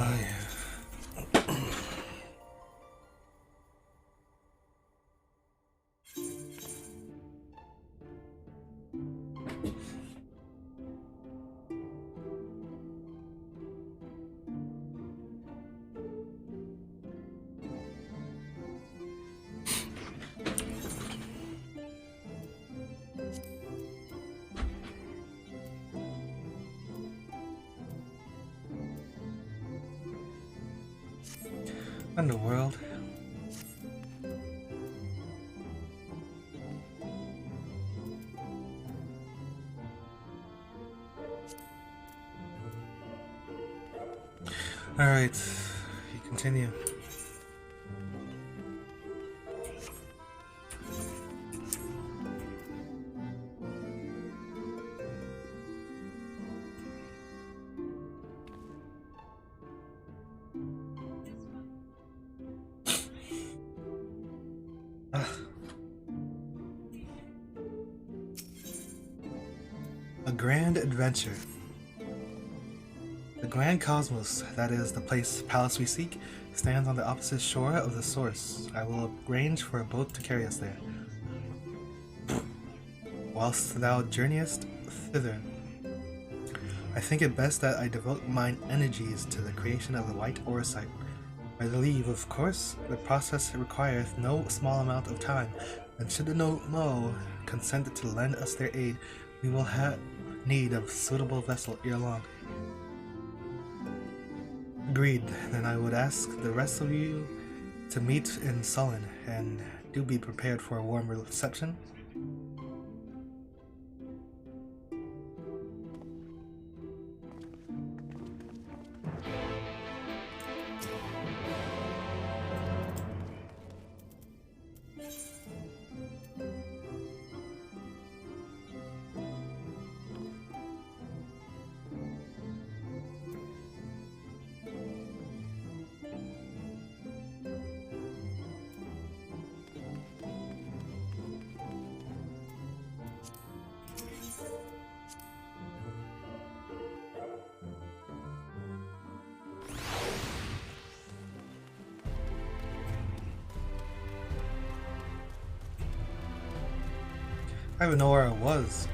Oh yeah. Underworld. Alright, you continue. A grand adventure. The Grand Cosmos, that is the palace we seek, stands on the opposite shore of the source. I will arrange for a boat to carry us there. Whilst thou journeyest thither, I think it best that I devote mine energies to the creation of the white orisite. By the leave, of course, the process requireth no small amount of time, and should the Mo consent to lend us their aid, we will have need of suitable vessel ere long. Agreed. Then I would ask the rest of you to meet in Sullen, and do be prepared for a warm reception. I don't even know where I was.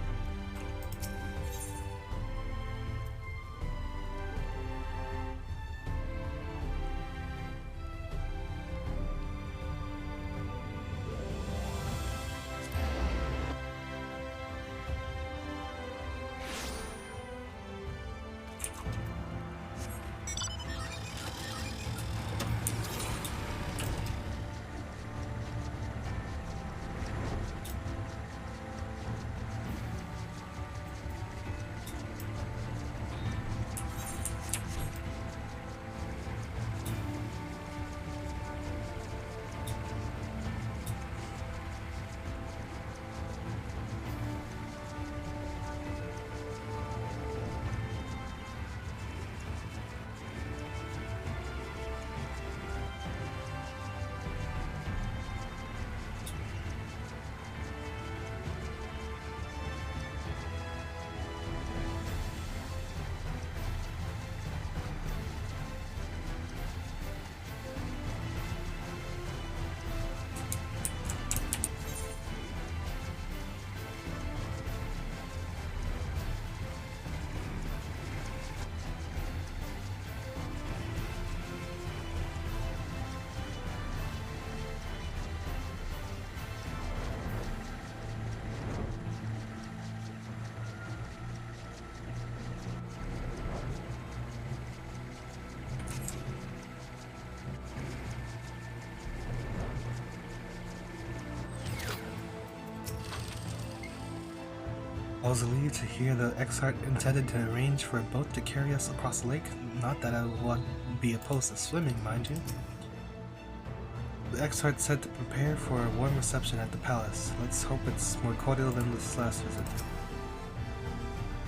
I was relieved to hear the Exarch intended to arrange for a boat to carry us across the lake. Not that I would be opposed to swimming, mind you. The Exarch said to prepare for a warm reception at the palace. Let's hope it's more cordial than this last visit.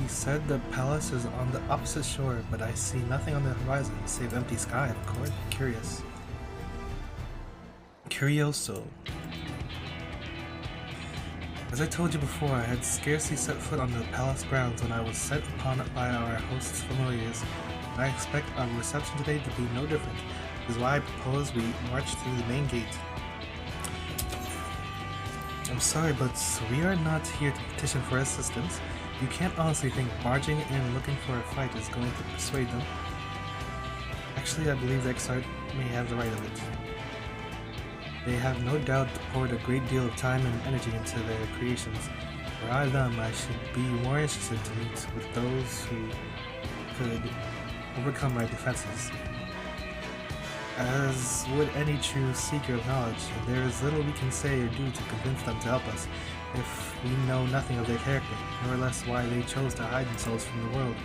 He said the palace is on the opposite shore, but I see nothing on the horizon, save empty sky, of course. Curious. Curioso. As I told you before, I had scarcely set foot on the palace grounds when I was set upon by our host's familiars. I expect our reception today to be no different, which is why I propose we march through the main gate. I'm sorry, but we are not here to petition for assistance. You can't honestly think barging in looking for a fight is going to persuade them. Actually, I believe the Exarch may have the right of it. They have no doubt poured a great deal of time and energy into their creations. Were I them, I should be more interested to meet with those who could overcome my defenses. As would any true seeker of knowledge, there is little we can say or do to convince them to help us, if we know nothing of their character, nor less why they chose to hide themselves from the world.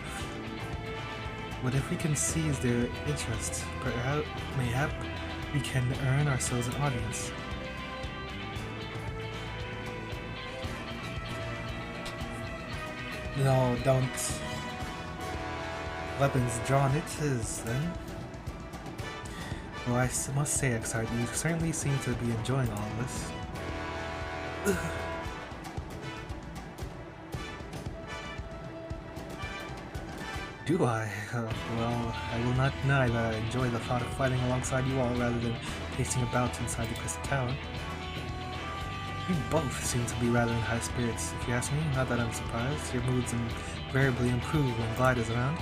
But if we can seize their interest, mayhap we can earn ourselves an audience. No, don't. Weapons drawn it is, then. Well, I must say, Exarch, you certainly seem to be enjoying all of this. Do I? Well, I will not deny that I enjoy the thought of fighting alongside you all rather than pacing about inside the Crystal Tower. You both seem to be rather in high spirits, if you ask me. Not that I'm surprised. Your moods invariably improve when Glide is around.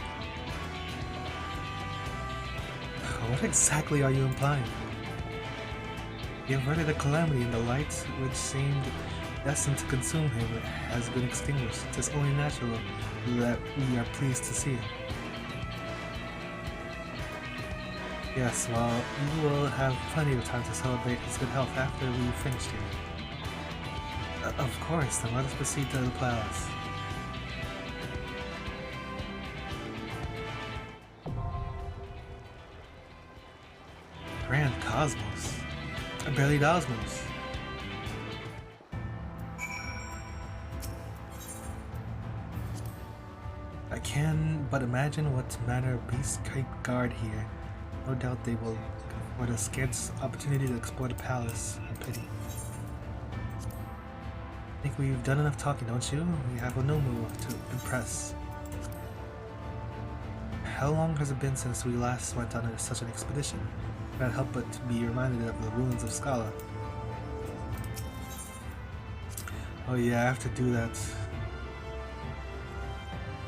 What exactly are you implying? He averted a calamity, and the light which seemed destined to consume him has been extinguished. It is only natural that we are pleased to see him. Yes, well, you will have plenty of time to celebrate his good health after we've finished here. Of course, then let us proceed to the palace. Grand Cosmos. Barely Cosmos. I can but imagine what manner of beasts keep guard here. No doubt they will afford a scarce opportunity to explore the palace and pity. I think we've done enough talking, don't you? We have a Nomu to impress. How long has it been since we last went on such an expedition? I can't help but be reminded of the ruins of Scala. Oh yeah, I have to do that.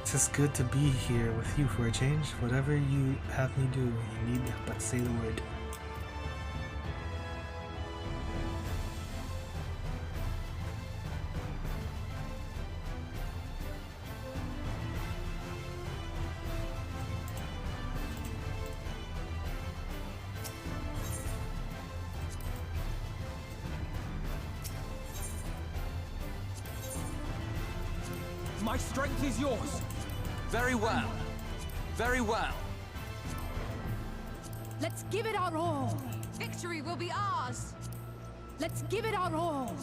It's just good to be here with you for a change. Whatever you have me do, you need but say the word. My strength is yours. Very well. Very well. Let's give it our all. Victory will be ours. Let's give it our all.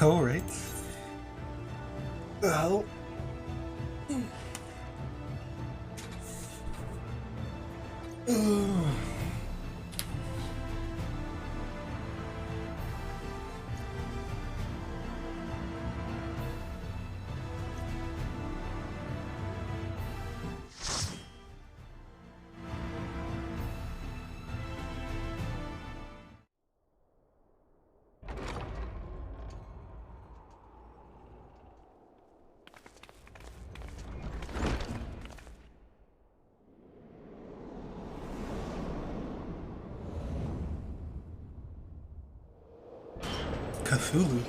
All right. Well. Cthulhu.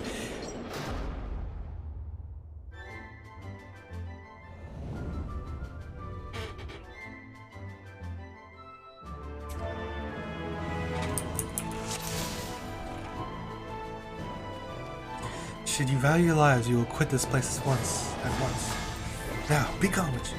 Should you value your lives, you will quit this place at once. Now, be gone with you.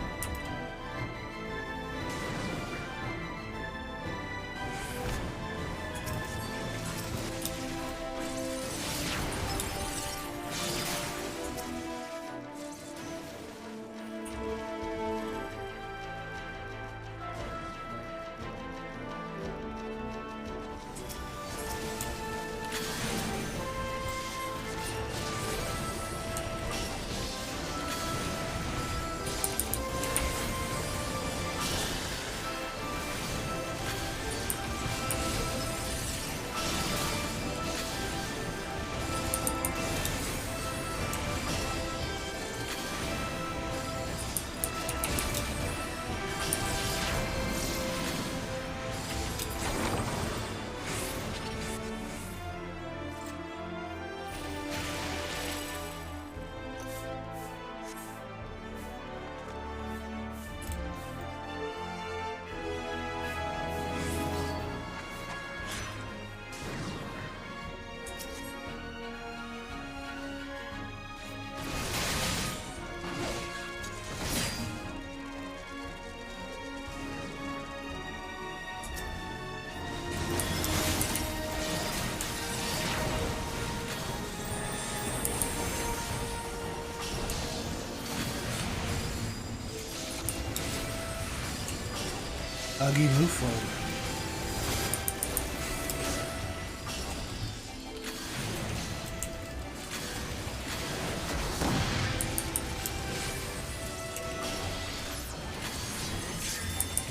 Uggy Lufo.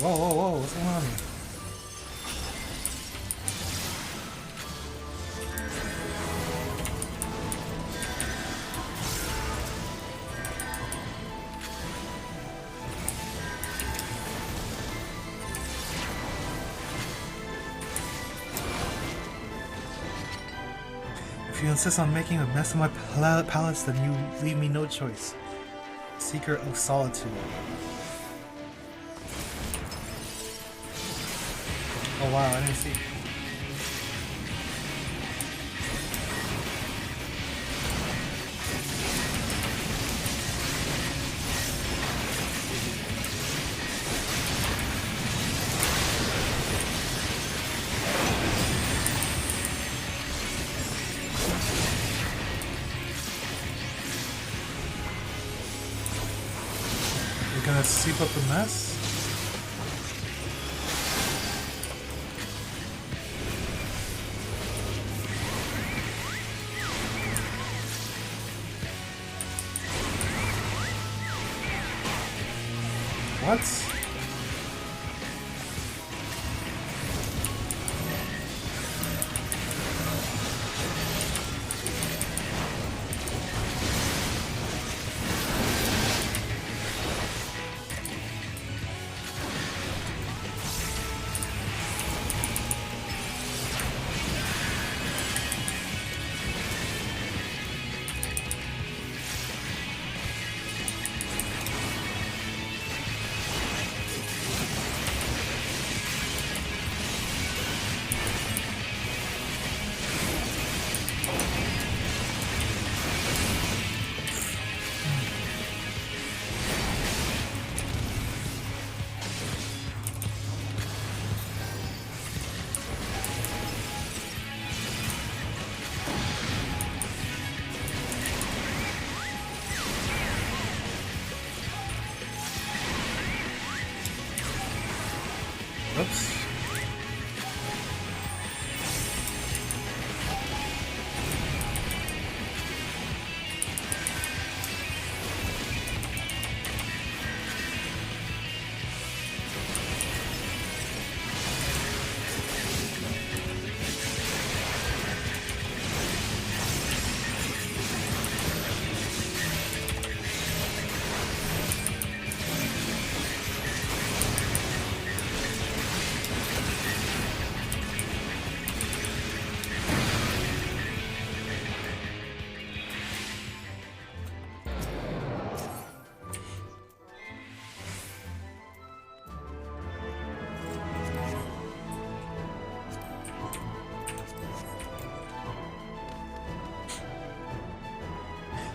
Whoa, whoa, whoa, what's going on here? If you insist on making a mess of my palace, then you leave me no choice. Seeker of Solitude. Oh wow, I didn't see. You're gonna sweep up the mess? What? Oops.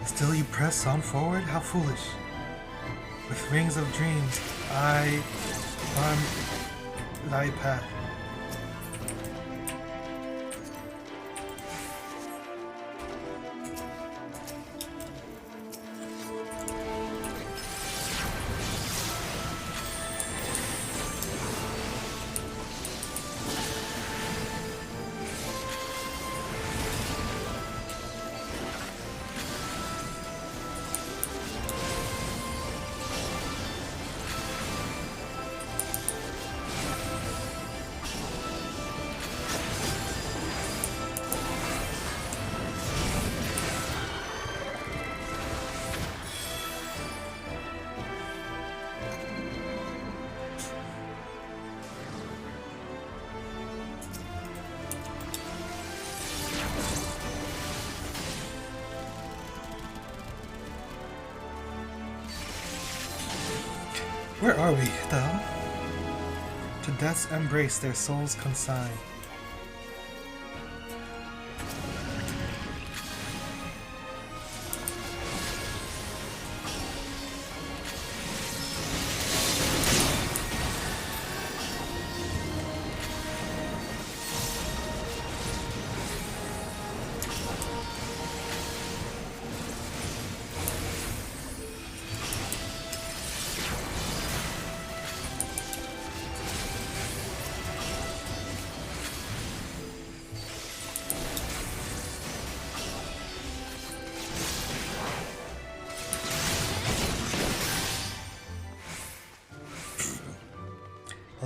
Still you press on forward? How foolish. With rings of dreams, I arm thy path. Where are we, thou? To death's embrace their souls consign.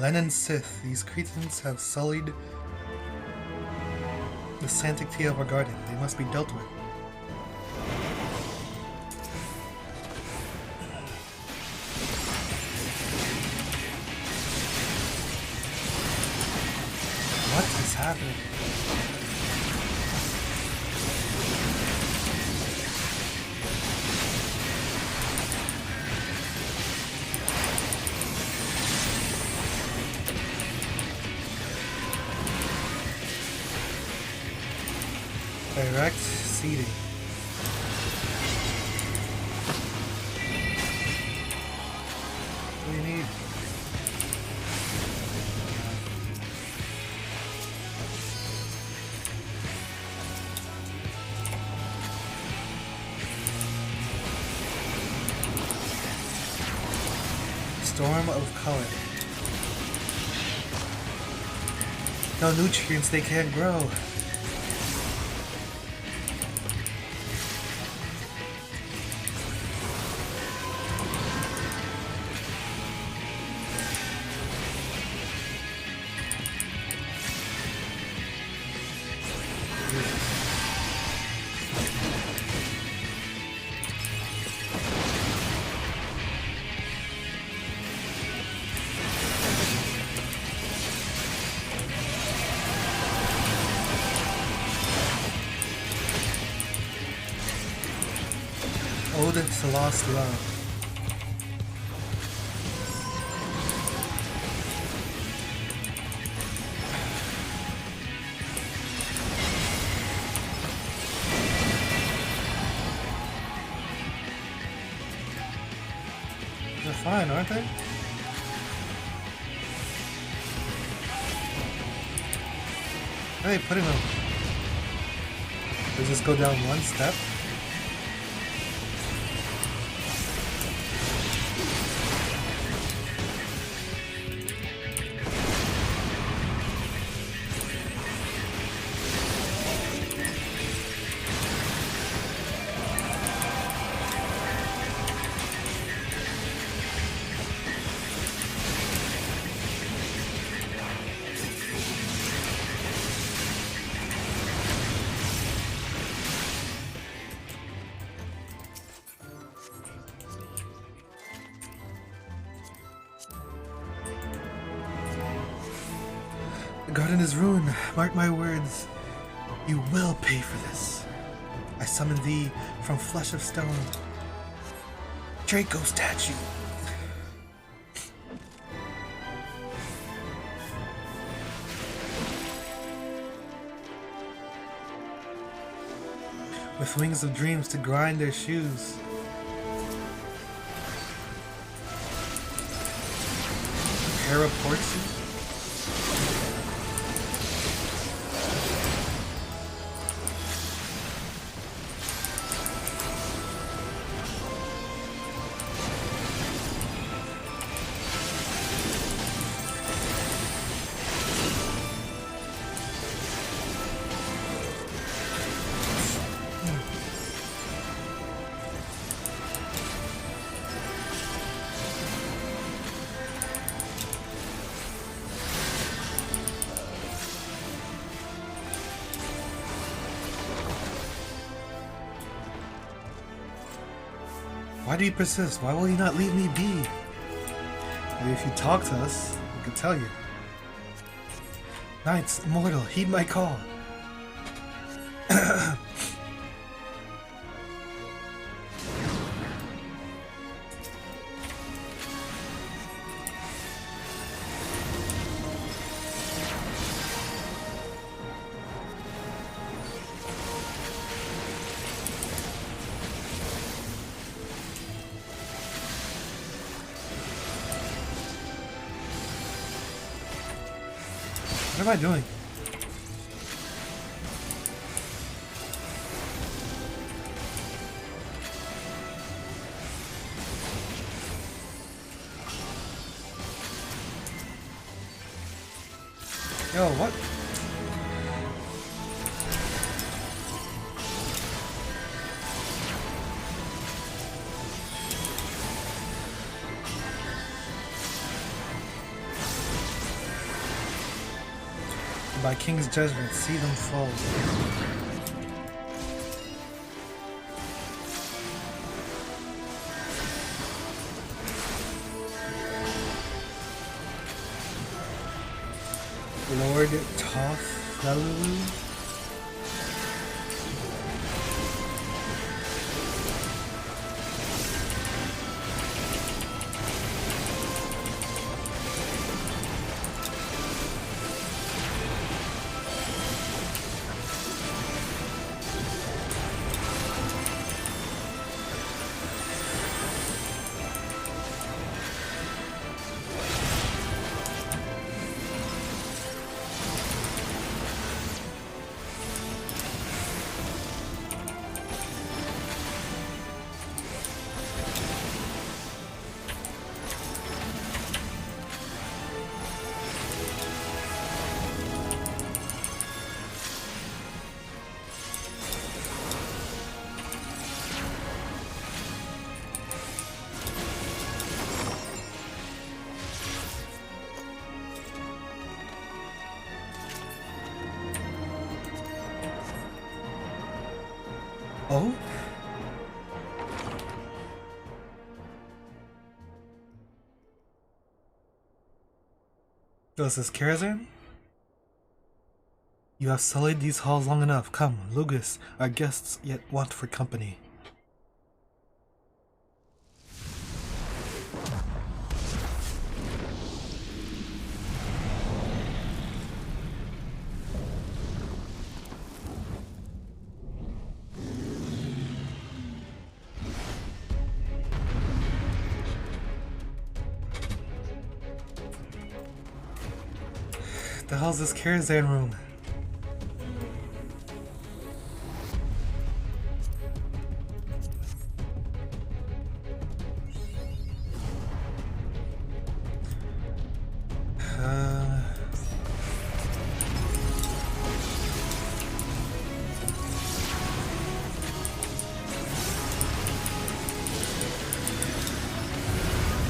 Lenin Sith, these cretins have sullied the sanctity of our garden. They must be dealt with. What is happening? Direct seating. What do you need? Storm of color. No nutrients, they can't grow. Ode to Lost Love. They're fine, aren't they? How are they putting them? They just go down one step? The garden is ruined. Mark my words. You will pay for this. I summon thee from flesh of stone. Draco statue. With wings of dreams to grind their shoes. Paraportsu? Why do you persist? Why will you not leave me be? Maybe if you talk to us, we can tell you. Knights, immortal, heed my call. What am I doing? Yo, what? By King's judgment, see them fall. Lord Tothelu? Oh? Was this Karazhan? You have sullied these halls long enough. Come, Lugus, our guests yet want for company. The hell's this Karazhan room?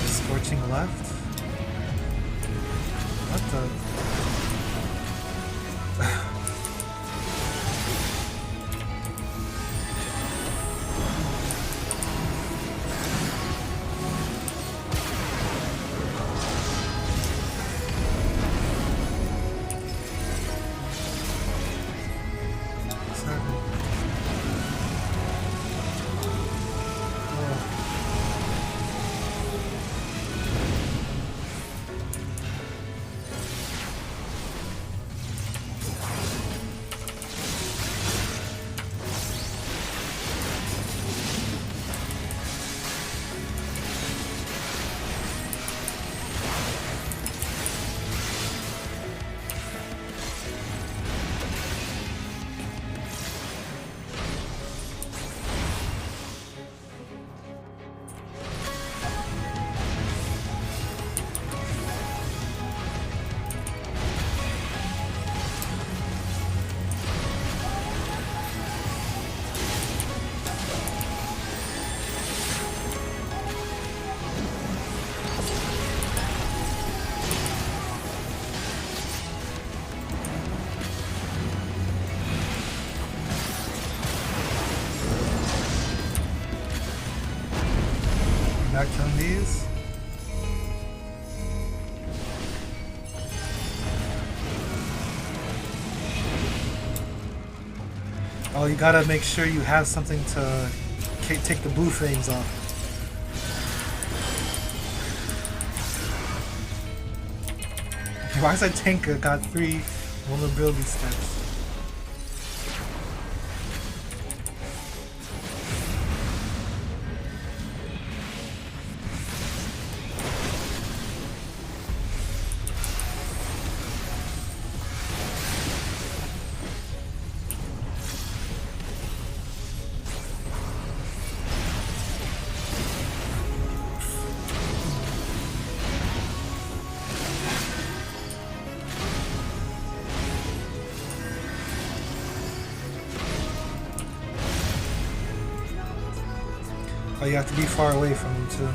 Scorching left? What the? Back on these. Oh, you gotta make sure you have something to take the blue frames off. Why is that tanker got 3 vulnerability steps? Oh, you have to be far away from them too.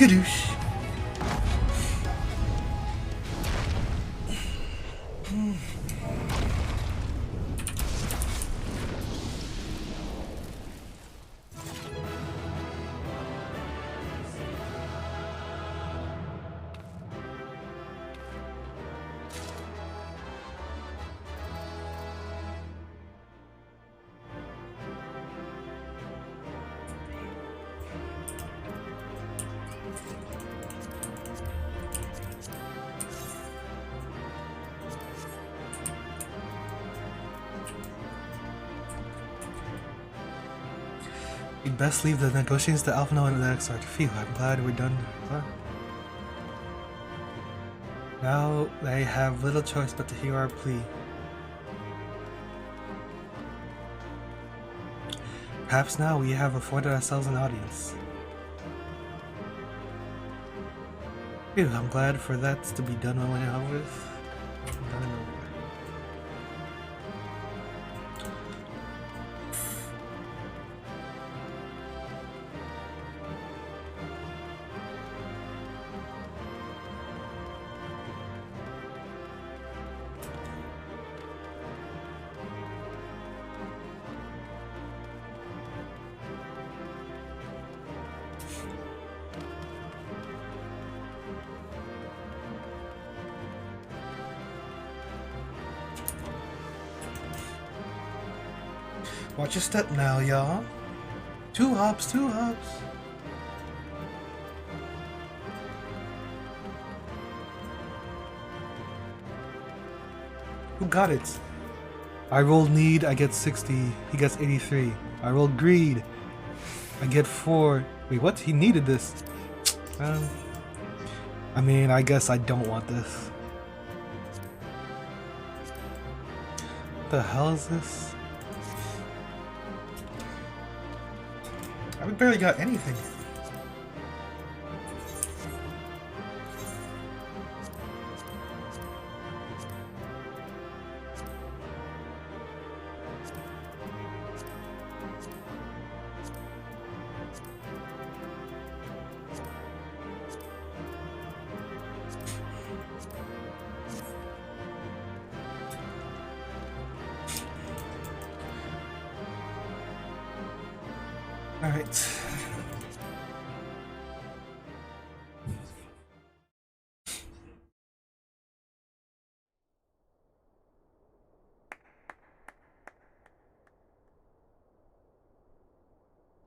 Kadoosh. We'd best leave the negotiations to Alphino and the Exarch. Phew, I'm glad we're done. Huh? Now they have little choice but to hear our plea. Perhaps now we have afforded ourselves an audience. Phew, I'm glad for that to be done with. Done and over. Watch your step now, y'all. 2 hops, 2 hops. Who got it? I rolled need, I get 60. He gets 83. I rolled greed. I get 4. Wait, what? He needed this. I mean, I guess I don't want this. What the hell is this? I barely got anything. All right.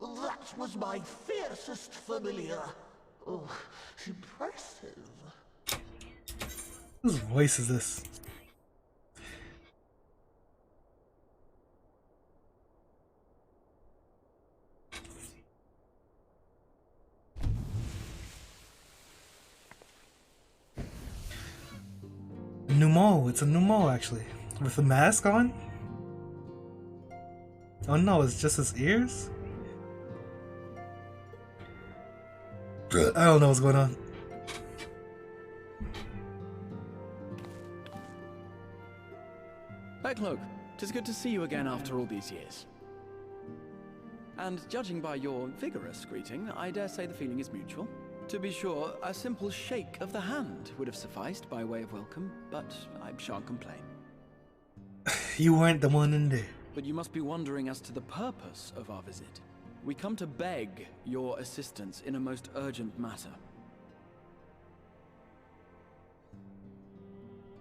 That was my fiercest familiar. Oh, impressive. Whose voice is this? Numo, it's a Numo actually. With the mask on? Oh no, it's just his ears? I don't know what's going on. Backlook, 'tis good to see you again after all these years. And judging by your vigorous greeting, I dare say the feeling is mutual. To be sure, a simple shake of the hand would have sufficed by way of welcome, but I shan't complain. You weren't the one in there. But you must be wondering as to the purpose of our visit. We come to beg your assistance in a most urgent matter.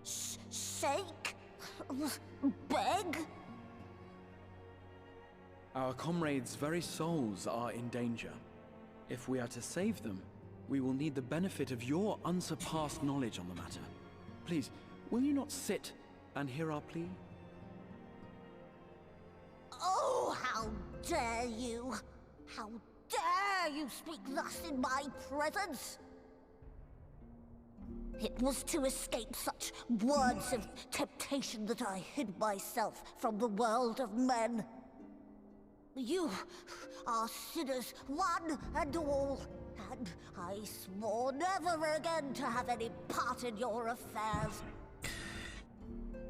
Shake? Beg? Our comrades' very souls are in danger. If we are to save them, we will need the benefit of your unsurpassed knowledge on the matter. Please, will you not sit and hear our plea? Oh, how dare you! How dare you speak thus in my presence! It was to escape such words of temptation that I hid myself from the world of men. You are sinners, one and all, and I swore never again to have any part in your affairs.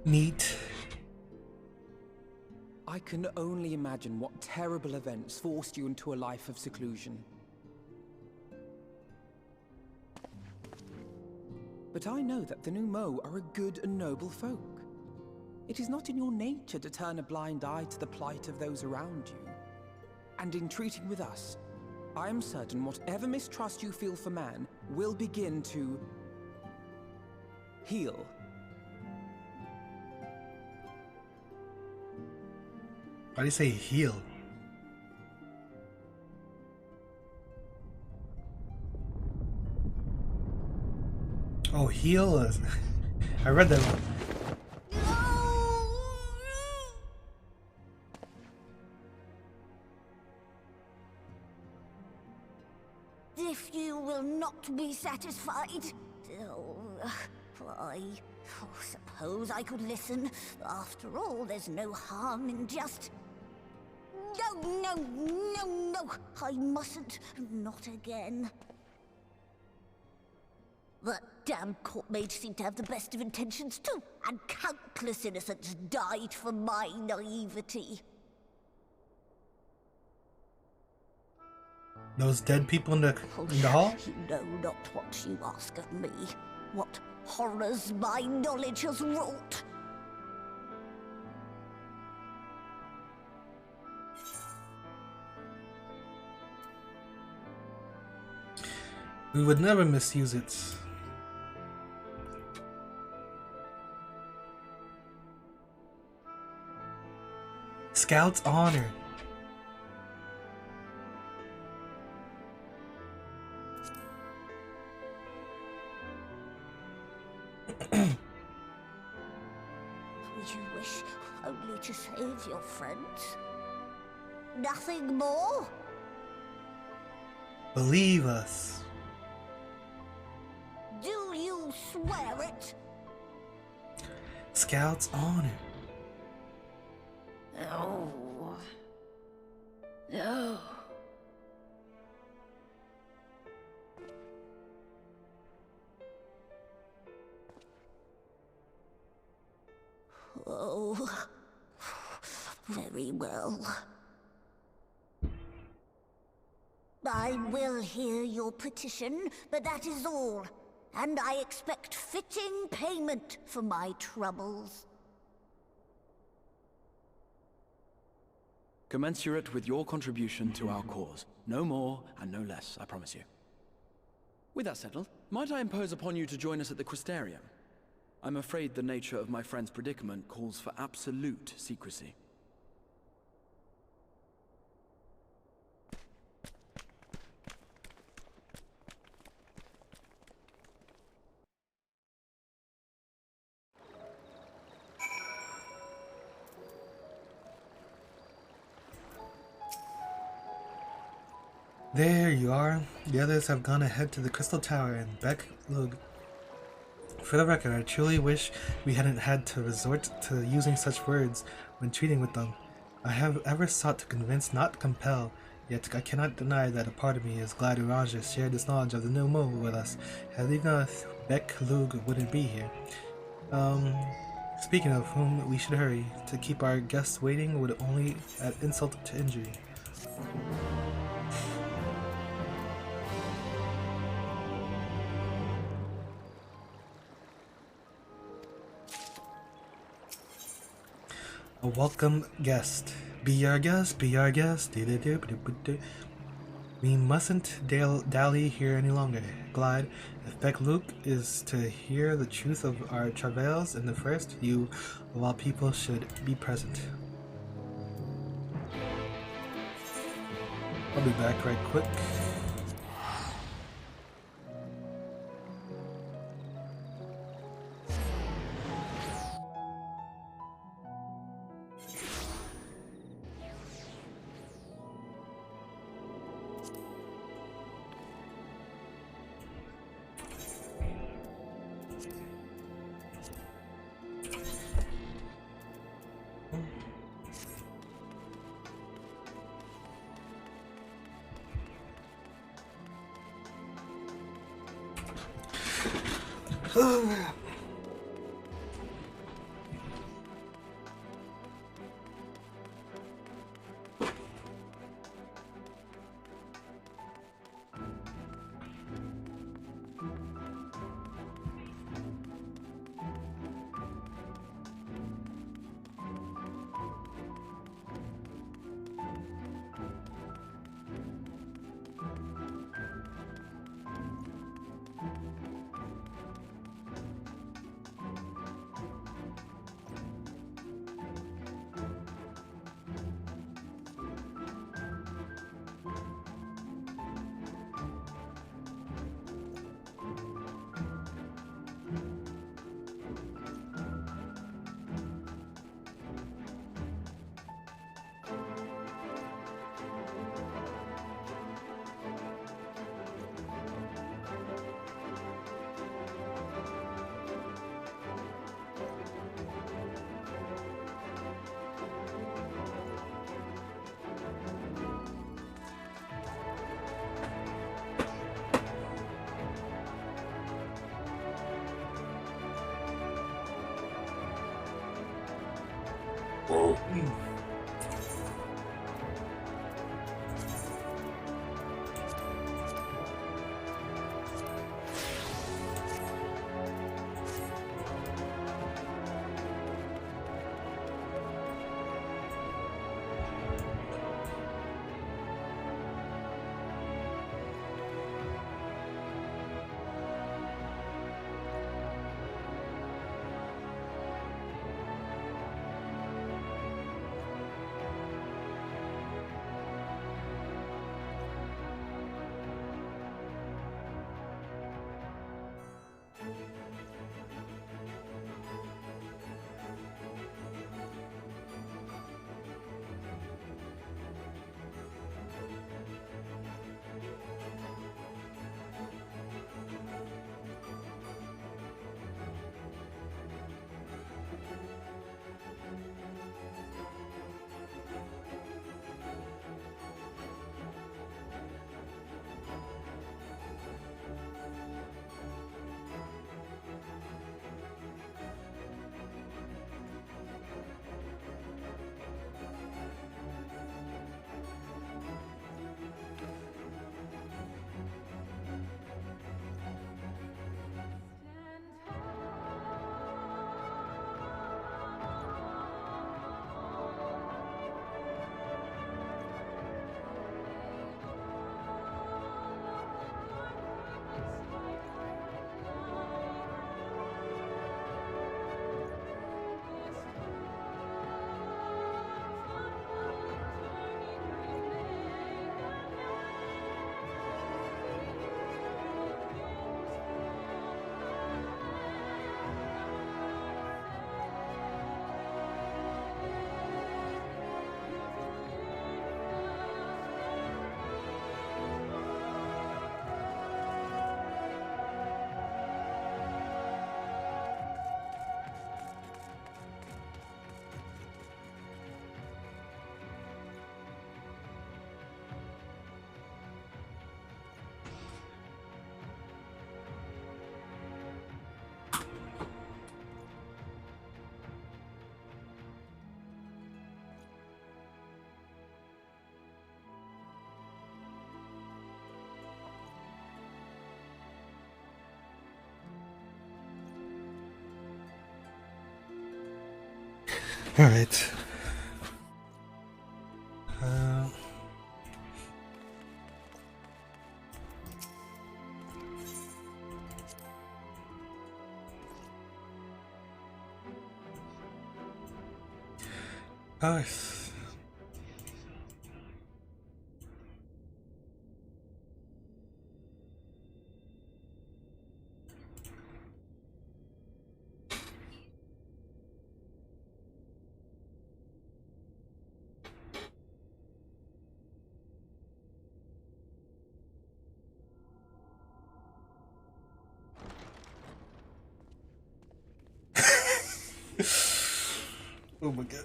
Neat. I can only imagine what terrible events forced you into a life of seclusion. but I know that the Numo are a good and noble folk. It is not in your nature to turn a blind eye to the plight of those around you. And in treating with us, I am certain whatever mistrust you feel for man will begin to heal. Why do you say heal? Oh, heal us. I read that one. If you will not be satisfied, I suppose I could listen. After all, there's no harm in just... No, I mustn't. Not again. That damn court mage seemed to have the best of intentions too, and countless innocents died for my naivety. Those dead people in the hall? You know not what you ask of me. What horrors my knowledge has wrought. We would never misuse it. Scout's honor. You wish only to save your friends? Nothing more? Believe us. Do you swear it? Scout's honor. No. No. Oh, very well. I will hear your petition, but that is all. And I expect fitting payment for my troubles. Commensurate with your contribution to our cause. No more and no less, I promise you. With that settled, might I impose upon you to join us at the Quisterium? I'm afraid the nature of my friend's predicament calls for absolute secrecy. There you are. The others have gone ahead to the Crystal Tower and Beck Lug. For the record, I truly wish we hadn't had to resort to using such words when treating with them. I have ever sought to convince, not compel, yet I cannot deny that a part of me is glad Uranja shared this knowledge of the new moon with us. Had he not, Beck Lug wouldn't be here. Speaking of whom, we should hurry. To keep our guests waiting would only add insult to injury. A welcome guest. Be our guest, be our guest. We mustn't dally here any longer. Glide, if Beck Luke is to hear the truth of our travails in the first, you of all people should be present. I'll be back right quick. Alright. Nice. Oh my god.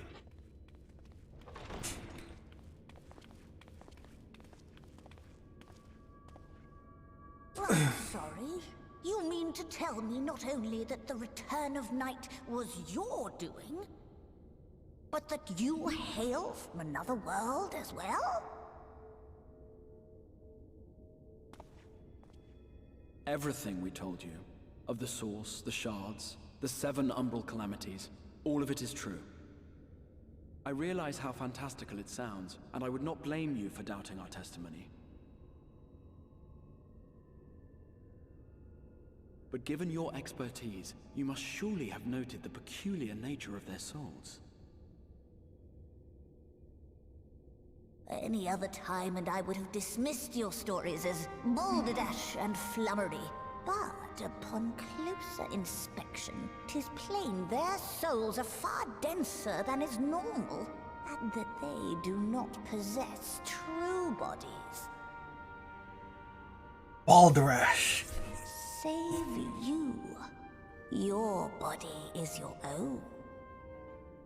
I'm sorry. You mean to tell me not only that the return of night was your doing, but that you hail from another world as well? Everything we told you, of the source, the shards, the 7 umbral calamities, all of it is true. I realize how fantastical it sounds, and I would not blame you for doubting our testimony. But given your expertise, you must surely have noted the peculiar nature of their souls. Any other time and I would have dismissed your stories as balderdash and flummery. But upon closer inspection, 'tis plain their souls are far denser than is normal, and that they do not possess true bodies. Balderdash. Save you. Your body is your own.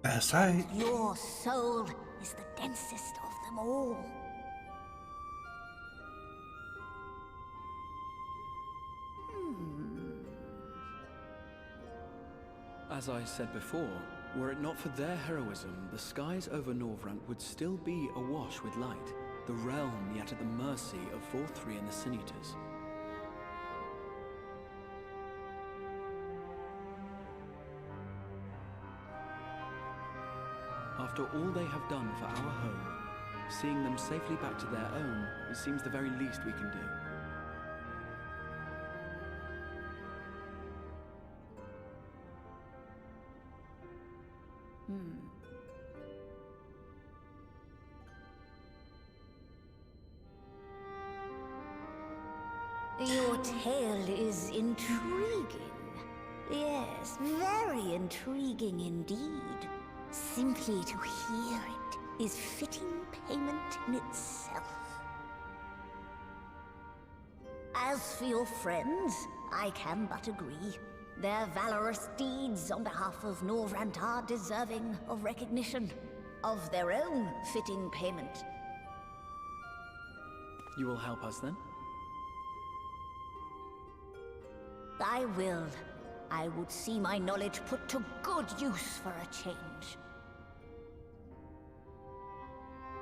That's right. Your soul is the densest of them all. As I said before, Were it not for their heroism, the skies over Norvrant would still be awash with light, the realm yet at the mercy of ff14 and the Sinutors. After all they have done for our home, seeing them safely back to their own seems the very least we can do. Your tale is intriguing. Yes, very intriguing indeed. Simply to hear it is fitting payment in itself. As for your friends, I can but agree. Their valorous deeds on behalf of Norvrant are deserving of recognition, of their own fitting payment. You will help us then? I will. I would see my knowledge put to good use for a change.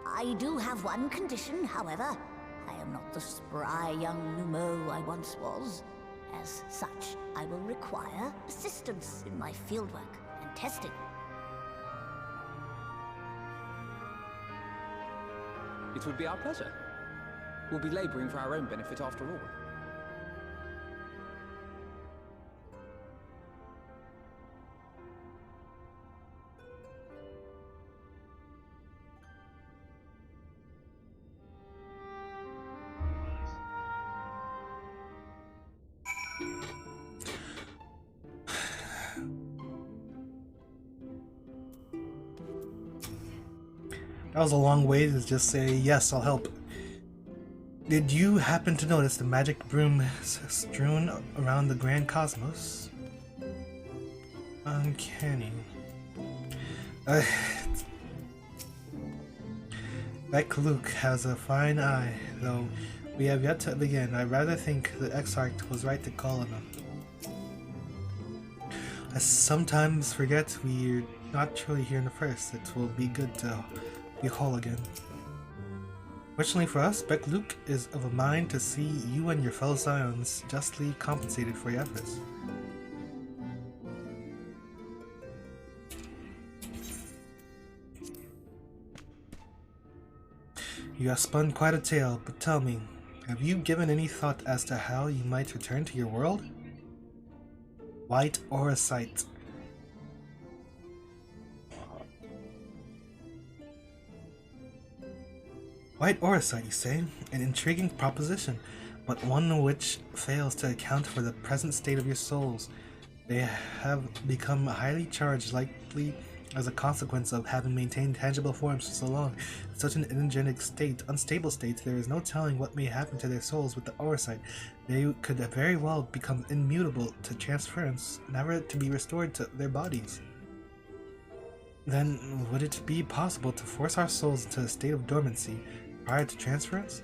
I do have one condition, however. I am not the spry young Numo I once was. As such, I will require assistance in my fieldwork and testing. It would be our pleasure. We'll be laboring for our own benefit after all. That was a long way to just say, yes, I'll help. Did you happen to notice the magic broom strewn around the grand cosmos? Uncanny. That Kaluk has a fine eye, though we have yet to begin. I rather think the Exarch was right to call on him. I sometimes forget we're not truly here in the first. It will be good to be whole again. Fortunately for us, Luke is of a mind to see you and your fellow Scions justly compensated for your efforts. You have spun quite a tale, but tell me, have you given any thought as to how you might return to your world? White Orosite. White Orosite, you say? An intriguing proposition, but one which fails to account for the present state of your souls. They have become highly charged, likely as a consequence of having maintained tangible forms for so long. In such an energetic state, unstable state, there is no telling what may happen to their souls with the Orosite. They could very well become immutable to transference, never to be restored to their bodies. Then, would it be possible to force our souls into a state of dormancy prior to transference?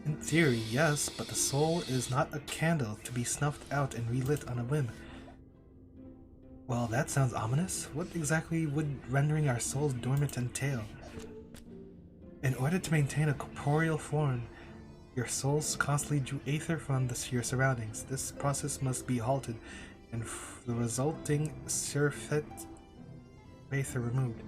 In theory, yes, but the soul is not a candle to be snuffed out and relit on a whim. Well, that sounds ominous. What exactly would rendering our souls dormant entail? In order to maintain a corporeal form, your souls constantly drew aether from your surroundings. This process must be halted, and the resulting surfeit aether removed.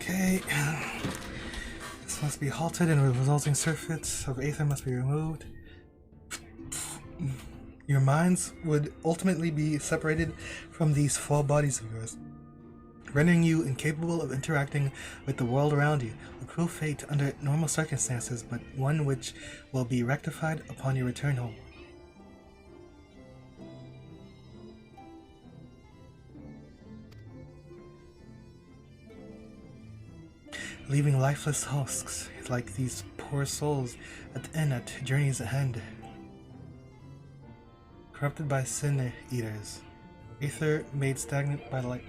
Okay. This must be halted and the resulting surface of aether must be removed. Your minds would ultimately be separated from these fall bodies of yours, rendering you incapable of interacting with the world around you. A cruel fate under normal circumstances, but one which will be rectified upon your return home. Leaving lifeless husks like these poor souls at the end at journey's end. Corrupted by sin eaters. Aether made stagnant by light.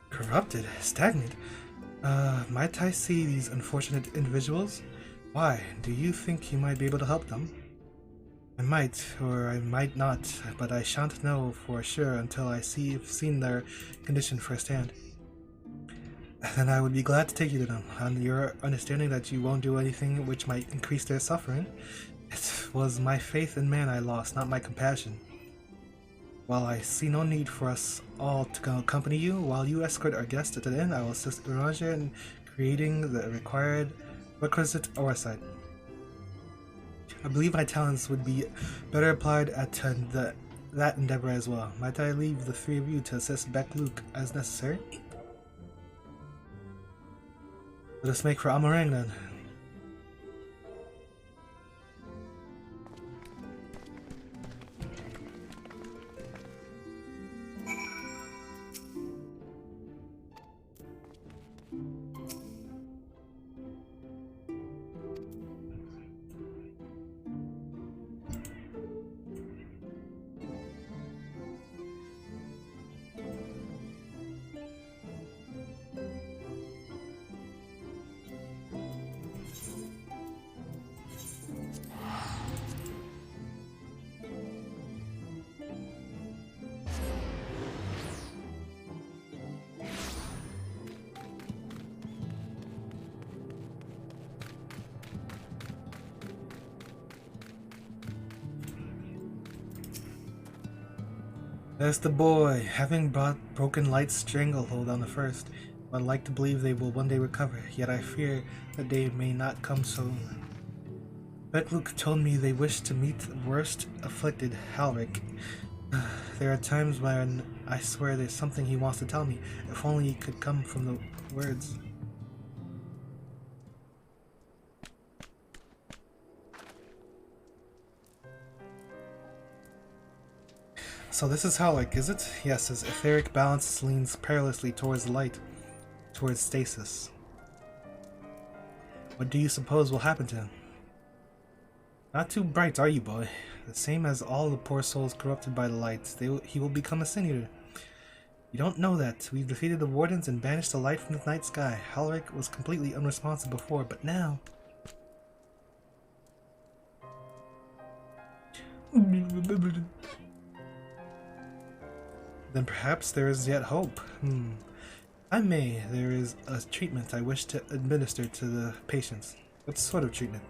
Corrupted? Stagnant? Might I see these unfortunate individuals? Why? Do you think you might be able to help them? I might, or I might not, but I shan't know for sure until I've seen their condition firsthand. Then I would be glad to take you to them, on your understanding that you won't do anything which might increase their suffering. It was my faith in man I lost, not my compassion. While I see no need for us all to accompany you, while you escort our guest to the inn, I will assist Ranger in creating the requisite oversight. I believe my talents would be better applied at that endeavor as well. Might I leave the three of you to assist Beck Luke as necessary? Let us make for Amarang then. There's the boy, having brought broken light's stranglehold on the first. I'd like to believe they will one day recover, yet I fear that day may not come soon. Betluk told me they wish to meet the worst afflicted, Halric. There are times when I swear there's something he wants to tell me, if only it could come from the words. So this is Halric, is it? Yes, his etheric balance leans perilously towards the light, towards stasis. What do you suppose will happen to him? Not too bright, are you, boy? The same as all the poor souls corrupted by the light. He will become a sin eater. You don't know that. We've defeated the wardens and banished the light from the night sky. Halric was completely unresponsive before, but now... Then perhaps there is yet hope. There is a treatment I wish to administer to the patients. What sort of treatment?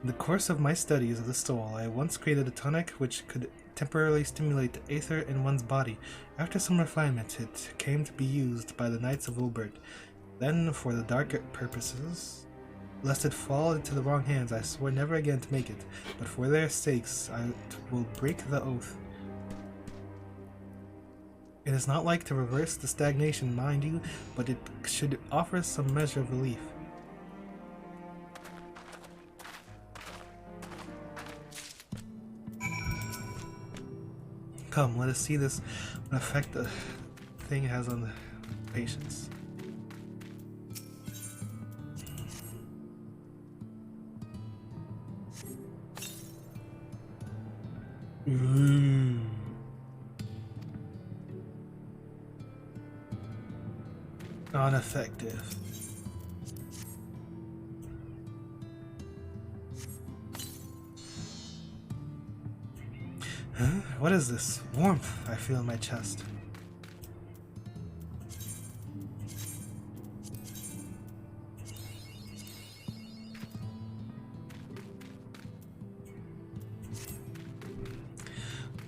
In the course of my studies of the soul, I once created a tonic which could temporarily stimulate the aether in one's body. After some refinement, it came to be used by the Knights of Wilbert. Then, for the darker purposes, lest it fall into the wrong hands, I swore never again to make it. But for their sakes, I will break the oath. It is not like to reverse the stagnation, mind you, but it should offer some measure of relief. Come, let us see this effect the thing has on the patients. Ineffective. Huh? What is this? Warmth I feel in my chest.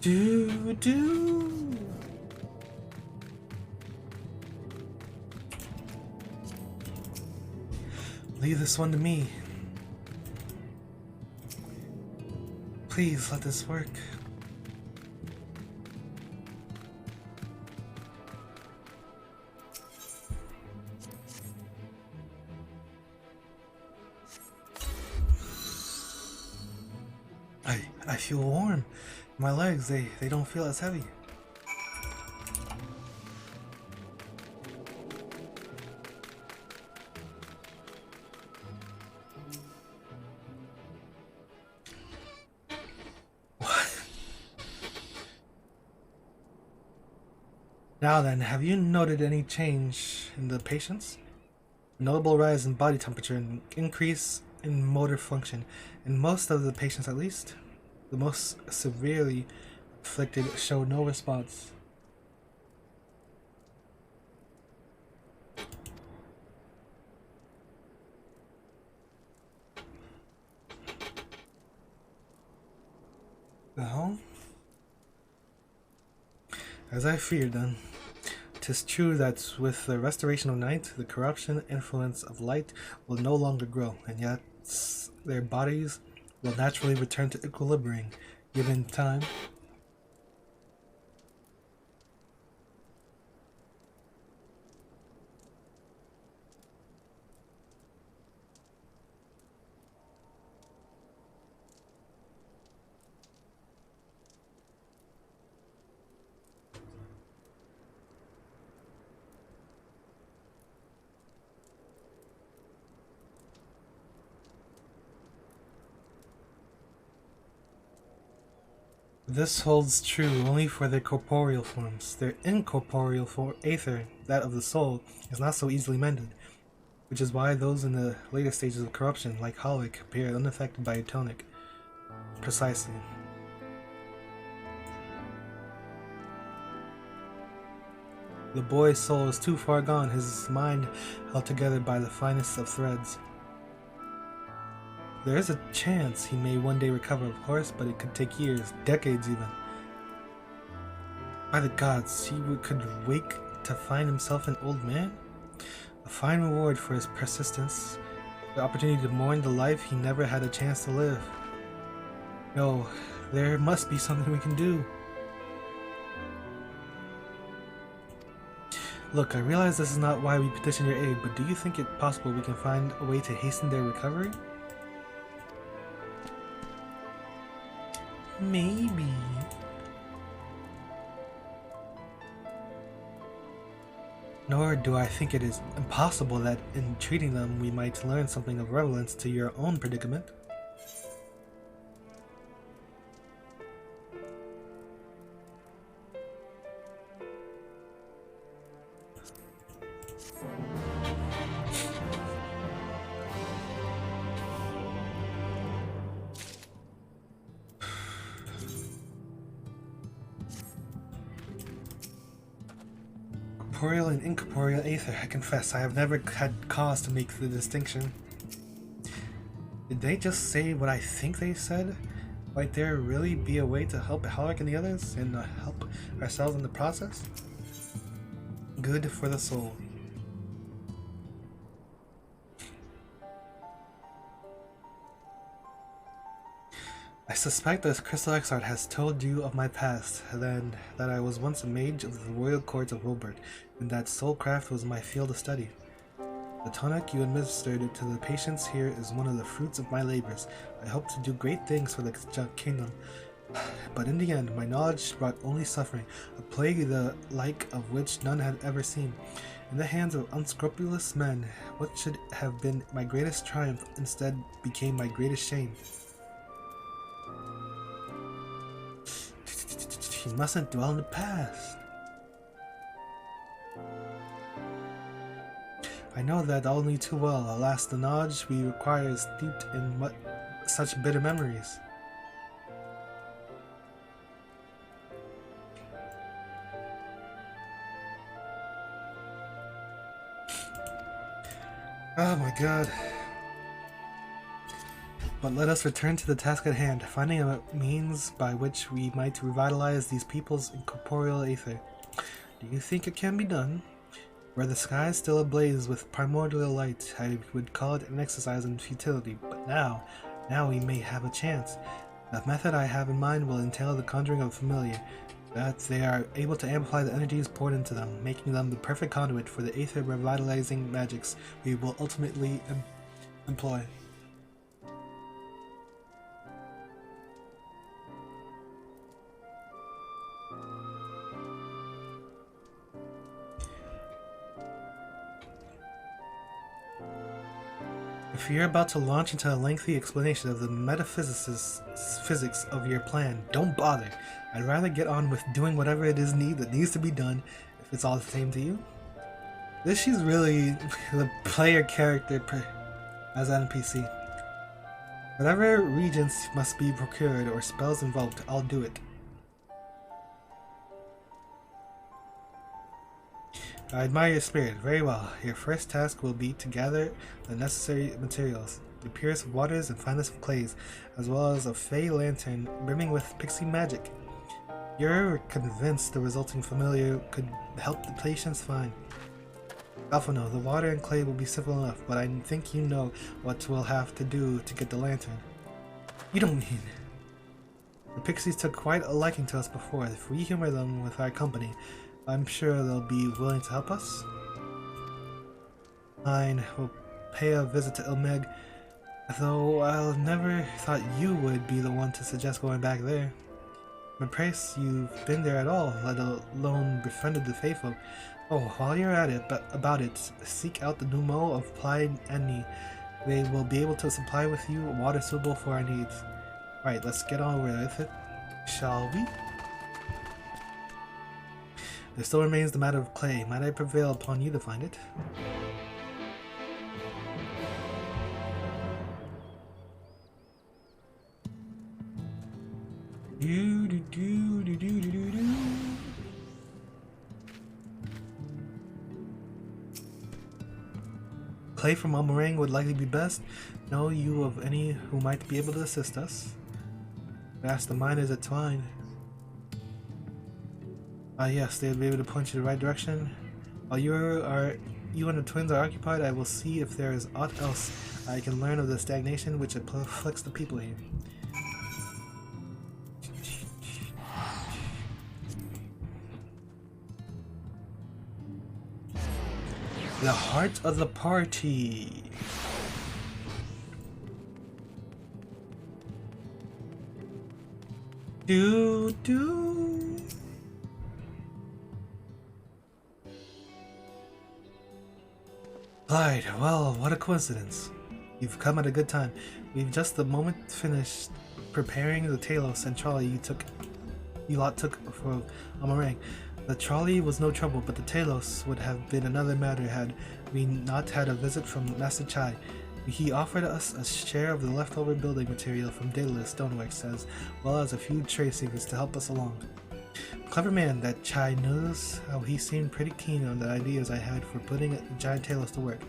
Do. Leave this one to me. Please let this work. I feel warm. My legs, they don't feel as heavy. Now then, have you noted any change in the patients? Notable rise in body temperature and increase in motor function. In most of the patients at least. The most severely afflicted show no response. Well, as I feared then, 'tis true that with the restoration of night, the corruption influence of light will no longer grow, and yet their bodies will naturally return to equilibrium, given time. This holds true only for their corporeal forms. Their incorporeal aether, that of the soul, is not so easily mended, which is why those in the later stages of corruption, like Holic, appear unaffected by a tonic. Precisely. The boy's soul is too far gone, his mind held together by the finest of threads. There is a chance he may one day recover, of course, but it could take years, decades even. By the gods, could wake to find himself an old man? A fine reward for his persistence, the opportunity to mourn the life he never had a chance to live. No, there must be something we can do. Look, I realize this is not why we petitioned your aid, but do you think it possible we can find a way to hasten their recovery? Maybe. Nor do I think it is impossible that in treating them we might learn something of relevance to your own predicament. Corporeal and incorporeal aether, I confess, I have never had cause to make the distinction. Did they just say what I think they said? Might there really be a way to help Halleck and the others, and help ourselves in the process? Good for the soul. I suspect that Crystal Exart has told you of my past, then that I was once a mage of the royal court of Robert, and that soulcraft was my field of study. The tonic you administered to the patients here is one of the fruits of my labors. I hope to do great things for the kingdom, but in the end, my knowledge brought only suffering, a plague the like of which none had ever seen. In the hands of unscrupulous men, what should have been my greatest triumph instead became my greatest shame. You mustn't dwell in the past. I know that only too well. Alas, the knowledge we require is steeped in such bitter memories. Oh my god. But let us return to the task at hand, finding a means by which we might revitalize these people's incorporeal aether. Do you think it can be done? Were the sky still ablaze with primordial light, I would call it an exercise in futility, but now we may have a chance. The method I have in mind will entail the conjuring of familiar, that they are able to amplify the energies poured into them, making them the perfect conduit for the aether revitalizing magics we will ultimately employ. If you're about to launch into a lengthy explanation of the metaphysics of your plan, don't bother. I'd rather get on with doing whatever it is that needs to be done, if it's all the same to you. She's really the player character as an NPC. Whatever regents must be procured or spells invoked, I'll do it. I admire your spirit. Very well. Your first task will be to gather the necessary materials, the purest of waters and finest of clays, as well as a fey lantern brimming with pixie magic. You're convinced the resulting familiar could help the patients find. Alphano, the water and clay will be simple enough, but I think you know what we'll have to do to get the lantern. You don't mean... The pixies took quite a liking to us before. If we humor them with our company, I'm sure they'll be willing to help us. Fine, we'll pay a visit to Ilmeg, though I'll never thought you would be the one to suggest going back there. I'm impressed you've been there at all, let alone befriended the faithful. Oh, while you're at it, seek out the Numo of Plaid Enni. They will be able to supply with you water suitable for our needs. Right, let's get on with it, shall we? There still remains the matter of clay. Might I prevail upon you to find it? Clay from Amarang would likely be best. Know you of any who might be able to assist us? Ask the miners at Twine. Yes, they'll be able to point you the right direction. While you and the twins are occupied, I will see if there is aught else I can learn of the stagnation which afflicts the people here. The heart of the party. Clyde, well, what a coincidence. You've come at a good time. We've just the moment finished preparing the Talos and trolley you lot took for Amarang. The trolley was no trouble, but the Talos would have been another matter had we not had a visit from Master Chai. He offered us a share of the leftover building material from Daedalus Stoneworks, as well as a few tracings to help us along. Clever man, that Chai knows how he seemed pretty keen on the ideas I had for putting the giant Talos to work.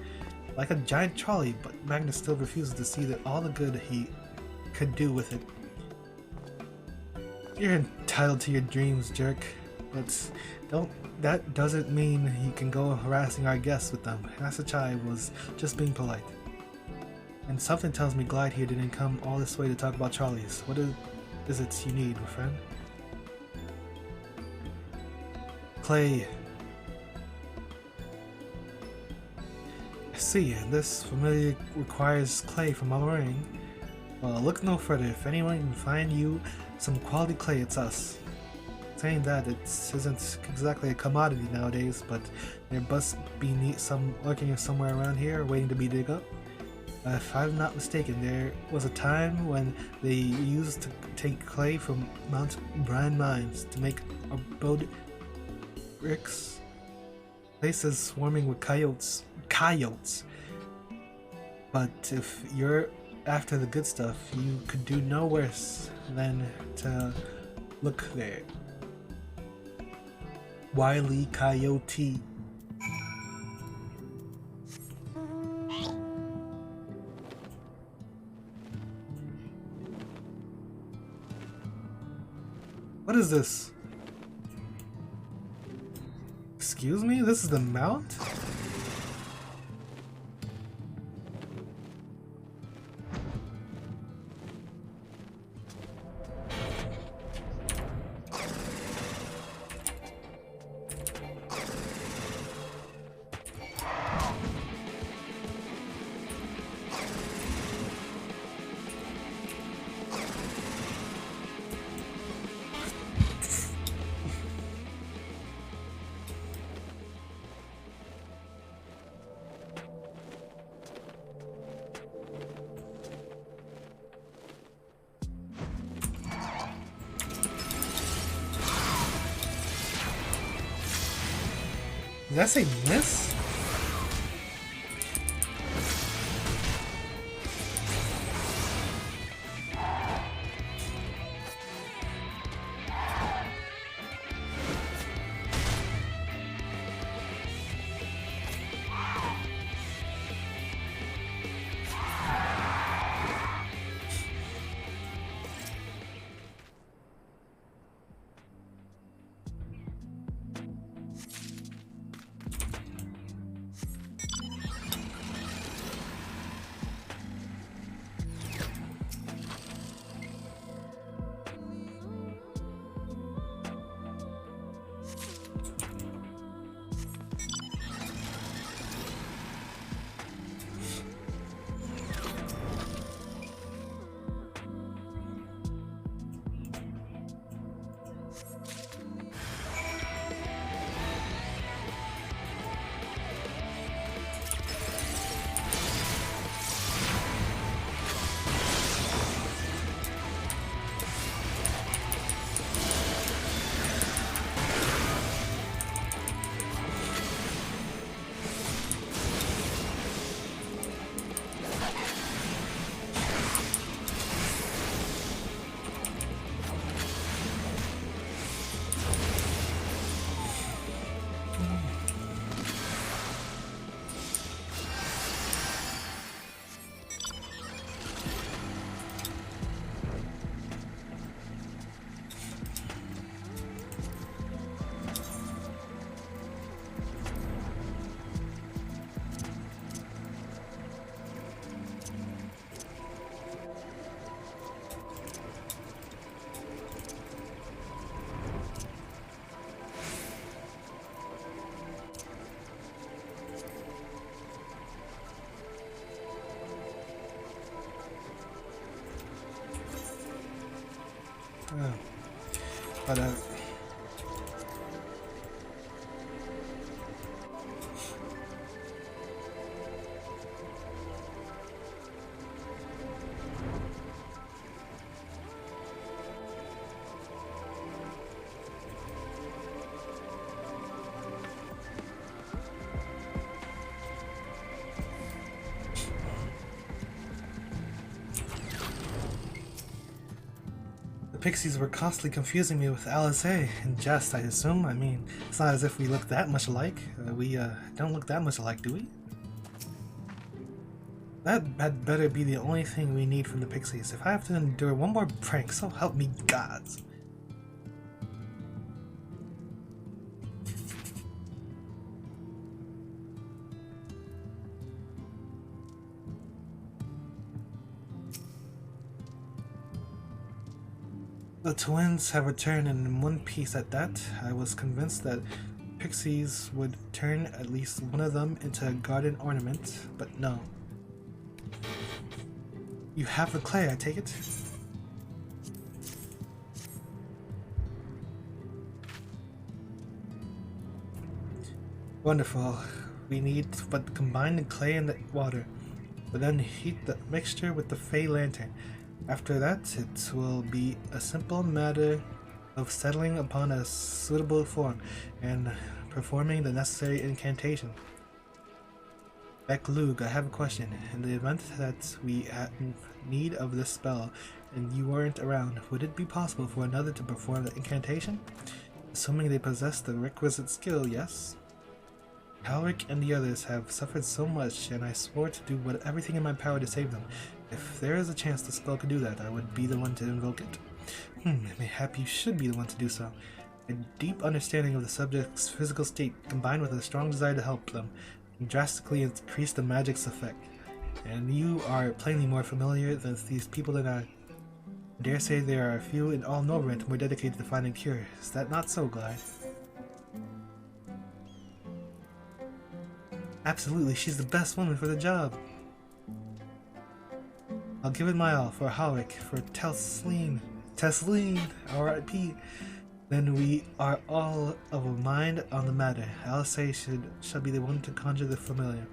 Like a giant trolley, but Magnus still refuses to see that all the good he could do with it. You're entitled to your dreams, jerk. But that doesn't mean you can go harassing our guests with them. Master Chai was just being polite. And something tells me Glide here didn't come all this way to talk about Charlies. What is it you need, my friend? Clay. I see, and this familiar requires clay from Amarang. Well, look no further. If anyone can find you some quality clay, it's us. Saying that, it isn't exactly a commodity nowadays, but there must be some lurking somewhere around here, waiting to be dug up. If I'm not mistaken, there was a time when they used to take clay from Mount Brian mines to make abode bricks. Places swarming with coyotes. But if you're after the good stuff, you could do no worse than to look there. Wily Coyote. What is this? Excuse me? This is the mount? Did I say miss? Oh. But pixies were constantly confusing me with Alice A. In jest, I assume. I mean, it's not as if we look that much alike. We don't look that much alike, do we? That had better be the only thing we need from the pixies. If I have to endure one more prank, so help me gods. The twins have returned in one piece at that. I was convinced that pixies would turn at least one of them into a garden ornament, but no. You have the clay, I take it? Wonderful. We need but combine the clay and the water, but then heat the mixture with the Fey lantern. After that, it will be a simple matter of settling upon a suitable form and performing the necessary incantation. Beklug, I have a question. In the event that we had need of this spell and you weren't around, would it be possible for another to perform the incantation? Assuming they possess the requisite skill, yes? Halric and the others have suffered so much, and I swore to do everything in my power to save them. If there is a chance the spell could do that, I would be the one to invoke it. Mayhap you should be the one to do so. A deep understanding of the subject's physical state, combined with a strong desire to help them, can drastically increase the magic's effect. And you are plainly more familiar with these people than I. Dare say there are a few in all Norrent more dedicated to finding cure. Is that not so, Glide? Absolutely, she's the best woman for the job. I'll give it my all for Howick, for Tesleen, R.I.P. Then we are all of a mind on the matter. Alice shall be the one to conjure the familiar.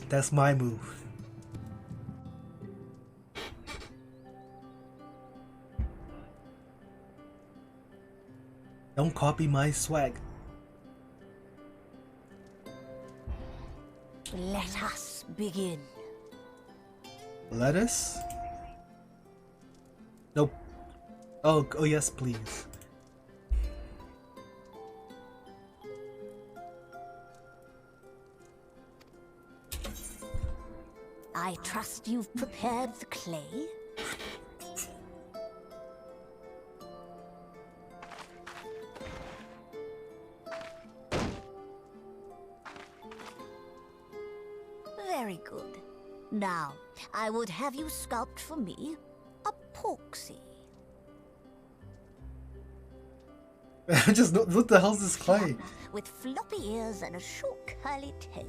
That's my move. Don't copy my swag. Let us begin. Let us? Nope. Oh yes, please. I trust you've prepared the clay? Very good. Now, I would have you sculpt for me a porksy. Just what the hell's this clay? With floppy ears and a short curly tail.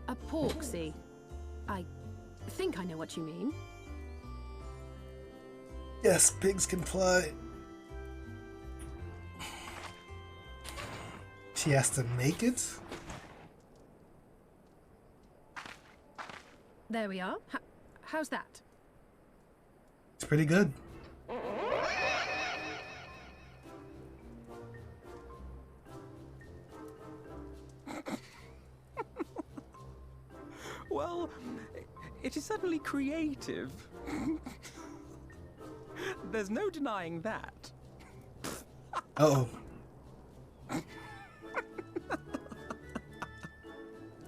A porksy. I think I know what you mean. Yes, pigs can fly. She has to make it? There we are. How's that? It's pretty good. Well, it is certainly creative. There's no denying that. Uh-oh.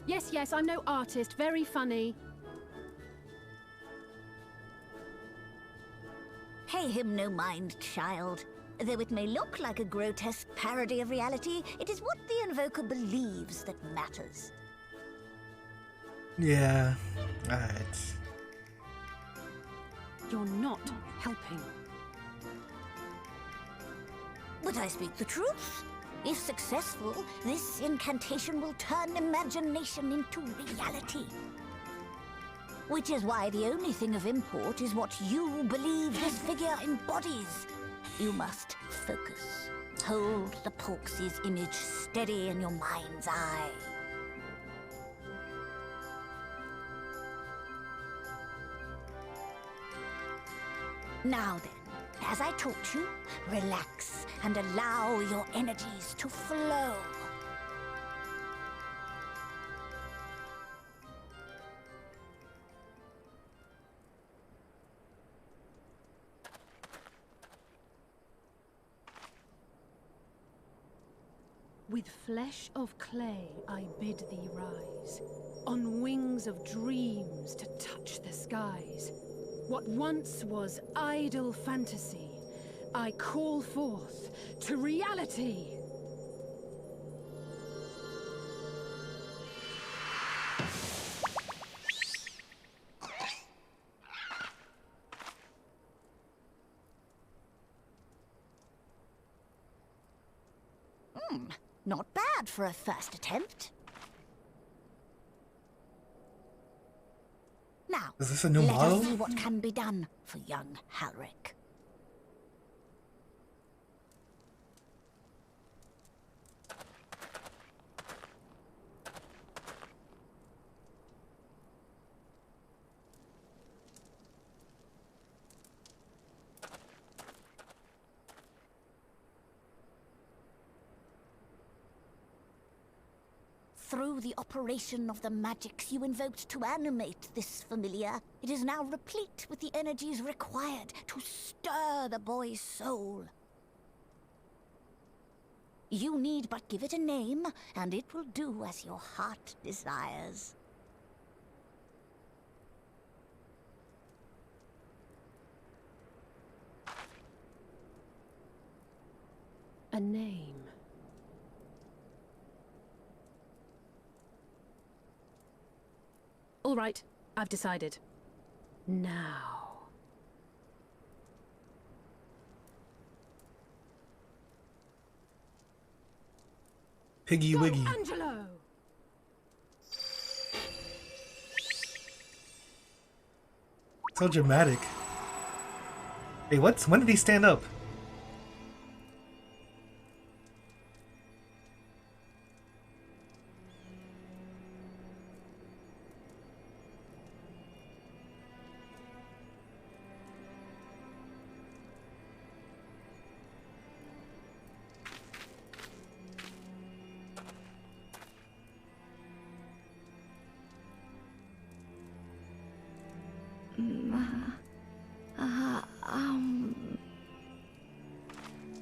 Yes, I'm no artist. Very funny. Pay him no mind, child. Though it may look like a grotesque parody of reality, it is what the invoker believes that matters. Yeah. Alright. You're not helping. But I speak the truth. If successful, this incantation will turn imagination into reality. Which is why the only thing of import is what you believe this figure embodies. You must focus. Hold the Porksy's image steady in your mind's eye. Now then, as I taught you, relax and allow your energies to flow. With flesh of clay I bid thee rise, on wings of dreams to touch the skies. What once was idle fantasy, I call forth to reality. Not bad for a first attempt. Now, Is this a new let model? us see what can be done for young Halric. Through the operation of the magics you invoked to animate this familiar, it is now replete with the energies required to stir the boy's soul. You need but give it a name, and it will do as your heart desires. A name. All right, I've decided. Now. Piggy Go, Wiggy. Angelo! So dramatic. Hey, what? When did he stand up?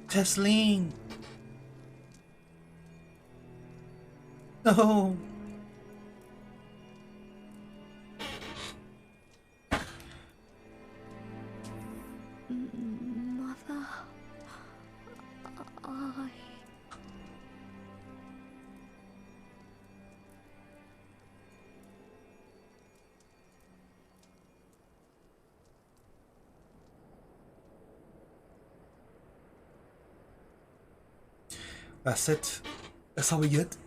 Tesleen! No! Mother, I... That's it. That's all we get.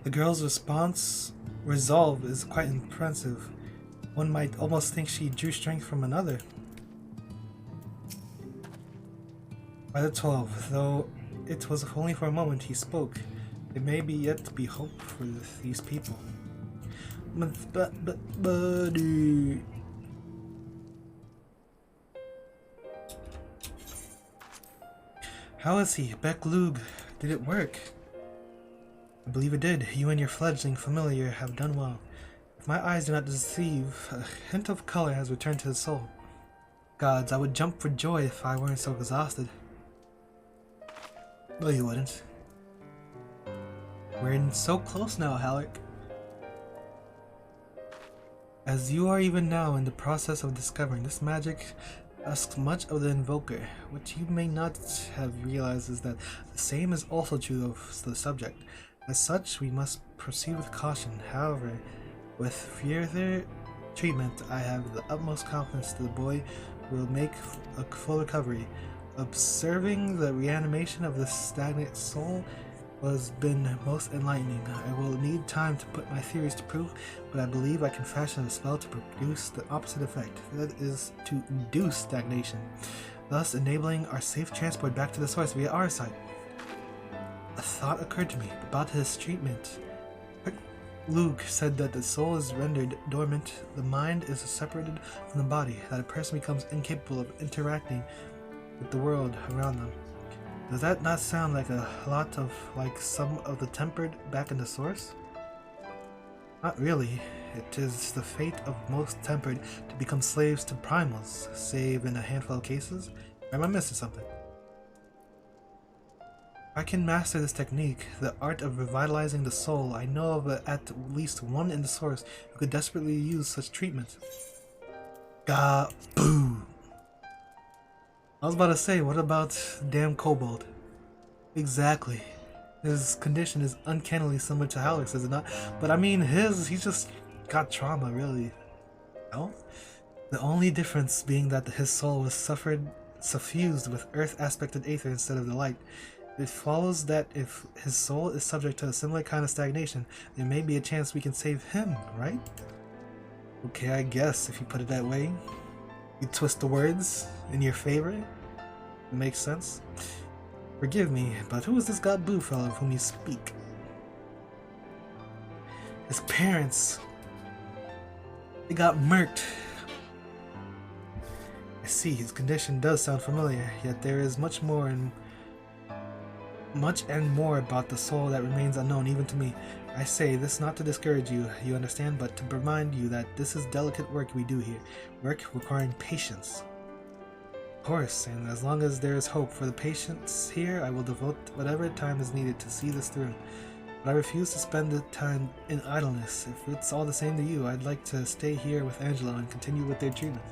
The girl's resolve is quite impressive. One might almost think she drew strength from another. By the 12, though it was only for a moment he spoke, there may be yet be hope for these people. Buddy. How is he? Beck Lug. Did it work? I believe it did. You and your fledgling familiar have done well. If my eyes do not deceive, a hint of color has returned to his soul. Gods, I would jump for joy if I weren't so exhausted. No, you wouldn't. We're so close now, Halleck. As you are even now in the process of discovering this magic asks much of the invoker. What you may not have realized is that the same is also true of the subject. As such, we must proceed with caution. However, with further treatment, I have the utmost confidence that the boy will make a full recovery. Observing the reanimation of the stagnant soul has been most enlightening. I will need time to put my theories to proof, but I believe I can fashion a spell to produce the opposite effect. That is, to induce stagnation, thus enabling our safe transport back to the source via our site. A thought occurred to me about his treatment. Luke said that the soul is rendered dormant, the mind is separated from the body, that a person becomes incapable of interacting with the world around them. Does that not sound like a lot of like some of the tempered back in the source? Not really. It is the fate of most tempered to become slaves to primals, save in a handful of cases. Or am I missing something? I can master this technique, the art of revitalizing the soul. I know of at least one in the source who could desperately use such treatment. Boo! I was about to say, what about damn Kobold? Exactly. His condition is uncannily similar to Halleck's, is it not? But I mean, he just got trauma, really. No? The only difference being that his soul was suffused with earth-aspected aether instead of the light. It follows that if his soul is subject to a similar kind of stagnation, there may be a chance we can save him, right? Okay, I guess, if you put it that way. You twist the words in your favor. It makes sense. Forgive me, but who is this Boo fellow of whom you speak? His parents. They got murked. I see, his condition does sound familiar, yet there is much and more about the soul that remains unknown even to me. I say this not to discourage you, you understand, but to remind you that this is delicate work we do here. Work requiring patience. Of course, and as long as there is hope for the patients here, I will devote whatever time is needed to see this through. But I refuse to spend the time in idleness. If it's all the same to you, I'd like to stay here with Angelo and continue with their treatment.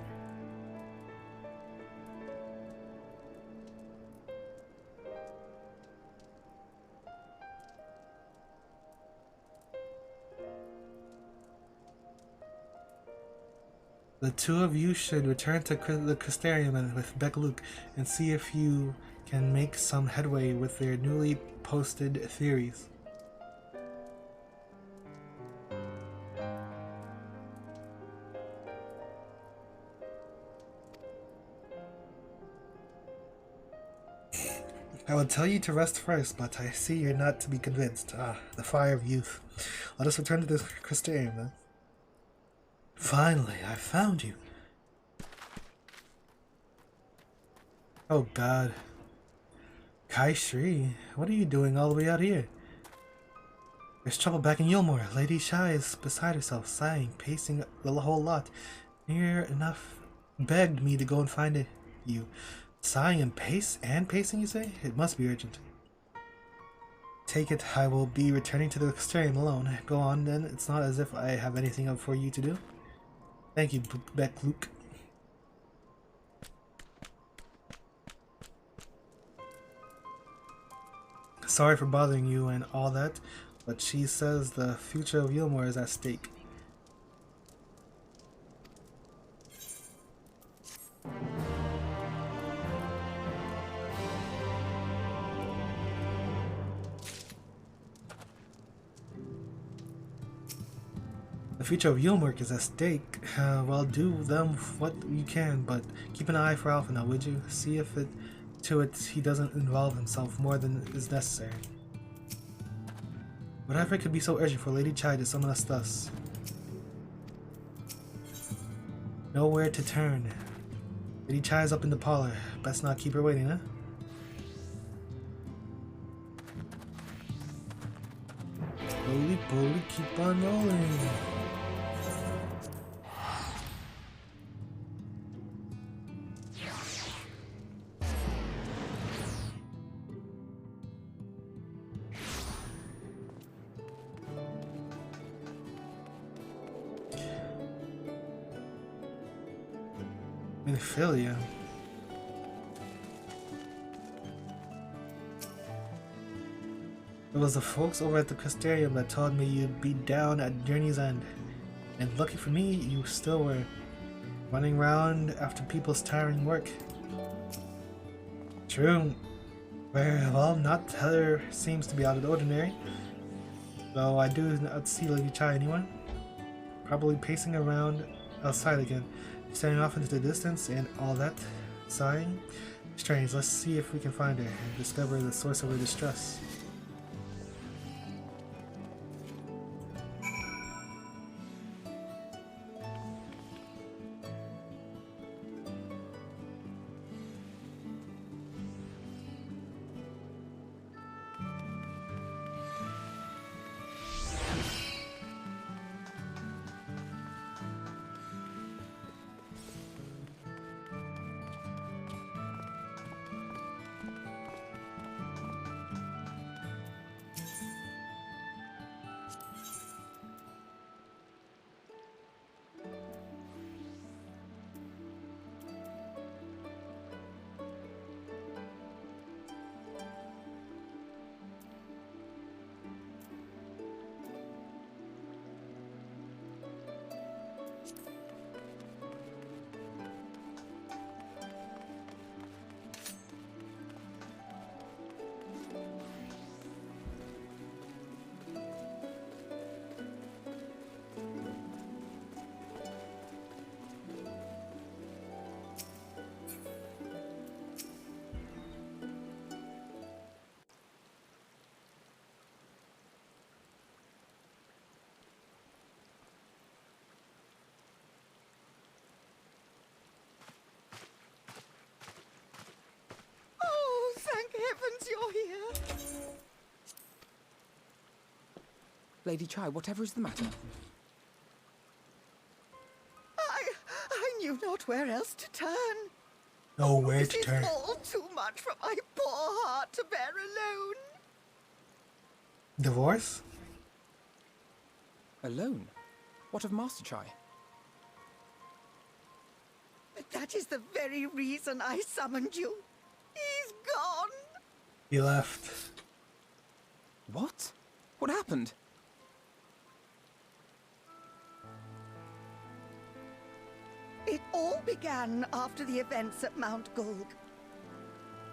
The two of you should return to the Crystarium and with Beck-Luke and see if you can make some headway with their newly posted theories. I would tell you to rest first, but I see you're not to be convinced. Ah, the fire of youth. Let us return to the Crystarium then. Finally, I found you. Oh god. Kai Shri, what are you doing all the way out here? There's trouble back in Yulmore. Lady Shai is beside herself, sighing, pacing the whole lot. Near enough begged me to go and find you. Sighing and pacing, you say? It must be urgent. Take it, I will be returning to the Crystarium alone. Go on then, it's not as if I have anything up for you to do. Thank you, Beck-Luke. Sorry for bothering you and all that, but she says the future of Yulmore is at stake. The future of Yulmore is at stake. Well, do them what you can, but keep an eye for Alpha now, would you? See if he doesn't involve himself more than is necessary. Whatever could be so urgent for Lady Chai to summon us thus. Nowhere to turn. Lady Chai's up in the parlor. Best not keep her waiting, huh? Slowly, keep on rolling. Minophilia. It was the folks over at the Crystarium that told me you'd be down at Journey's End. And lucky for me, you still were running around after people's tiring work. True. Well, not Heather seems to be out of the ordinary. Though I do not see Lady Chai anywhere. Probably pacing around outside again, staring off into the distance and all that, sighing. Strange, let's see if we can find her and discover the source of her distress. Lady Chai, whatever is the matter? I knew not where else to turn. Nowhere to This turn. is all too much for my poor heart to bear alone. Divorce? Alone? What of Master Chai? But that is the very reason I summoned you. He's gone. He left. What? What happened? It all began after the events at Mount Gulg.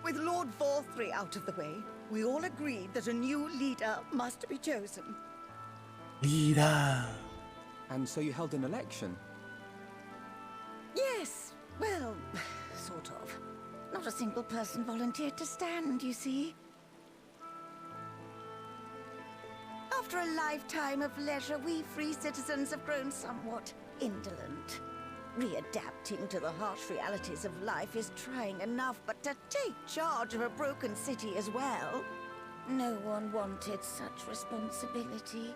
With Lord Vorthry out of the way, we all agreed that a new leader must be chosen. Leader. And so you held an election? Yes, well, sort of. Not a single person volunteered to stand, you see. After a lifetime of leisure, we free citizens have grown somewhat indolent. Readapting to the harsh realities of life is trying enough, but to take charge of a broken city as well? No one wanted such responsibility.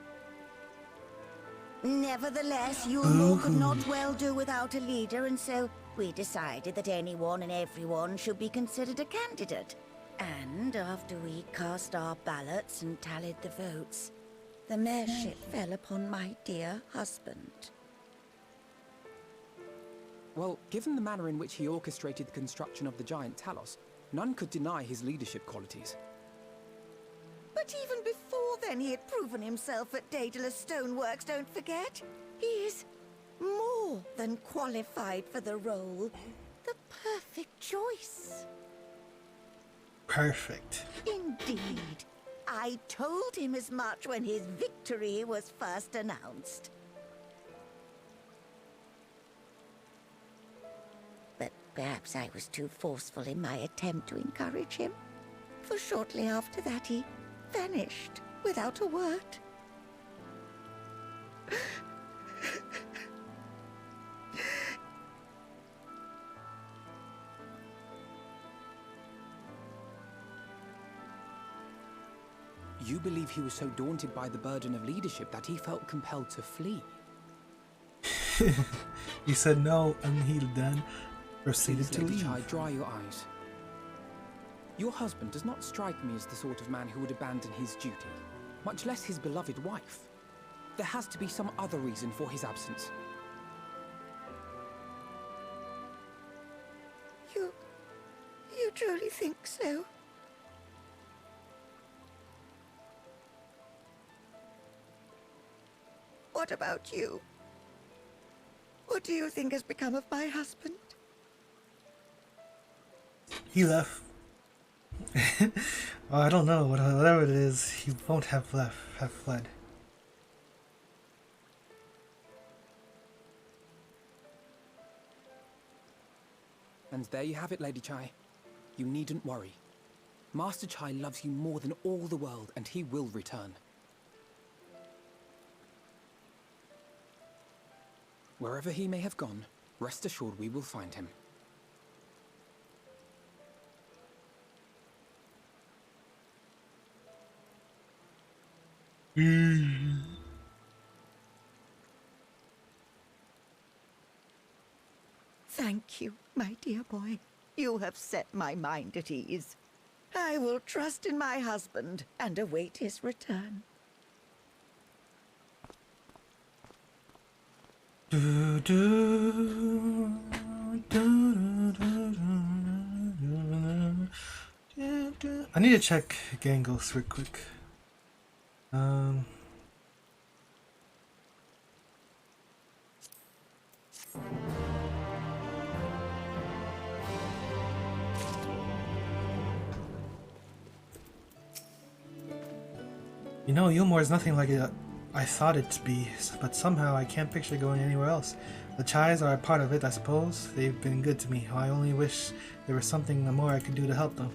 Nevertheless, Yulmore could not well do without a leader, and so we decided that anyone and everyone should be considered a candidate. And after we cast our ballots and tallied the votes, the mayorship fell upon my dear husband. Well, given the manner in which he orchestrated the construction of the giant Talos, none could deny his leadership qualities. But even before then, he had proven himself at Daedalus Stoneworks, don't forget. He is more than qualified for the role. The perfect choice. Perfect. Indeed. I told him as much when his victory was first announced. But perhaps I was too forceful in my attempt to encourage him. For shortly after that, he vanished without a word. You believe he was so daunted by the burden of leadership that he felt compelled to flee? He said no, and he then proceeded Please, to Lady leave. Chai, dry your eyes. Your husband does not strike me as the sort of man who would abandon his duty, much less his beloved wife. There has to be some other reason for his absence. You truly think so? What about you? What do you think has become of my husband? He left. Oh, I don't know. Whatever it is, he won't have fled. And there you have it, Lady Chai. You needn't worry. Master Chai loves you more than all the world, and he will return. Wherever he may have gone, rest assured we will find him. Thank you, my dear boy. You have set my mind at ease. I will trust in my husband and await his return. I need to check Gangos real quick. You know, Yulmore is nothing like I thought it to be, but somehow I can't picture going anywhere else. The Chais are a part of it, I suppose. They've been good to me. I only wish there was something more I could do to help them.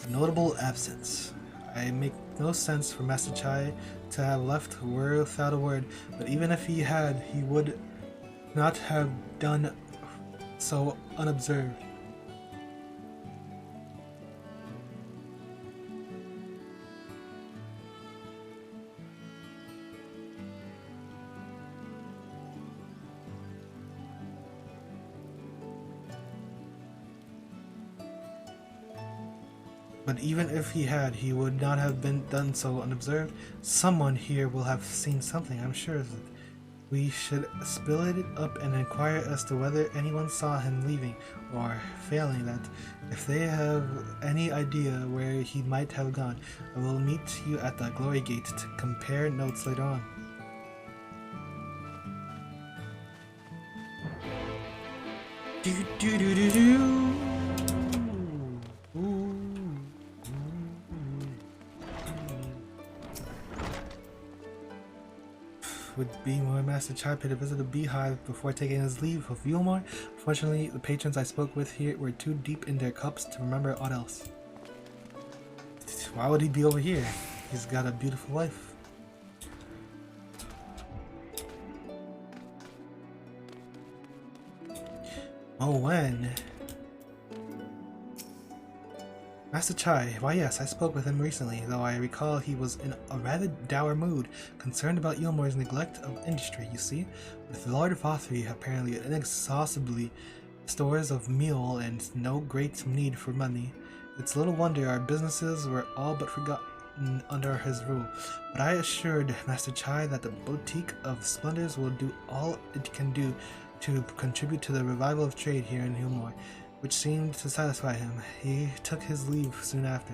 A notable absence. I make no sense for Master Chai to have left without a word, but even if he had, he would not have done so unobserved. But even if he had, he would not have been done so unobserved. Someone here will have seen something, I'm sure of it. We should split it up and inquire as to whether anyone saw him leaving, or, failing that, if they have any idea where he might have gone. I will meet you at the Glory Gate to compare notes later on. Do do do do do. Would be more Master Chai paid a visit to the beehive before taking his leave of Yulmore. Fortunately, the patrons I spoke with here were too deep in their cups to remember aught else. Why would he be over here? He's got a beautiful wife. Oh, when? Master Chai, why yes, I spoke with him recently, though I recall he was in a rather dour mood, concerned about Yulmore's neglect of industry, you see. With Lord Vothry apparently inexhaustibly stores of meal and no great need for money, it's little wonder our businesses were all but forgotten under his rule. But I assured Master Chai that the Boutique of Splendors will do all it can do to contribute to the revival of trade here in Yulmore, which seemed to satisfy him. He took his leave soon after.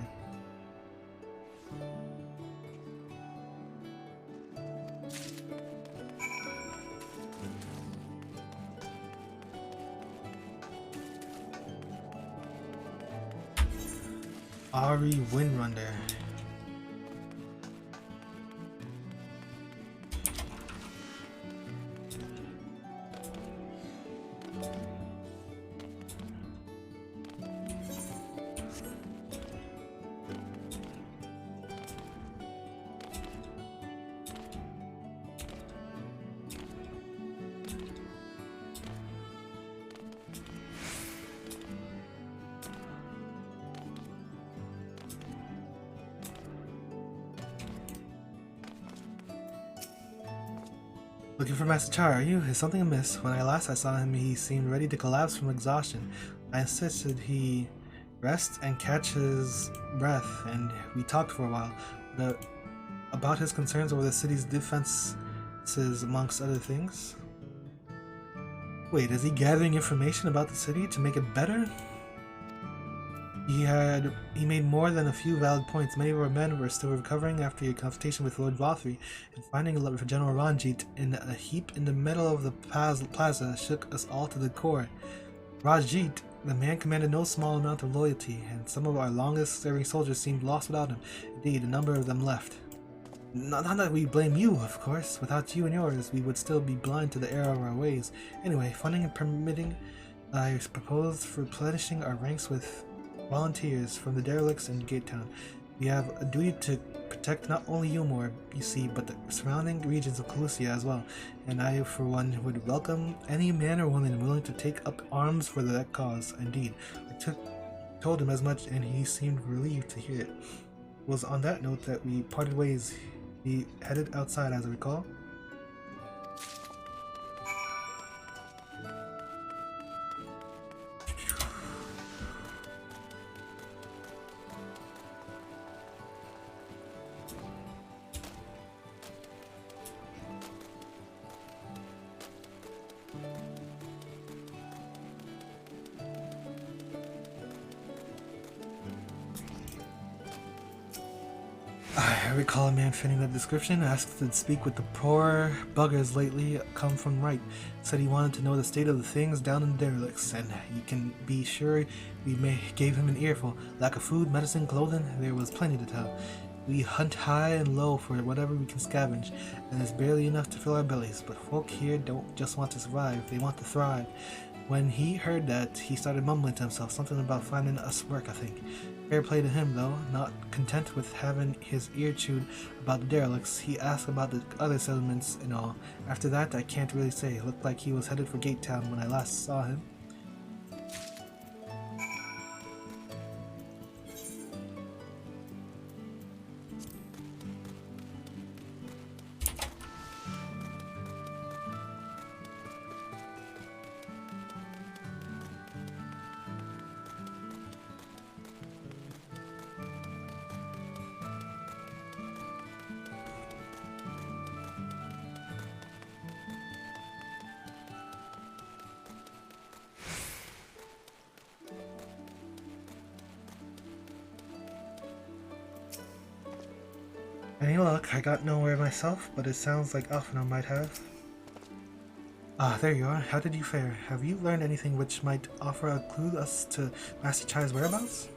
Ari Windrunder. Looking for Master Chai, are you? Is something amiss? When I saw him, he seemed ready to collapse from exhaustion. I insisted he rest and catch his breath, and we talked for a while about his concerns over the city's defenses, amongst other things. Wait, is he gathering information about the city to make it better? He made more than a few valid points. Many of our men were still recovering after your confrontation with Lord Vothry, and finding General Ranjit in a heap in the middle of the plaza shook us all to the core. Ranjit, the man commanded no small amount of loyalty, and some of our longest-serving soldiers seemed lost without him. Indeed, a number of them left. Not that we blame you, of course. Without you and yours, we would still be blind to the error of our ways. Anyway, funding and permitting, I proposed for replenishing our ranks with volunteers from the derelicts in Gatetown. We have a duty to protect not only Yulmore, you see, but the surrounding regions of Calusia as well, and I, for one, would welcome any man or woman willing to take up arms for that cause. Indeed, I told him as much, and he seemed relieved to hear it. It was on that note that we parted ways. He headed outside, as I recall. I recall a man fitting that description, asked to speak with the poor buggers lately come from right. Said he wanted to know the state of the things down in the derelicts, and you can be sure we gave him an earful. Lack of food, medicine, clothing, there was plenty to tell. We hunt high and low for whatever we can scavenge, and it's barely enough to fill our bellies, but folk here don't just want to survive, they want to thrive. When he heard that, he started mumbling to himself, something about finding us work, I think. Fair play to him, though. Not content with having his ear chewed about the derelicts, he asked about the other settlements and all. After that, I can't really say. It looked like he was headed for Gatetown when I last saw him. Any luck, I got nowhere myself, but it sounds like Alphino might have. Ah, there you are. How did you fare? Have you learned anything which might offer a clue as to Master Chai's whereabouts?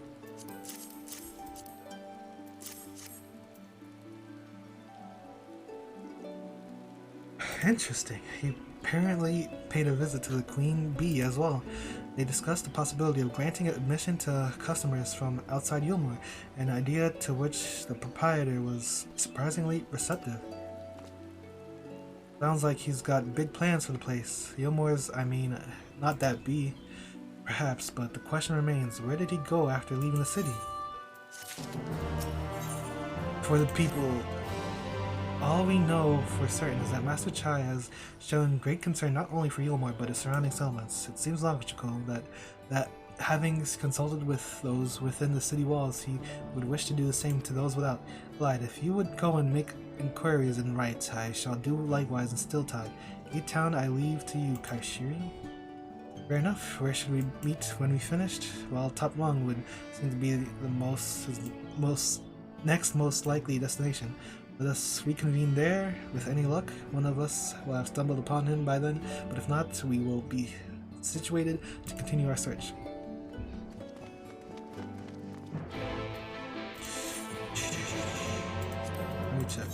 Interesting. He apparently paid a visit to the Queen Bee as well. They discussed the possibility of granting admission to customers from outside Yulmore, an idea to which the proprietor was surprisingly receptive. Sounds like he's got big plans for the place. Yulmore's, I mean, not that bee, perhaps, but the question remains, where did he go after leaving the city? For the people, all we know for certain is that Master Chai has shown great concern not only for Yulmore but its surrounding settlements. It seems logical that having consulted with those within the city walls, he would wish to do the same to those without. Glide, if you would go and make inquiries in right, I shall do likewise in Stilltide. E-Town I leave to you, Kaishiri. Fair enough. Where should we meet when we finished? Well, Top Lung would seem to be the next most likely destination. Let us reconvene there. With any luck, one of us will have stumbled upon him by then, but if not, we will be situated to continue our search. Let me check.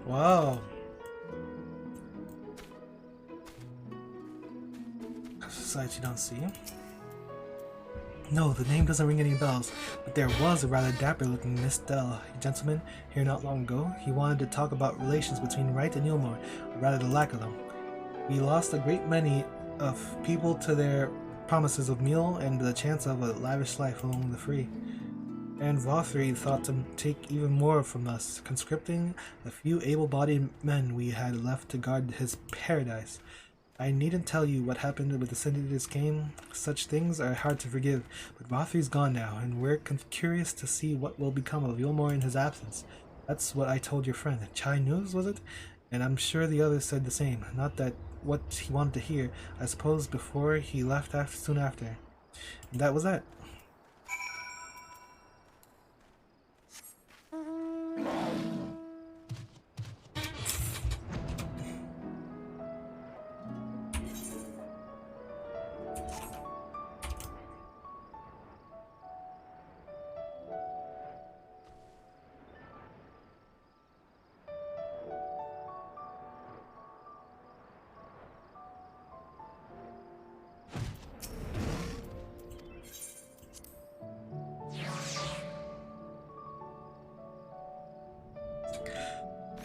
Wow. Sight you don't see. No, the name doesn't ring any bells, but there was a rather dapper-looking Miss Dell, a gentleman here not long ago. He wanted to talk about relations between Wright and Yulmore, or rather the lack of them. We lost a great many of people to their promises of meal and the chance of a lavish life among the free. And Vothri thought to take even more from us, conscripting the few able-bodied men we had left to guard his paradise. I needn't tell you what happened with the Syndicate's game. Such things are hard to forgive, but Vothri's gone now, and we're curious to see what will become of Yulmore in his absence. That's what I told your friend. Chai News, was it? And I'm sure the others said the same. Not that what he wanted to hear, I suppose, before he left soon after. And that was that.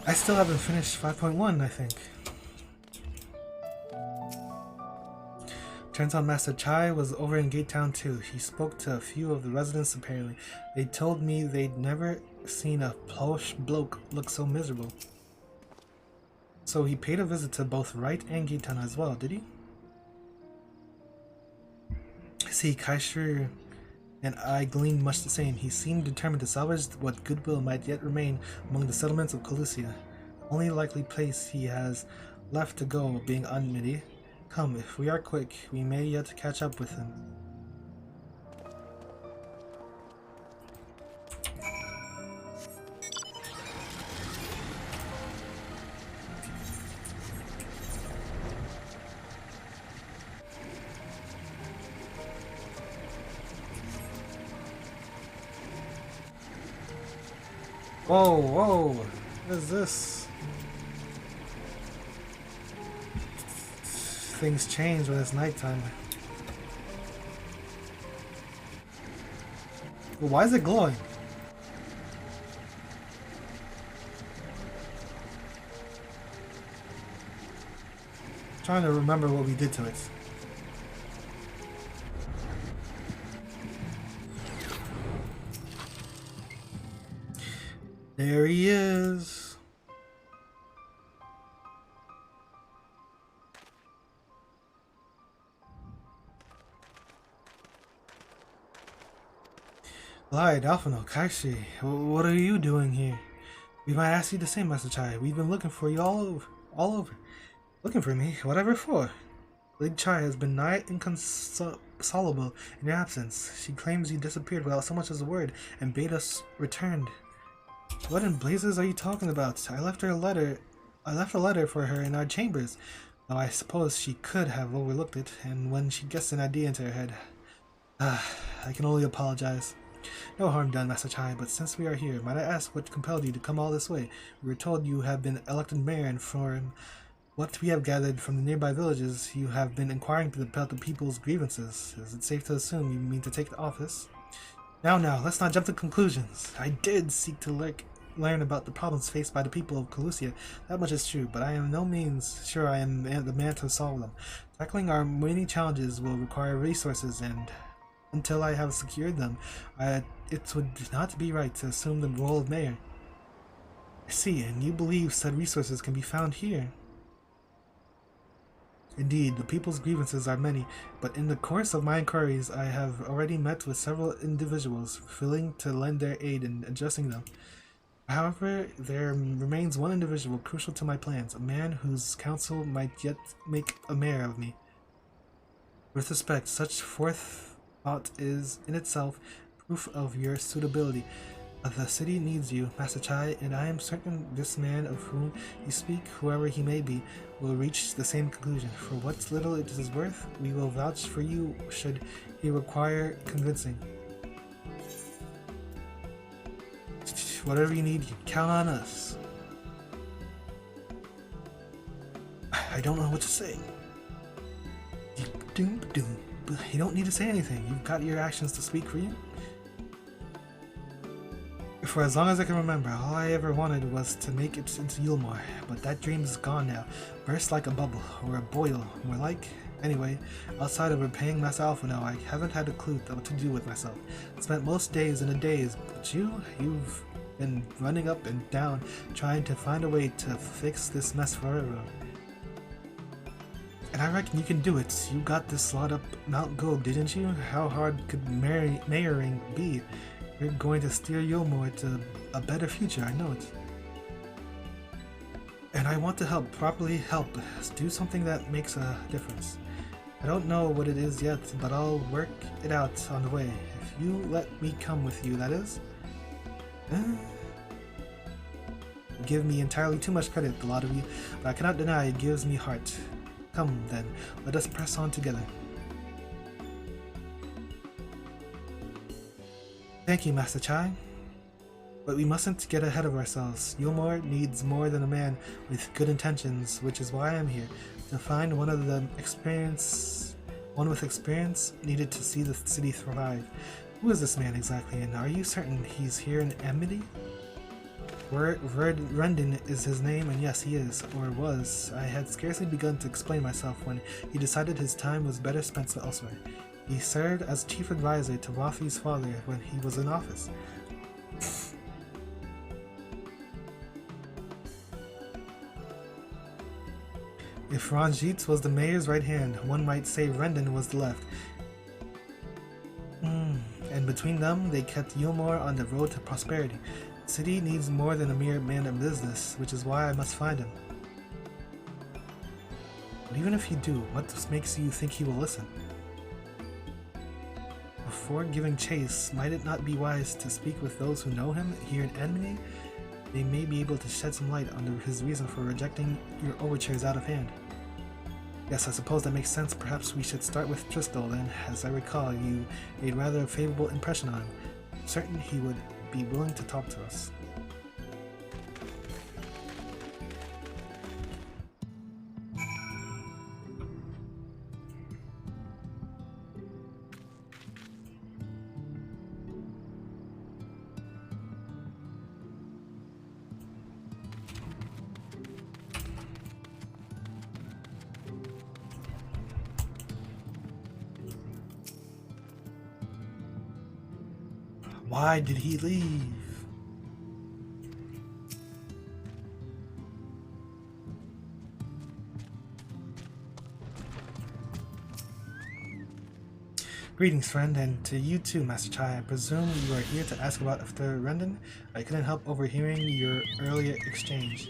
I still haven't finished 5.1, I think. Turns out Master Chai was over in Gate Town too. He spoke to a few of the residents apparently. They told me they'd never seen a plush bloke look so miserable. So he paid a visit to both Wright and Gate Town as well, did he? See, Kaishir and I gleaned much the same. He seemed determined to salvage what goodwill might yet remain among the settlements of Colusia. The only likely place he has left to go being Unmidi. Come, if we are quick, we may yet catch up with him. Whoa, whoa! What is this? Things change when it's nighttime. Well, why is it glowing? I'm trying to remember what we did to it. There he is. Light, Alphino, Kaishi, what are you doing here? We might ask you the same, Master Chai. We've been looking for you all over. Looking for me? Whatever for? Lady Chai has been nigh inconsolable in your absence. She claims you disappeared without so much as a word and bade us return. What in blazes are you talking about? I left a letter for her in our chambers. Though I suppose she could have overlooked it, and when she gets an idea into her head. I can only apologize. No harm done, Master Chai, but since we are here, might I ask what compelled you to come all this way? We were told you have been elected mayor, and from what we have gathered from the nearby villages, you have been inquiring about the people's grievances. Is it safe to assume you mean to take the office? Now, let's not jump to conclusions. I did seek to learn about the problems faced by the people of Calusia. That much is true, but I am no means sure I am the man to solve them. Tackling our many challenges will require resources, and until I have secured them, it would not be right to assume the role of mayor. I see, and you believe said resources can be found here. Indeed, the people's grievances are many, but in the course of my inquiries I have already met with several individuals willing to lend their aid in addressing them. However, there remains one individual crucial to my plans, a man whose counsel might yet make a mayor of me. With respect, such forethought is in itself proof of your suitability. The city needs you, Master Chai, and I am certain this man of whom you speak, whoever he may be, will reach the same conclusion. For what little it is worth, we will vouch for you should he require convincing. Whatever you need, you can count on us. I don't know what to say. You don't need to say anything. You've got your actions to speak for you. For as long as I can remember, all I ever wanted was to make it into Yulmore, but that dream is gone now. Burst like a bubble, or a boil, more like. Anyway, outside of repaying Master Alphino, I haven't had a clue what to do with myself. I spent most days in a daze, but you've been running up and down, trying to find a way to fix this mess forever. And I reckon you can do it. You got this slot up Mount Gold, didn't you? How hard could mayoring be? You're going to steer Yulmore to a better future, I know it. And I want to help, properly help, do something that makes a difference. I don't know what it is yet, but I'll work it out on the way. If you let me come with you, that is. You give me entirely too much credit, a lot of you, but I cannot deny it gives me heart. Come then, let us press on together. Thank you, Master Chai. But we mustn't get ahead of ourselves. Yulmore needs more than a man with good intentions, which is why I'm here. To find one with experience needed to see the city thrive. Who is this man exactly, and are you certain he's here in Amity? Rendon is his name, and yes, he is, or was. I had scarcely begun to explain myself when he decided his time was better spent elsewhere. He served as chief advisor to Wafi's father when he was in office. If Ranjit was the mayor's right hand, one might say Rendon was the left. And between them, they kept Yulmore on the road to prosperity. The city needs more than a mere man of business, which is why I must find him. But even if you do, what makes you think he will listen? Before giving chase, might it not be wise to speak with those who know him here in Amity? They may be able to shed some light on his reason for rejecting your overtures out of hand. Yes, I suppose that makes sense. Perhaps we should start with Tristel then. As I recall, you made rather a favorable impression on him. I'm certain he would be willing to talk to us. Why did he leave? Greetings, friend, and to you too, Master Chai. I presume you are here to ask about After Rendon? I couldn't help overhearing your earlier exchange.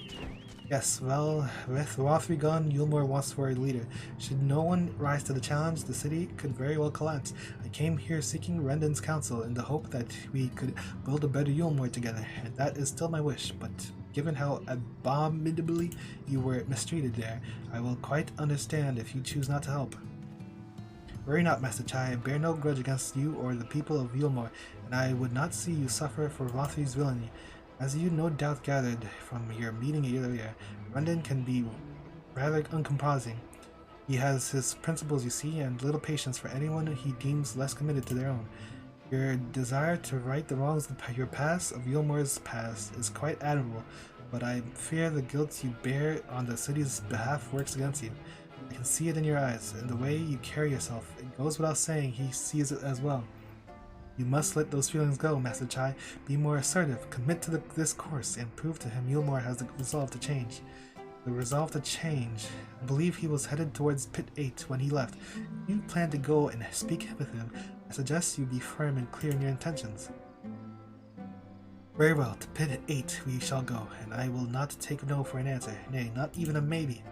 Yes, well, with Rothry gone, Yulmore wants for a leader. Should no one rise to the challenge, the city could very well collapse. I came here seeking Rendon's counsel in the hope that we could build a better Yulmore together, and that is still my wish, but given how abominably you were mistreated there, I will quite understand if you choose not to help. Worry not, Master Chai. I bear no grudge against you or the people of Yulmore, and I would not see you suffer for Rothry's villainy. As you no doubt gathered from your meeting earlier, Rendon can be rather uncompromising. He has his principles, you see, and little patience for anyone he deems less committed to their own. Your desire to right the wrongs of your past, of Yulmore's past, is quite admirable, but I fear the guilt you bear on the city's behalf works against you. I can see it in your eyes, in the way you carry yourself. It goes without saying he sees it as well. You must let those feelings go, Master Chai. Be more assertive, commit to this course, and prove to him Yulmore has the resolve to change. The resolve to change. I believe he was headed towards Pit 8 when he left. If you plan to go and speak with him, I suggest you be firm and clear in your intentions. Very well, to Pit 8 we shall go, and I will not take no for an answer, nay, not even a maybe.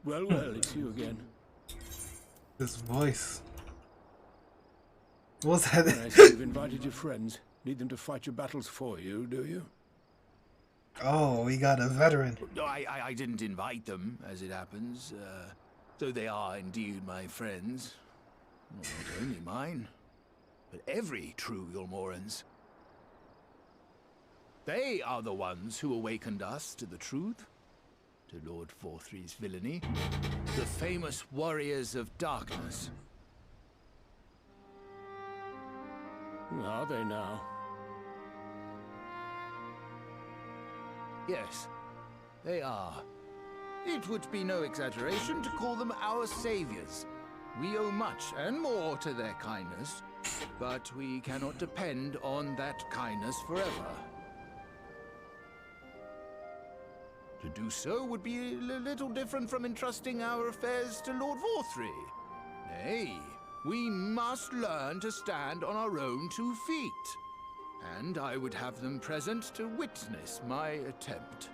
Well, well, it's you again. This voice. What was that? I see you've invited your friends. Need them to fight your battles for you, do you? Oh, we got a veteran. No, I didn't invite them, as it happens. Though they are indeed my friends. Well, not only mine, but every true Yulmoran's. They are the ones who awakened us to the truth, to Lord Forthry's villainy, the famous warriors of darkness. Are they now? Yes, they are. It would be no exaggeration to call them our saviors. We owe much and more to their kindness, but we cannot depend on that kindness forever. To do so would be a little different from entrusting our affairs to Lord Forthry. Nay, we must learn to stand on our own 2 feet. And I would have them present to witness my attempt.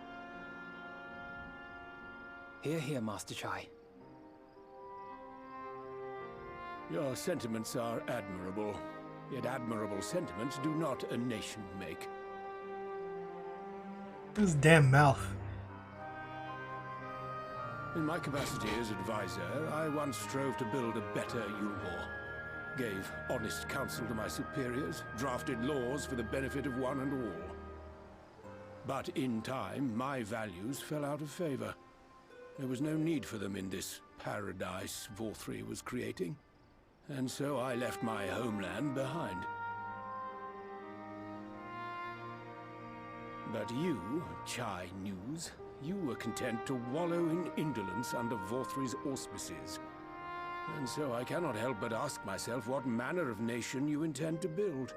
Hear, hear, Master Chai. Your sentiments are admirable. Yet admirable sentiments do not a nation make. His damn mouth. In my capacity as advisor, I once strove to build a better Yulmore. Gave honest counsel to my superiors, drafted laws for the benefit of one and all. But in time, my values fell out of favor. There was no need for them in this paradise Forthry was creating. And so I left my homeland behind. But you, Chai News, you were content to wallow in indolence under Forthry's auspices. And so I cannot help but ask myself what manner of nation you intend to build.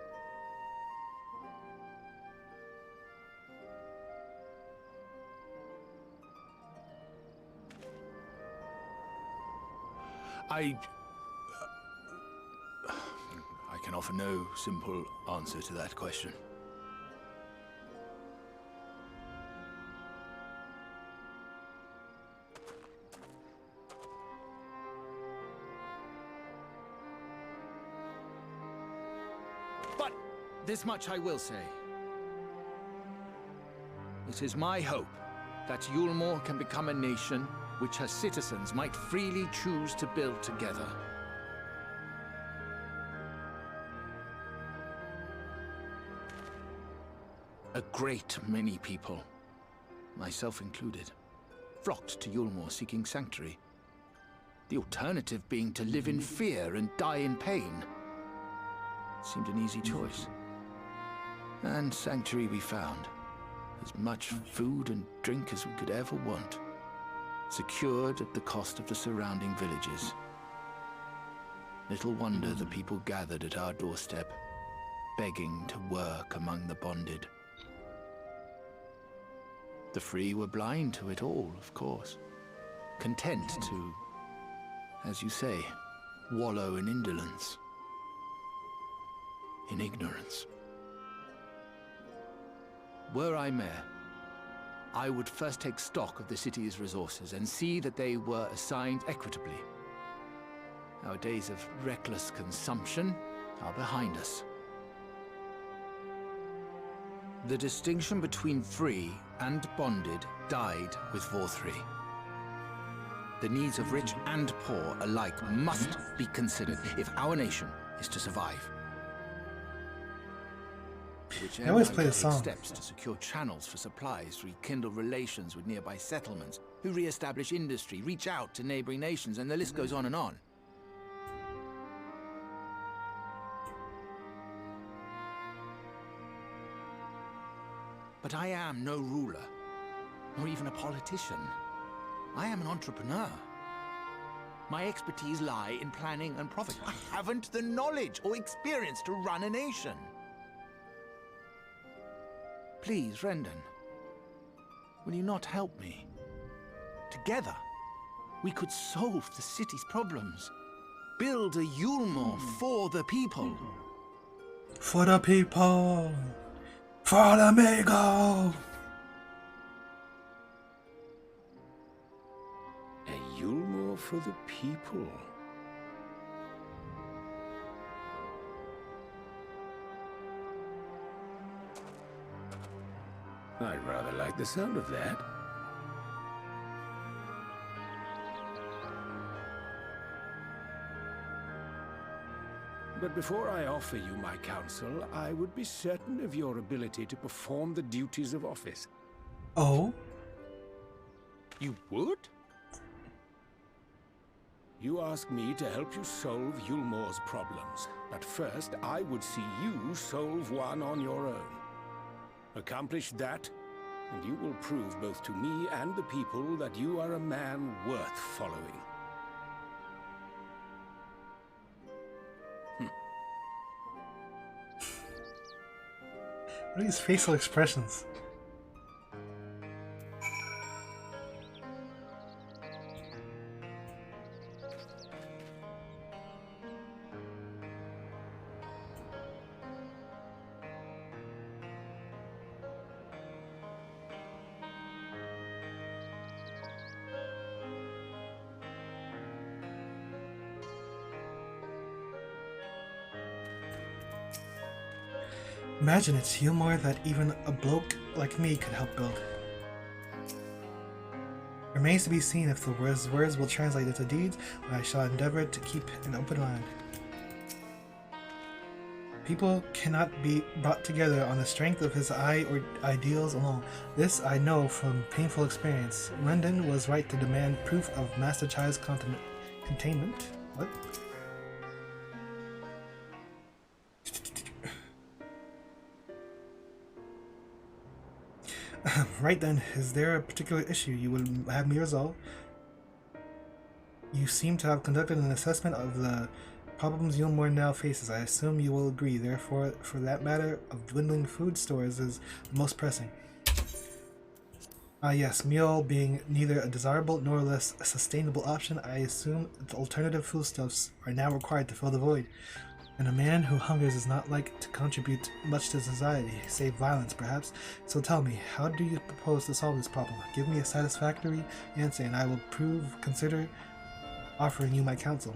I can offer no simple answer to that question. But this much I will say. It is my hope that Yulmore can become a nation which her citizens might freely choose to build together. A great many people, myself included, flocked to Yulmore seeking sanctuary. The alternative being to live in fear and die in pain. Seemed an easy choice. And sanctuary we found. As much food and drink as we could ever want. Secured at the cost of the surrounding villages. Little wonder the people gathered at our doorstep, begging to work among the bonded. The free were blind to it all, of course. Content to, as you say, wallow in indolence. In ignorance. Were I mayor, I would first take stock of the city's resources and see that they were assigned equitably. Our days of reckless consumption are behind us. The distinction between free and bonded died with Vorthri. The needs of rich and poor alike must be considered if our nation is to survive. I always play a song. Steps to secure channels for supplies, rekindle relations with nearby settlements, who re-establish industry, reach out to neighboring nations, and the list goes on and on. But I am no ruler, nor even a politician. I am an entrepreneur. My expertise lie in planning and profit. I haven't the knowledge or experience to run a nation. Please, Rendon, will you not help me? Together, we could solve the city's problems. Build a Yulmore for the people. For the people! For the amigo! A Yulmore for the people. I'd rather like the sound of that. But before I offer you my counsel, I would be certain of your ability to perform the duties of office. Oh? You would? You ask me to help you solve Yulmore's problems, but first I would see you solve one on your own. Accomplish that, and you will prove both to me and the people that you are a man worth following. What are these facial expressions? Imagine it's humor that even a bloke like me could help build. Remains to be seen if the words will translate into deeds, but I shall endeavor to keep an open mind. People cannot be brought together on the strength of his eye or ideals alone. This I know from painful experience. Rendon was right to demand proof of Master Chai's containment. What? Right then, is there a particular issue you would have me resolve? You seem to have conducted an assessment of the problems Yulmore now faces. I assume you will agree. Therefore, for that matter of dwindling food stores is the most pressing. Yes, meal being neither a desirable nor less a sustainable option, I assume the alternative foodstuffs are now required to fill the void. And a man who hungers is not like to contribute much to society, save violence perhaps. So tell me, how do you propose to solve this problem? Give me a satisfactory answer and I will consider offering you my counsel.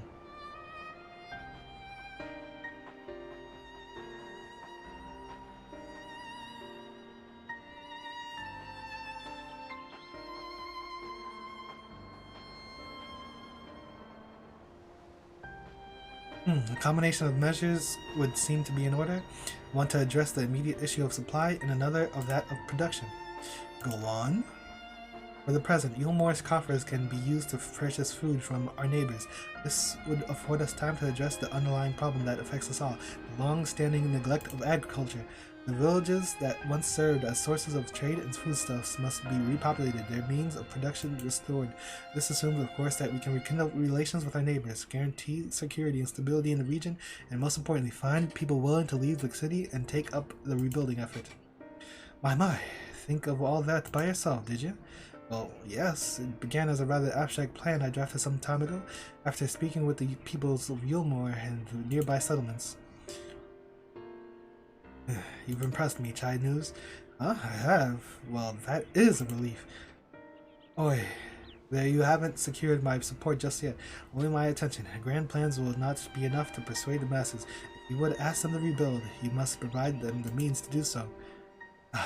A combination of measures would seem to be in order. One to address the immediate issue of supply, and another of that of production. Go on. For the present, Yulmore's coffers can be used to purchase food from our neighbors. This would afford us time to address the underlying problem that affects us all, the long-standing neglect of agriculture. The villages that once served as sources of trade and foodstuffs must be repopulated, their means of production restored. This assumes, of course, that we can rekindle relations with our neighbors, guarantee security and stability in the region, and most importantly, find people willing to leave the city and take up the rebuilding effort. My, think of all that by yourself, did you? Well, yes, it began as a rather abstract plan I drafted some time ago, after speaking with the peoples of Yulmore and the nearby settlements. You've impressed me, Chai News. Huh? I have. Well, that is a relief. Oi, there you haven't secured my support just yet. Only my attention. Grand plans will not be enough to persuade the masses. If you would ask them to rebuild, you must provide them the means to do so.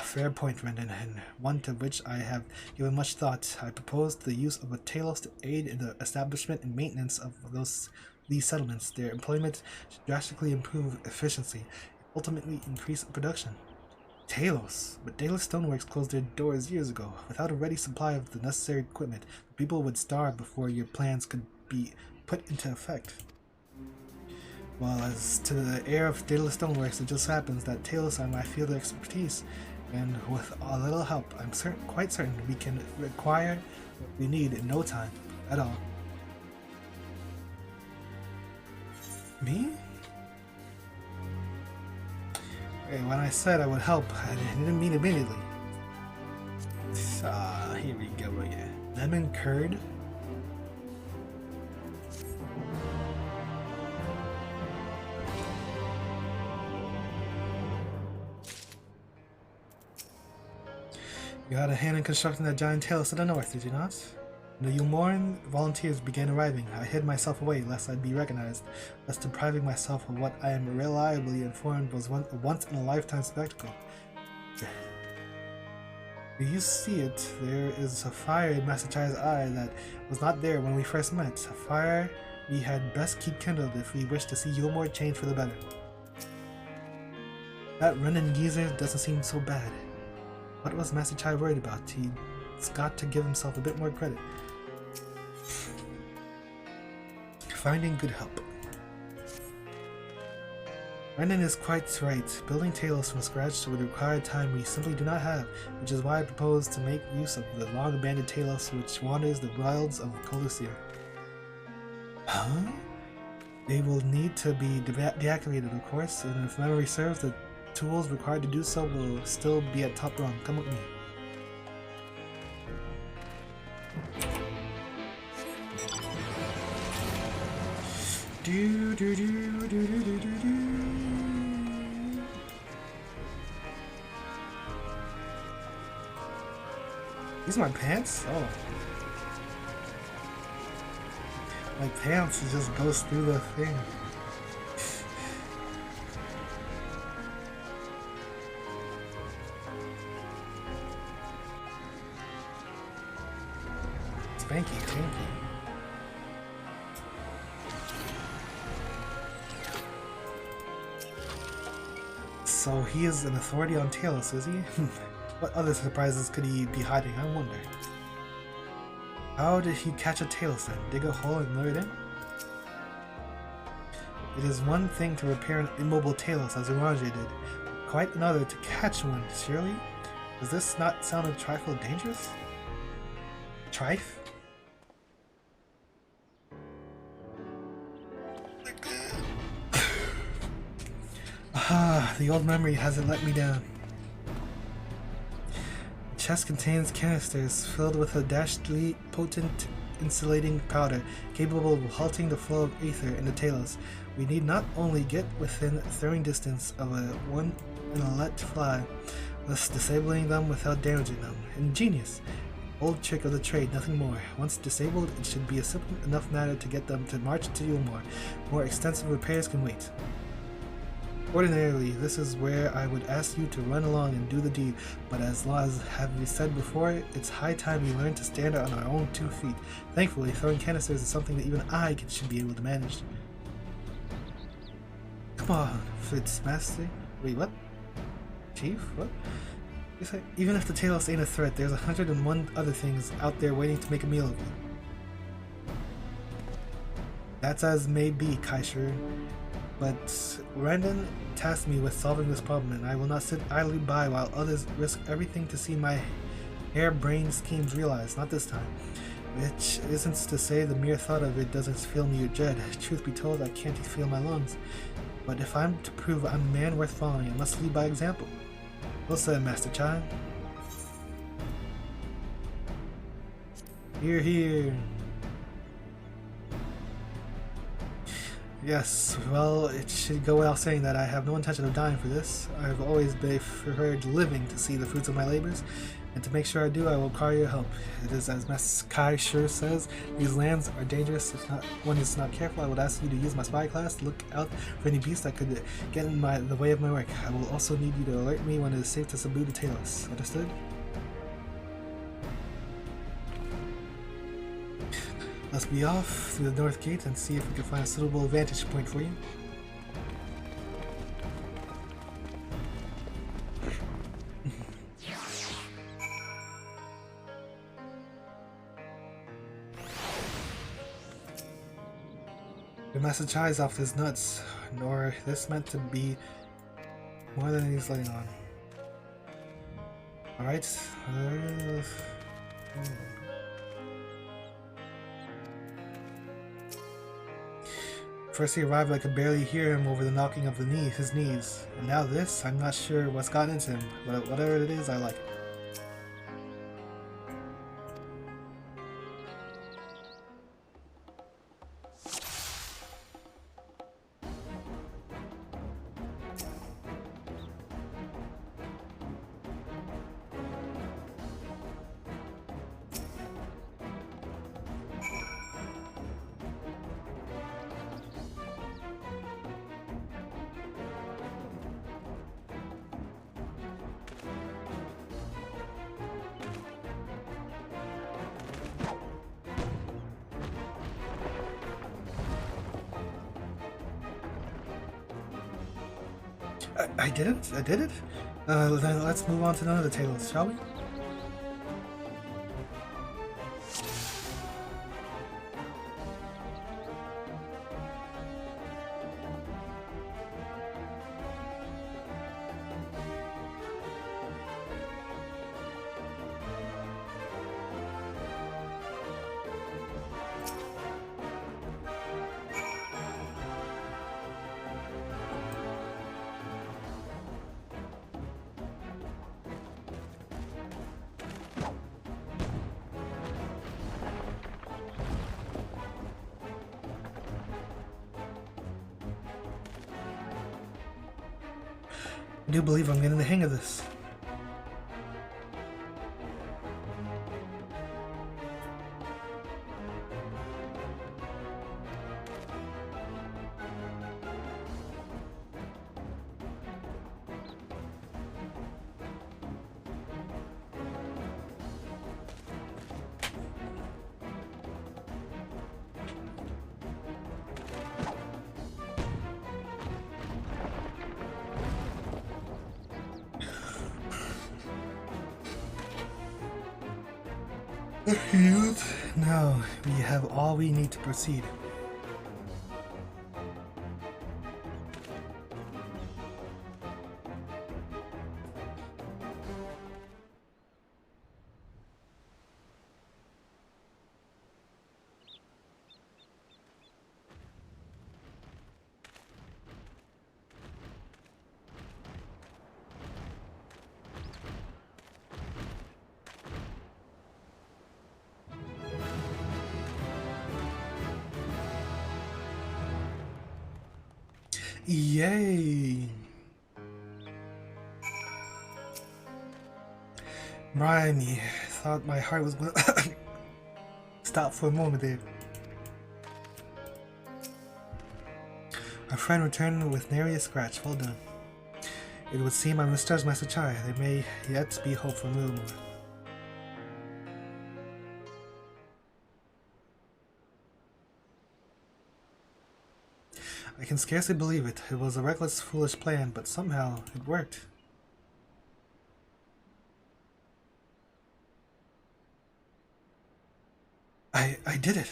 Fair point, Rendon, and one to which I have given much thought. I proposed the use of a Talos to aid in the establishment and maintenance of these settlements. Their employment should drastically improve efficiency, ultimately increase production. Talos? But Daedalus Stoneworks closed their doors years ago. Without a ready supply of the necessary equipment, the people would starve before your plans could be put into effect. Well, as to the heir of Daedalus Stoneworks, it just happens that Talos are my field of expertise, and with a little help, I'm quite certain we can acquire what we need in no time at all. Me? Hey, when I said I would help, I didn't mean immediately. Here we go again. Lemon curd? You had a hand in constructing that giant Talos to the north, did you not? When the Yulmoran volunteers began arriving, I hid myself away lest I'd be recognized, thus depriving myself of what I am reliably informed was a once-in-a-lifetime spectacle. Do you see it? There is a fire in Master Chai's eye that was not there when we first met. A fire we had best keep kindled if we wish to see Yulmore change for the better. That Renan geezer doesn't seem so bad. What was Master Chai worried about? He's got to give himself a bit more credit. Finding good help. Renan is quite right. Building Talos from scratch would require time we simply do not have, which is why I propose to make use of the long-abandoned Talos which wanders the wilds of Colusia. Huh? They will need to be deactivated, of course, and if memory serves, the tools required to do so will still be at top rung. Come with me. These are my pants? Oh. My pants just goes through the thing. Spanky, spanky. So he is an authority on Talos, is he? What other surprises could he be hiding, I wonder? How did he catch a Talos then? Dig a hole and lure it in? It is one thing to repair an immobile Talos as Orange did, quite another to catch one, surely? Does this not sound a trifle dangerous? Trife? Ah, the old memory hasn't let me down. The chest contains canisters filled with a dashedly potent insulating powder capable of halting the flow of aether in the Talos. We need not only get within throwing distance of one and let fly, thus disabling them without damaging them. Ingenious. Old trick of the trade, nothing more. Once disabled, it should be a simple enough matter to get them to march to Yulmore. More extensive repairs can wait. Ordinarily, this is where I would ask you to run along and do the deed, but as have we said before, it's high time we learn to stand on our own 2 feet. Thankfully, throwing canisters is something that even I should be able to manage. Come on, Fitzmaster. Wait, what? Chief? What? You say, even if the Talos ain't a threat, there's 101 other things out there waiting to make a meal of you. That's as may be, Kaisher. But Randon tasked me with solving this problem, and I will not sit idly by while others risk everything to see my harebrained schemes realized. Not this time. Which isn't to say the mere thought of it doesn't fill me with dread. Truth be told, I can't feel my lungs. But if I'm to prove I'm a man worth following, I must lead by example. Well said, Master Chai. Here, here. Yes, well, it should go without saying that I have no intention of dying for this. I've always preferred living to see the fruits of my labors, and to make sure I do, I will require your help. It is as Master Kai sure says, these lands are dangerous. If not, one is not careful, I would ask you to use my spy class to look out for any beasts that could get in the way of my work. I will also need you to alert me when it is safe to subdue the Talos. Understood? Let's be off through the north gate and see if we can find a suitable vantage point for you. The Master Chai's off his nuts, nor this meant to be more than he's letting on. Alright. First he arrived, I could barely hear him over the knocking of his knees. And now this, I'm not sure what's gotten into him, but whatever it is, I like it. I did it? I did it? Then let's move on to none of the Talos, shall we? I do believe I'm getting the hang of this. Now we have all we need to proceed. Yay! Blimey, thought my heart was going to stop for a moment there. Our friend returned with nary a scratch. Well done. It would seem I misjudged Master Chai. There may yet be hope for a little more. I can scarcely believe it. It was a reckless, foolish plan, but somehow it worked. I did it.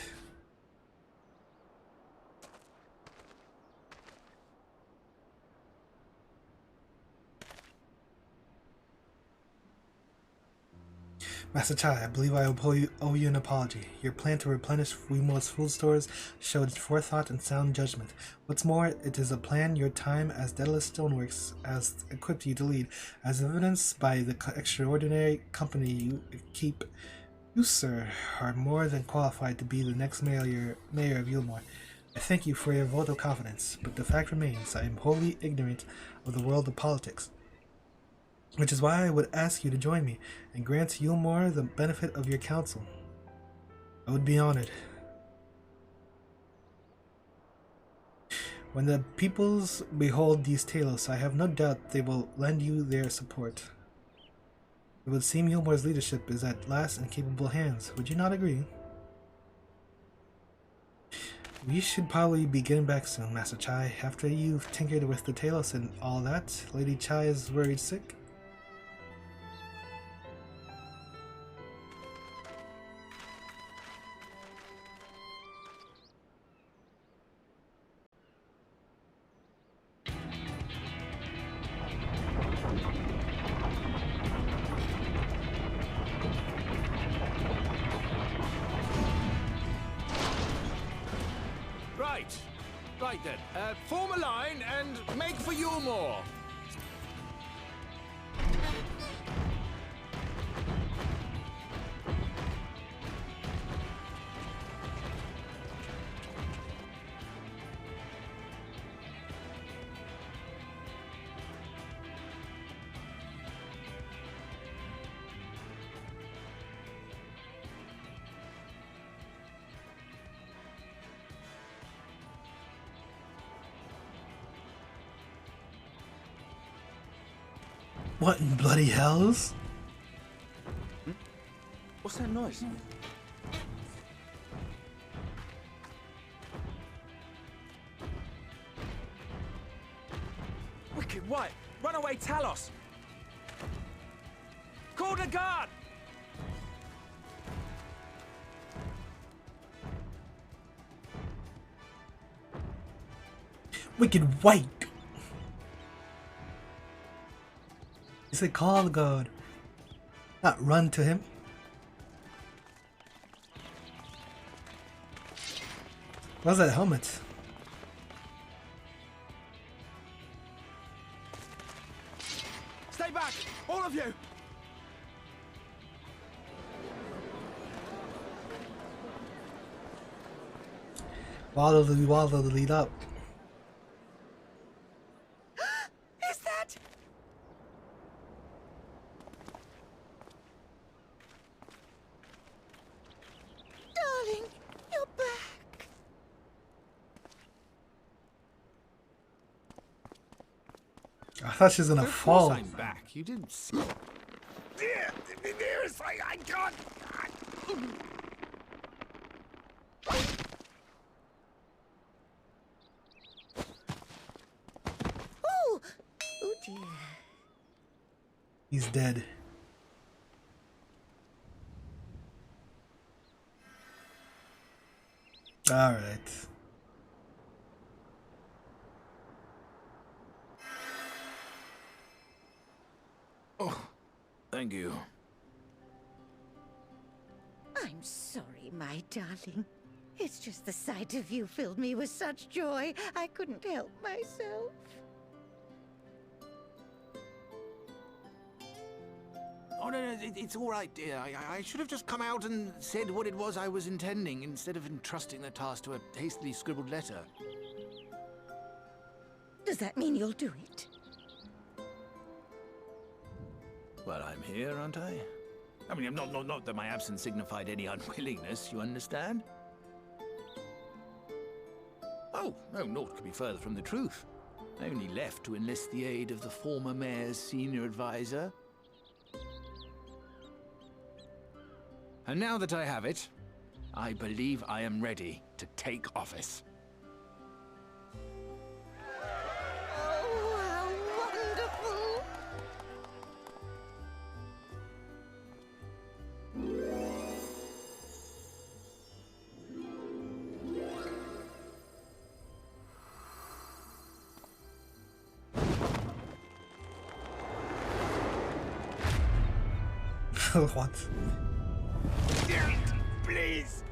Master Chai, I believe I owe you an apology. Your plan to replenish Wumo's food stores showed forethought and sound judgment. What's more, it is a plan your time as Daedalus Stoneworks has equipped you to lead, as evidenced by the extraordinary company you keep. You, sir, are more than qualified to be the next mayor of Yulmore. I thank you for your vote of confidence, but the fact remains I am wholly ignorant of the world of politics. Which is why I would ask you to join me and grant Yulmore the benefit of your counsel. I would be honored. When the peoples behold these Talos, I have no doubt they will lend you their support. It would seem Yulmore's leadership is at last in capable hands. Would you not agree? We should probably be getting back soon, Master Chai. After you've tinkered with the Talos and all that, Lady Chai is worried sick. Right then, form a line and make for Yulmore. What in bloody hells? What's that noise? Wicked White! Runaway Talos! Call the guard! Wicked White! He said call the guard, not run to him. What's that helmet? Stay back! All of you! Waddle the lead up. Is that? Darling, you're back. I thought she was gonna fall. I'm back. You didn't see. I can't. Oh, oh dear. He's dead. All right. Oh, thank you. I'm sorry, my darling. It's just the sight of you filled me with such joy, I couldn't help myself. Oh, no, it's all right, dear. I should have just come out and said what it was I was intending, instead of entrusting the task to a hastily scribbled letter. Does that mean you'll do it? Well, I'm here, aren't I? I mean, not that my absence signified any unwillingness, you understand? Oh, no, naught could be further from the truth. I only left to enlist the aid of the former mayor's senior advisor. And now that I have it, I believe I am ready to take office. What? Please.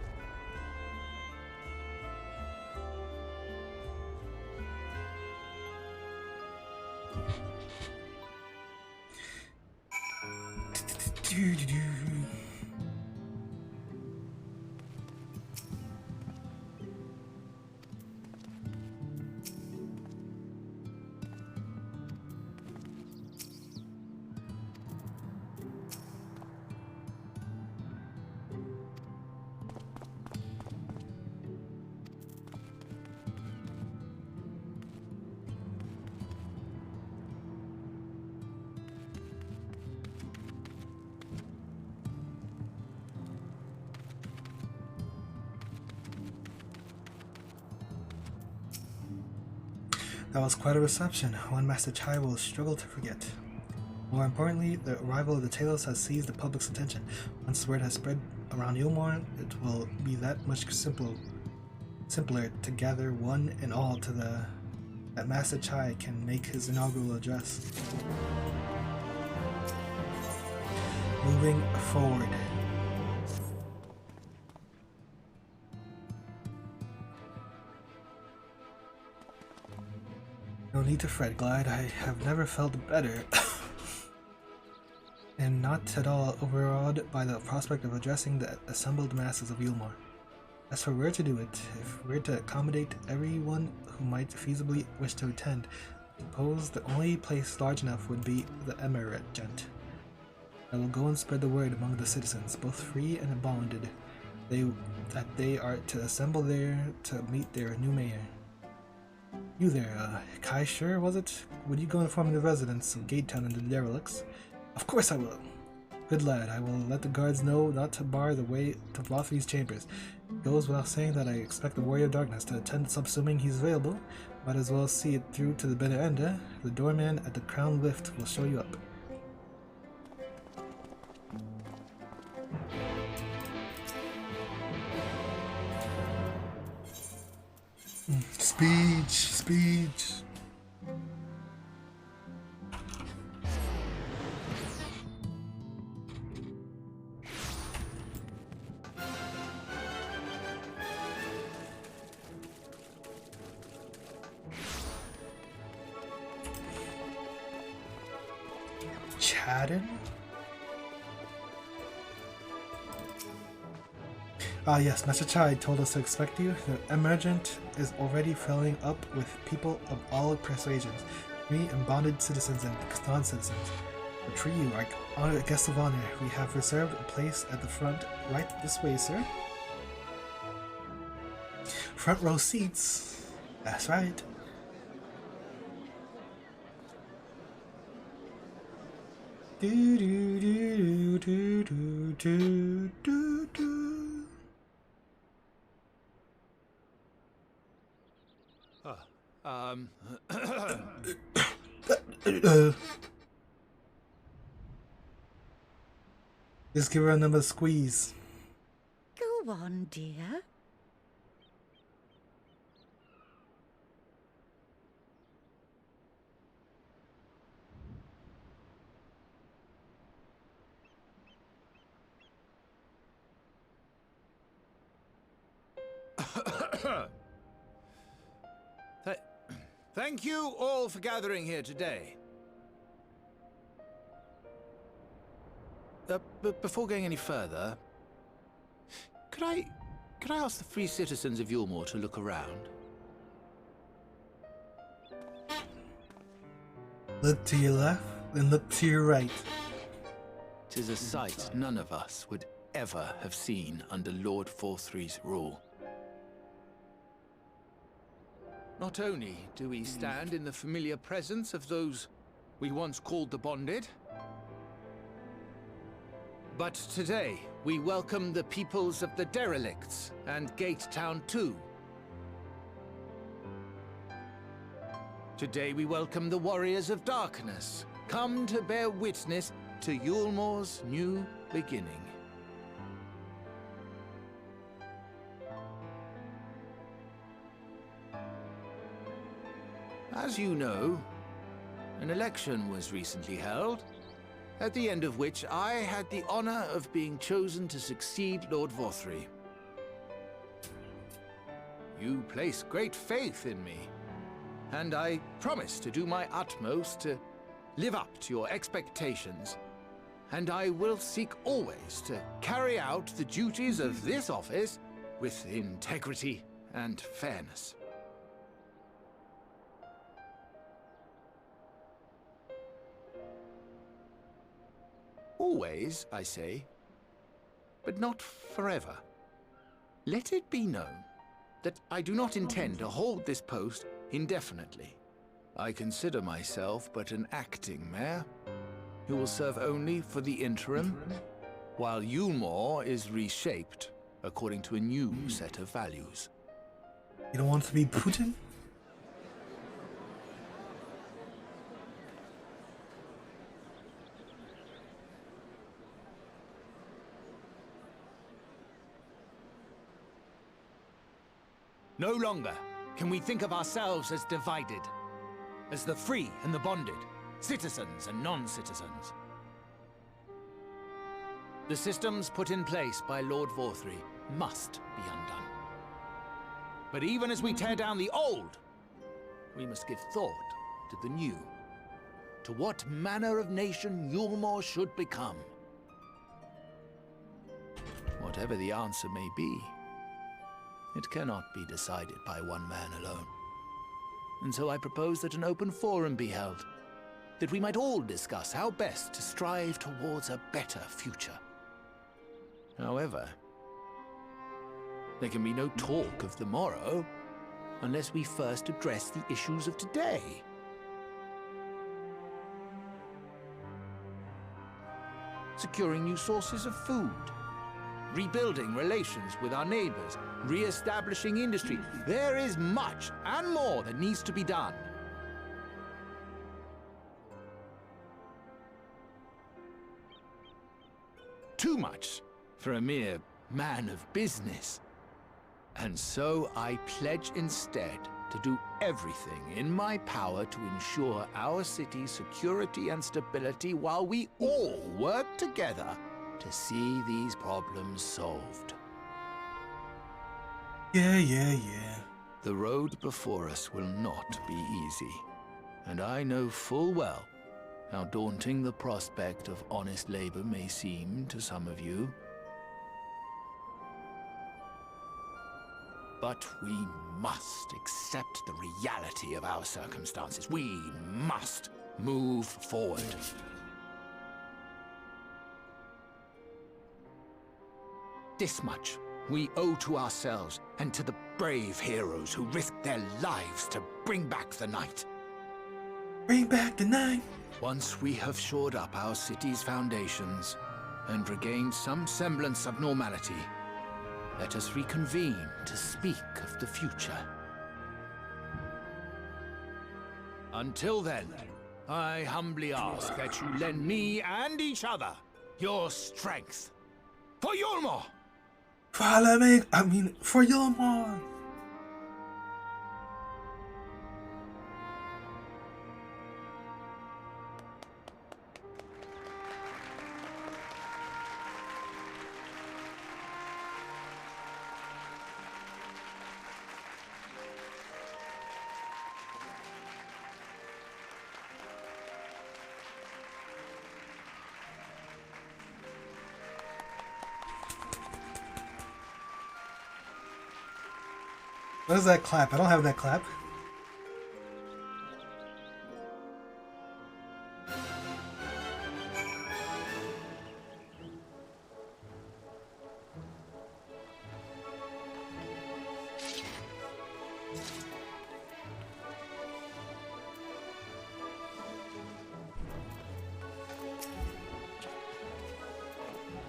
That was quite a reception, one Master Chai will struggle to forget. More importantly, the arrival of the Talos has seized the public's attention. Once word has spread around Ilmor, it will be that much simpler to gather one and all to that Master Chai can make his inaugural address. Moving forward. No need to fret, Glide. I have never felt better. And not at all overawed by the prospect of addressing the assembled masses of Yulmar. As for where to do it, if we're to accommodate everyone who might feasibly wish to attend, I suppose the only place large enough would be the Emirate Gent. I will go and spread the word among the citizens, both free and bonded, that they are to assemble there to meet their new mayor. You there, Kai Sure, was it? Would you go inform the residents of Gatetown and the derelicts? Of course I will. Good lad, I will let the guards know not to bar the way to Vothi's chambers. It goes without saying that I expect the Warrior of Darkness to attend, subsuming he's available. Might as well see it through to the bitter end, eh? The doorman at the Crown Lift will show you up. Speech. Chatting? Ah yes, Master Chai told us to expect you. The Emergent is already filling up with people of all persuasions, free and bonded citizens and non-citizens. But for you, our guest of honor, we have reserved a place at the front, right this way, sir. Front row seats. That's right. Do do do do do do do do. Just give her another squeeze. Go on, dear. Thank you all for gathering here today. But before going any further, could I ask the free citizens of Yulmor to look around? Look to your left, then look to your right. 'Tis a sight none of us would ever have seen under Lord Forthree's rule. Not only do we stand in the familiar presence of those we once called the Bonded, but today we welcome the peoples of the Derelicts and Gatetown too. Today we welcome the Warriors of Darkness, come to bear witness to Yulmor's new beginning. As you know, an election was recently held, at the end of which I had the honor of being chosen to succeed Lord Vothry. You place great faith in me, and I promise to do my utmost to live up to your expectations, and I will seek always to carry out the duties of this office with integrity and fairness. Always, I say, but not forever. Let it be known that I do not intend to hold this post indefinitely. I consider myself but an acting mayor who will serve only for the interim, while Yulmore is reshaped according to a new set of values. You don't want to be Putin? No longer can we think of ourselves as divided, as the free and the bonded, citizens and non-citizens. The systems put in place by Lord Vothry must be undone. But even as we tear down the old, we must give thought to the new, to what manner of nation Yulmore should become. Whatever the answer may be, it cannot be decided by one man alone. And so I propose that an open forum be held, that we might all discuss how best to strive towards a better future. However, there can be no talk of the morrow unless we first address the issues of today. Securing new sources of food, rebuilding relations with our neighbors, re-establishing industry. There is much and more that needs to be done. Too much for a mere man of business. And so I pledge instead to do everything in my power to ensure our city's security and stability while we all work together to see these problems solved. Yeah. The road before us will not be easy, and I know full well how daunting the prospect of honest labor may seem to some of you. But we must accept the reality of our circumstances. We must move forward. This much we owe to ourselves and to the brave heroes who risked their lives to bring back the night. Bring back the night! Once we have shored up our city's foundations and regained some semblance of normality, let us reconvene to speak of the future. Until then, I humbly ask that you lend me and each other your strength. For Yulmore! For Yulmore! What is that clap? I don't have that clap.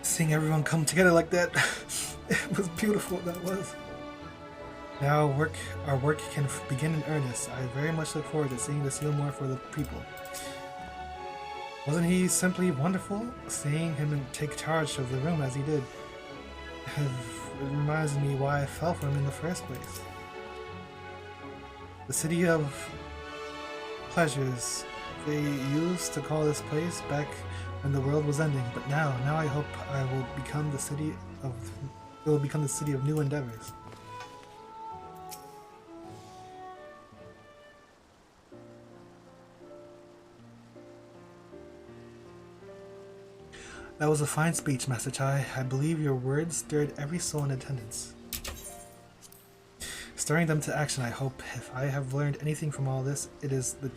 Seeing everyone come together like that, it was beautiful, that was. Now our work can begin in earnest. I very much look forward to seeing this Yulmore for the people. Wasn't he simply wonderful? Seeing him take charge of the room as he did. It reminds me why I fell for him in the first place. The city of pleasures, they used to call this place back when the world was ending. But now I hope it will become the city of new endeavors. That was a fine speech, Master Chai. I believe your words stirred every soul in attendance. Stirring them to action, I hope. If I have learned anything from all this, it is that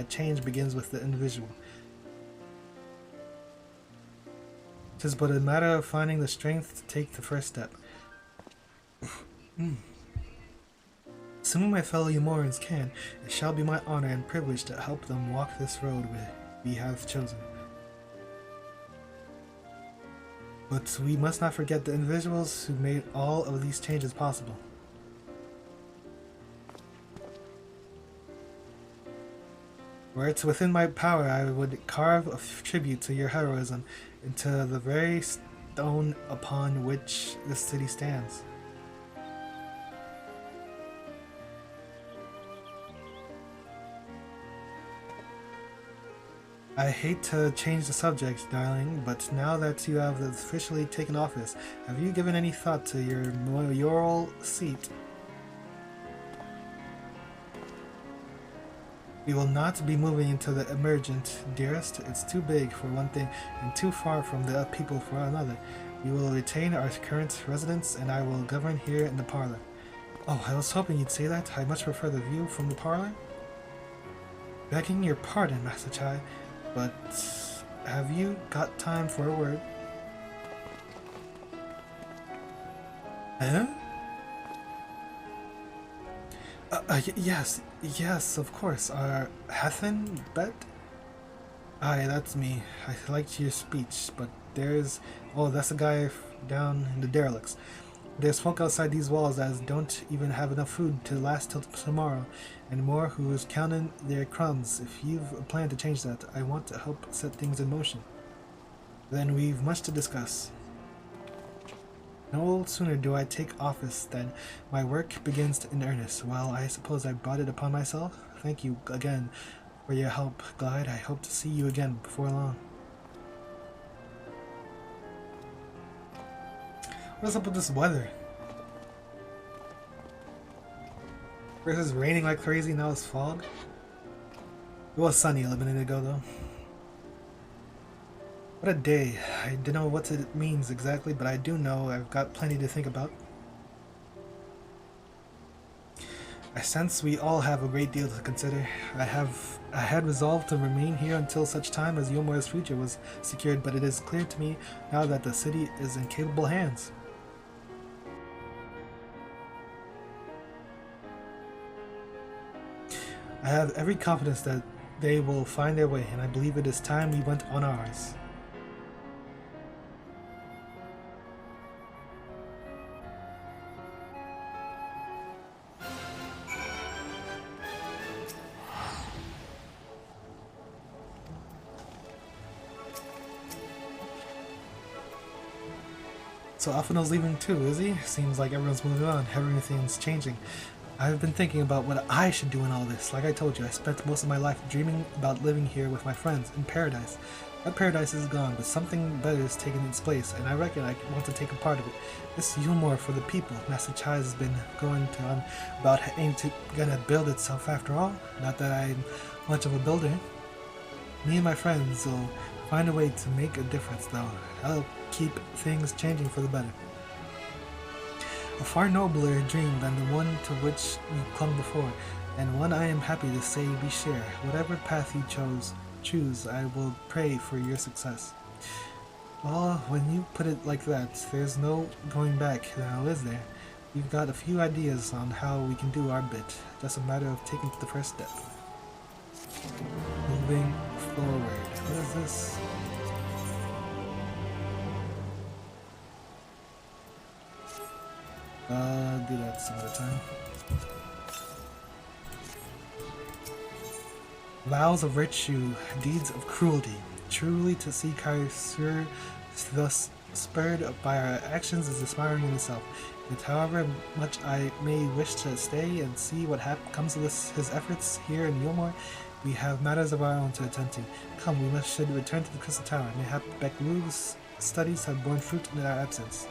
change begins with the individual. 'Tis but a matter of finding the strength to take the first step. Assuming my fellow Umorans can, it shall be my honor and privilege to help them walk this road we have chosen. But we must not forget the individuals who made all of these changes possible. Were it within my power, I would carve a tribute to your heroism into the very stone upon which this city stands. I hate to change the subject, darling, but now that you have officially taken office, have you given any thought to your mayoral seat? We will not be moving into the emergent, dearest. It's too big for one thing and too far from the people for another. We will retain our current residence and I will govern here in the parlor. Oh, I was hoping you'd say that. I much prefer the view from the parlor. Begging your pardon, Master Chai, but have you got time for a word? Huh? Yes, of course. Hathen Bet? Aye, that's me. I liked your speech, but there's... Oh, that's the guy down in the derelicts. There's folk outside these walls that don't even have enough food to last till tomorrow, and more who's counting their crumbs. If you've a plan to change that, I want to help set things in motion. Then we've much to discuss. No sooner do I take office than my work begins in earnest. Well, I suppose I brought it upon myself. Thank you again for your help, Glide. I hope to see you again before long. What's up with this weather? First it's raining like crazy, now it's fog. It was sunny a minute ago though. What a day. I don't know what it means exactly, but I do know I've got plenty to think about. I sense we all have a great deal to consider. I had resolved to remain here until such time as Yomor's future was secured, but it is clear to me now that the city is in capable hands. I have every confidence that they will find their way, and I believe it is time we went on ours. So Alphino's leaving too, is he? Seems like everyone's moving on, everything's changing. I've been thinking about what I should do in all this. Like I told you, I spent most of my life dreaming about living here with my friends in paradise. That paradise is gone, but something better is taking its place, and I reckon I want to take a part of it. This Yulmore for the people. Master Chai has been going on about gonna build itself after all. Not that I'm much of a builder. Me and my friends will find a way to make a difference, though. I'll keep things changing for the better. A far nobler dream than the one to which we clung before, and one I am happy to say we share. Whatever path you choose, I will pray for your success. Well, when you put it like that, there's no going back now, is there? We've got a few ideas on how we can do our bit. Just a matter of taking the first step. Moving forward. What is this? Do that some other time. Vows of virtue, deeds of cruelty. Truly to see Kaisur thus spurred by our actions is aspiring in itself. Yet however much I may wish to stay and see what comes of his efforts here in Yulmore, We have matters of our own to attend to. Come, we should return to the Crystal Tower. Mayhap Becklu's studies have borne fruit in our absence.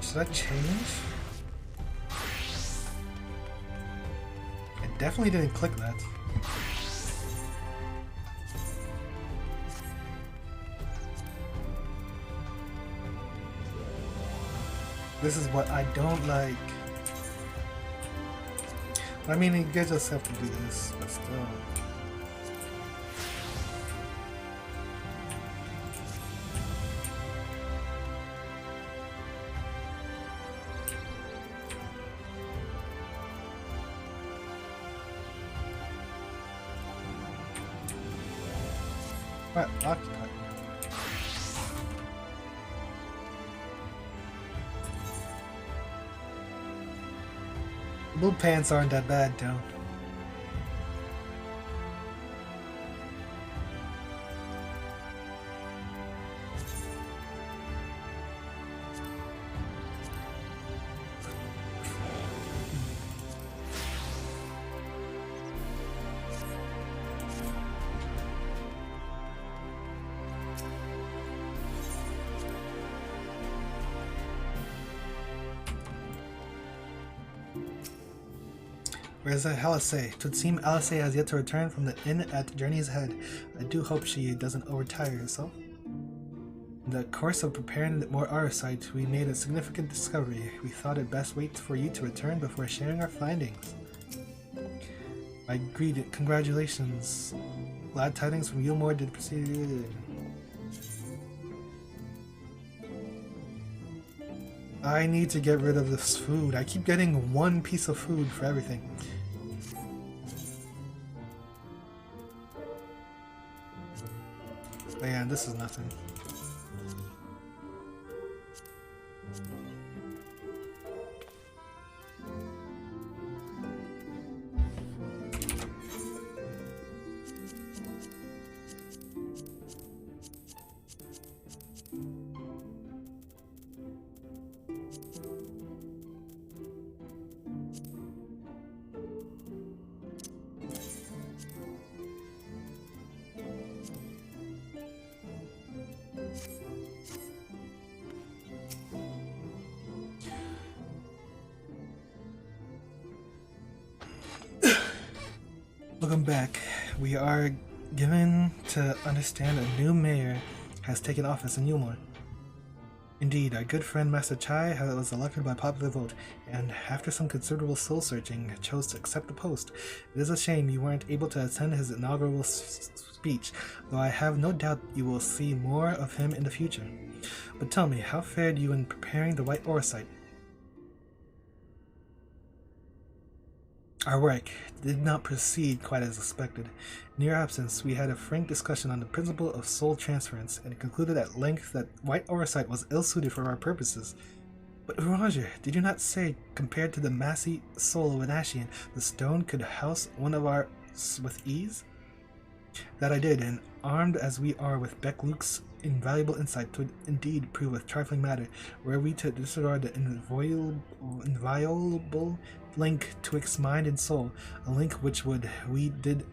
Should I change? I definitely didn't click that. This is what I don't like. I mean, you guys just have to do this, but still. What? Occupied. Blue pants aren't that bad, though. Where's Alisay? Twould seem Alisay has yet to return from the inn at Journey's Head. I do hope she doesn't overtire herself. In the course of preparing more Arsite, we made a significant discovery. We thought it best wait for you to return before sharing our findings. I agreed. Congratulations. Glad tidings from Yulmore did proceed. I need to get rid of this food. I keep getting one piece of food for everything. Man, this is nothing. Welcome back. We are given to understand a new mayor has taken office in Yulmore. Indeed, our good friend Master Chai was elected by popular vote, and after some considerable soul-searching, chose to accept the post. It is a shame you weren't able to attend his inaugural speech, though I have no doubt you will see more of him in the future. But tell me, how fared you in preparing the White Orsite? Our work did not proceed quite as expected. In your absence, we had a frank discussion on the principle of soul transference, and concluded at length that White Orsite was ill-suited for our purposes. But Roger, did you not say, compared to the massy soul of an Ashian, the stone could house one of our with ease? That I did, and armed as we are with Beck-Luke's invaluable insight, would indeed prove a trifling matter, were we to disregard the inviolable link twixt mind and soul, a link which would, we did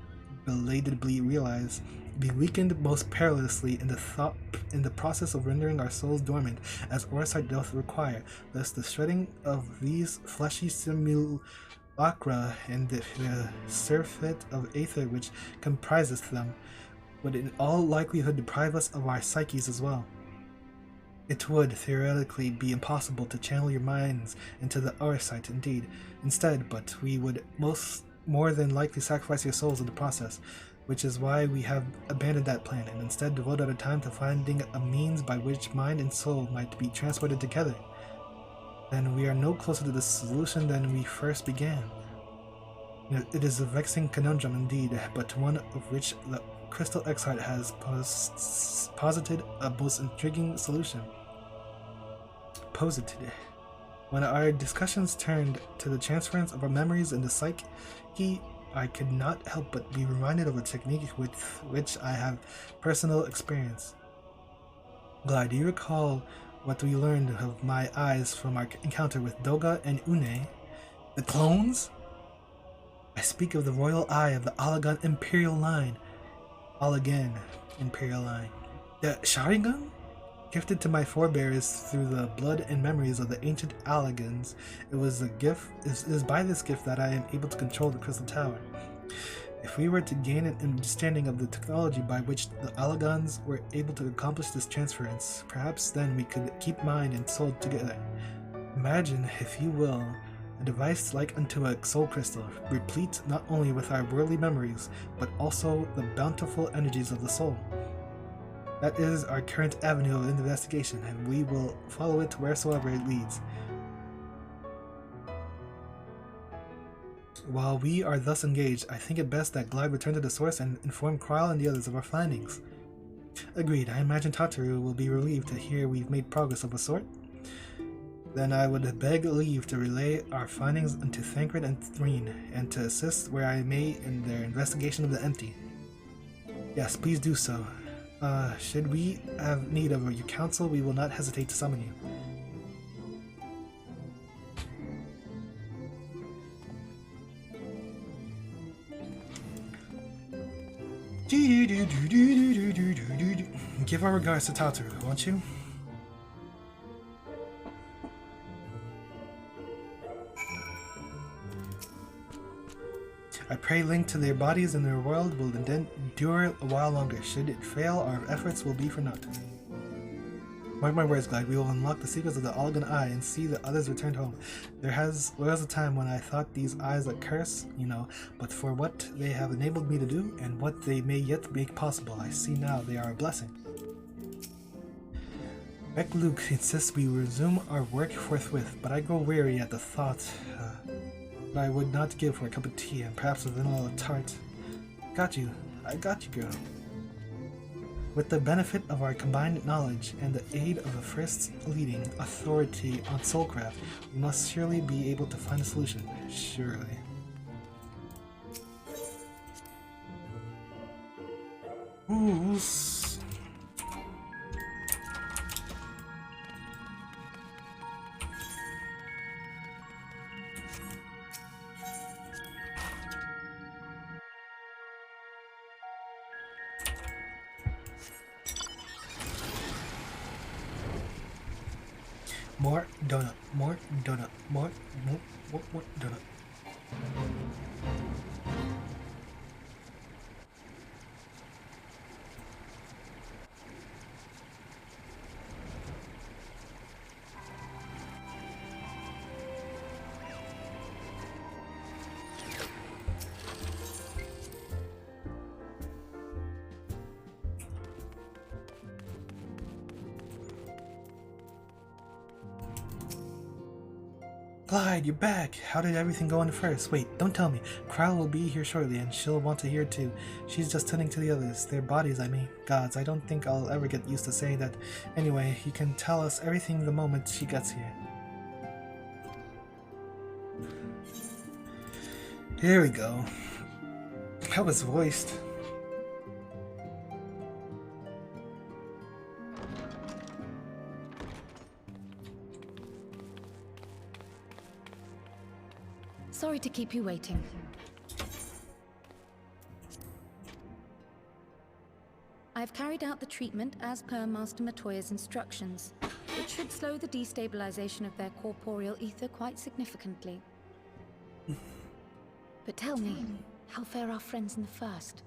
belatedly realize, be weakened most perilously in the process of rendering our souls dormant, as Orsite doth require. Thus the shredding of these fleshy simulacra and the surfeit of aether which compriseth them, would in all likelihood deprive us of our psyches as well. It would theoretically be impossible to channel your minds into the Orsite indeed, instead, but we would more than likely sacrifice your souls in the process, which is why we have abandoned that plan, and instead devoted our time to finding a means by which mind and soul might be transported together. Then we are no closer to this solution than we first began. It is a vexing conundrum indeed, but one of which the Crystal Exarch has posited a most intriguing solution. Posited. When our discussions turned to the transference of our memories into psyche, I could not help but be reminded of a technique with which I have personal experience. Glide, do you recall what we learned of my eyes from our encounter with Doga and Une? The clones? I speak of the royal eye of the Allagan Imperial Line. Allagan Imperial Line. The Sharingan? Gifted to my forebears through the blood and memories of the ancient Allagans, it is by this gift that I am able to control the Crystal Tower. If we were to gain an understanding of the technology by which the Allagans were able to accomplish this transference, perhaps then we could keep mind and soul together. Imagine, if you will, a device like unto a soul crystal, replete not only with our worldly memories, but also the bountiful energies of the soul. That is our current avenue of investigation, and we will follow it wheresoever it leads. While we are thus engaged, I think it best that Glide return to the source and inform Krile and the others of our findings. Agreed. I imagine Tataru will be relieved to hear we've made progress of a sort. Then I would beg leave to relay our findings unto Thancred and Threen, and to assist where I may in their investigation of the empty. Yes, please do so. Should we have need of your counsel, we will not hesitate to summon you. Give our regards to Tataru, won't you? I pray link to their bodies and their world will endure a while longer. Should it fail, our efforts will be for naught. Mark my words, Glide, we will unlock the secrets of the Allagan Eye and see the others returned home. There was a time when I thought these eyes a curse, but for what they have enabled me to do, and what they may yet make possible, I see now they are a blessing. Beck Luke insists we resume our work forthwith, but I grow weary at the thought that I would not give for a cup of tea and perhaps a vanilla tart. Got you. I got you, girl. With the benefit of our combined knowledge and the aid of a first leading authority on soulcraft, we must surely be able to find a solution. Surely. Ooh. More donut, more donut, more donut. Glide, you're back! How did everything go in the first? Wait, don't tell me. Krile will be here shortly, and she'll want to hear too. She's just tending to the others. Their bodies, I mean. Gods, I don't think I'll ever get used to saying that. Anyway, you can tell us everything the moment she gets here. Here we go. That was voiced. Sorry to keep you waiting. I've carried out the treatment as per Master Matoya's instructions, which should slow the destabilization of their corporeal ether quite significantly. But tell me, how fare our friends in the first?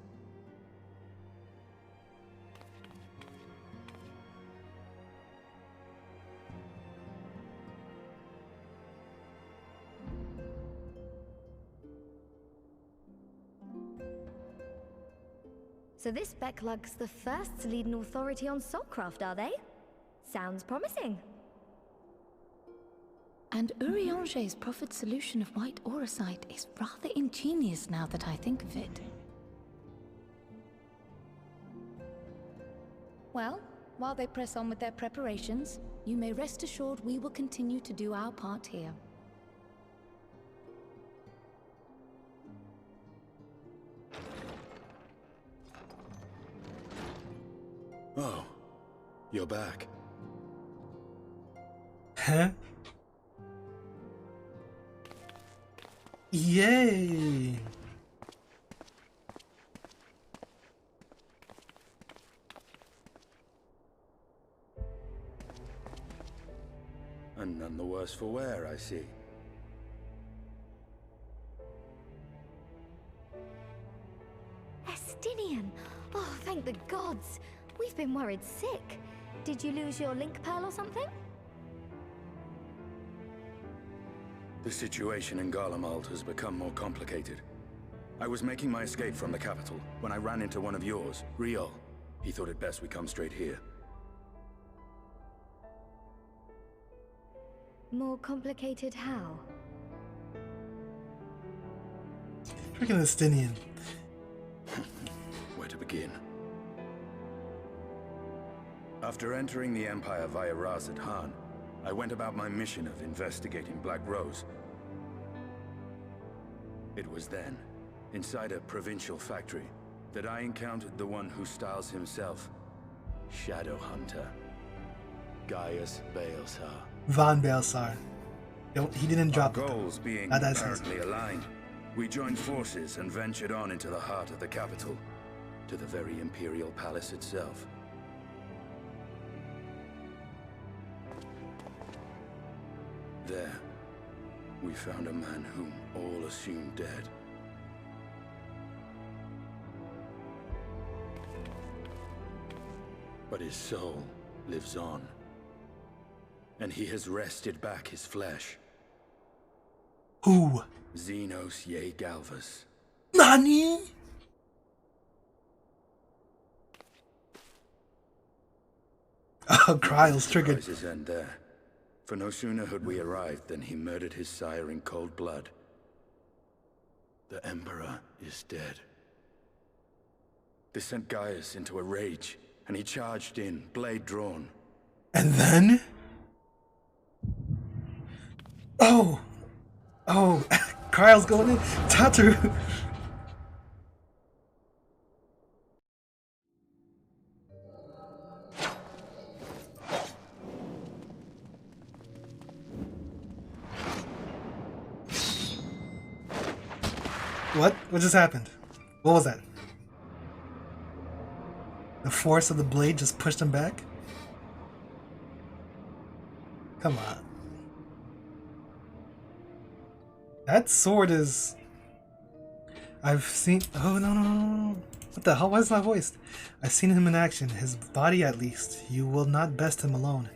So this Becklug's the first to lead an authority on soulcraft, are they? Sounds promising. And Urianger's proffered solution of white auracite is rather ingenious now that I think of it. Well, While they press on with their preparations, you may rest assured we will continue to do our part here. Oh, you're back. Huh? Yay! And none the worse for wear, I see. Estinian! Oh, thank the gods! We've been worried sick. Did you lose your link pearl or something? The situation in Garlemald has become more complicated. I was making my escape from the capital when I ran into one of yours, Riol. He thought it best we come straight here. More complicated how? Freaking Estinian. Where to begin? After entering the Empire via Razad Han, I went about my mission of investigating Black Rose. It was then, inside a provincial factory, that I encountered the one who styles himself Shadow Hunter, Gaius Baelsar. Von Baelsar. He didn't drop Our it. goals being That's apparently aligned, we joined forces and ventured on into the heart of the capital, to the very Imperial Palace itself. There, we found a man whom all assumed dead. But his soul lives on, and he has wrested back his flesh. Who? Xenos Ye Galvus. Nani? Oh, Kryle's triggered. Surprises end there. For no sooner had we arrived than he murdered his sire in cold blood. The Emperor is dead. This sent Gaius into a rage, and he charged in, blade drawn. And then? Oh! Oh, Kryle's going in. Tataru! What? What just happened? What was that? The force of the blade just pushed him back? Come on. That sword is... I've seen... Oh, no, no, no, no. What the hell? Why is my voice? I've seen him in action. His body, at least. You will not best him alone.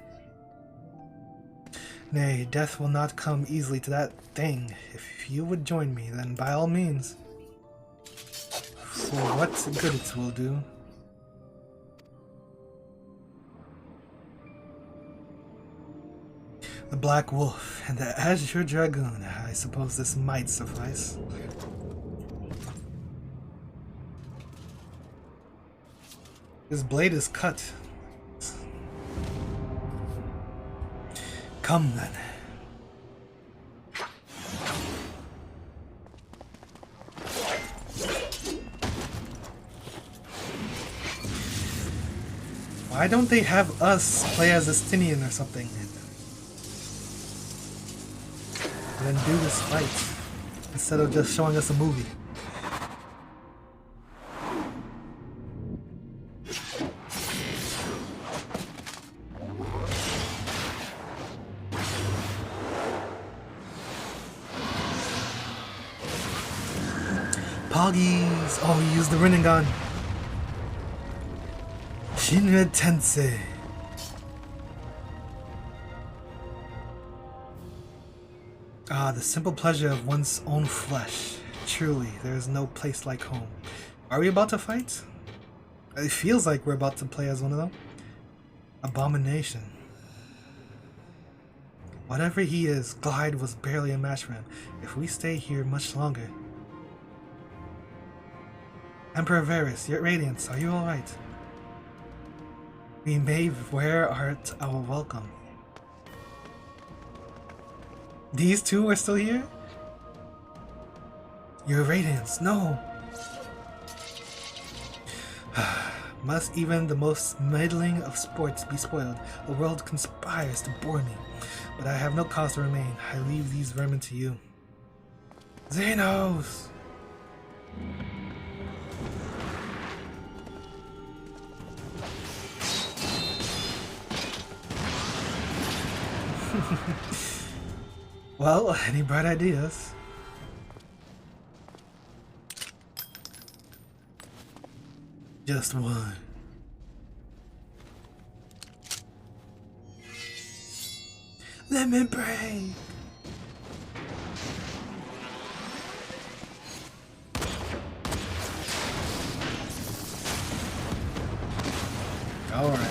Nay, death will not come easily to that thing. If you would join me, then by all means. For what good it will do. The Black Wolf and the Azure Dragoon. I suppose this might suffice. His blade is cut. Come then. Why don't they have us play as Estinian or something? And then do this fight instead of just showing us a movie. Poggies! Oh, he used the Rinnegan. Shinra Tensei. Ah, the simple pleasure of one's own flesh. Truly, there is no place like home. Are we about to fight? It feels like we're about to play as one of them. Abomination. Whatever he is, Glide was barely a match for him. If we stay here much longer... Emperor Varys, your Radiance, are you alright? We may wear our welcome. These two are still here? Your radiance, no! Must even the most meddling of sports be spoiled? The world conspires to bore me, but I have no cause to remain. I leave these vermin to you. Xenos! Well, any bright ideas? Just one. Lemon break! Alright.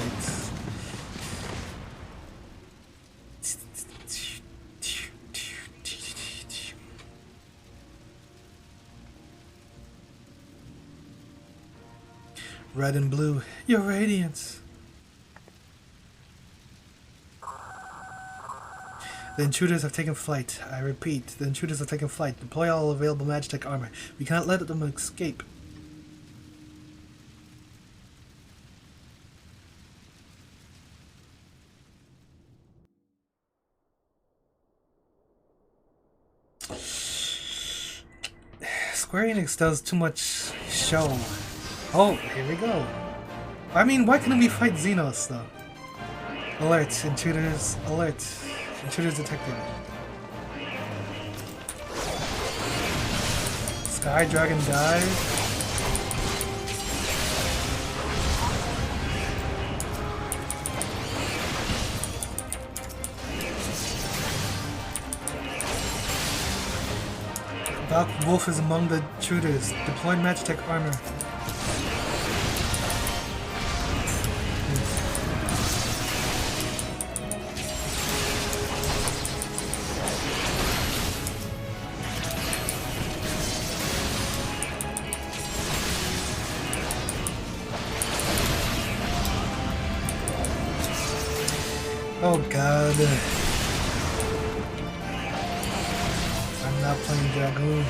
Red and blue, your radiance. The intruders have taken flight. I repeat, the intruders have taken flight. Deploy all available Magitech armor. We cannot let them escape. Square Enix does too much show. Oh, here we go. I mean, why couldn't we fight Xenos, though? Alert, intruders, alert. Intruders detected. Sky Dragon dies. Dark Wolf is among the intruders. Deploy Magitech armor. Oh god. I'm not playing Dragoon.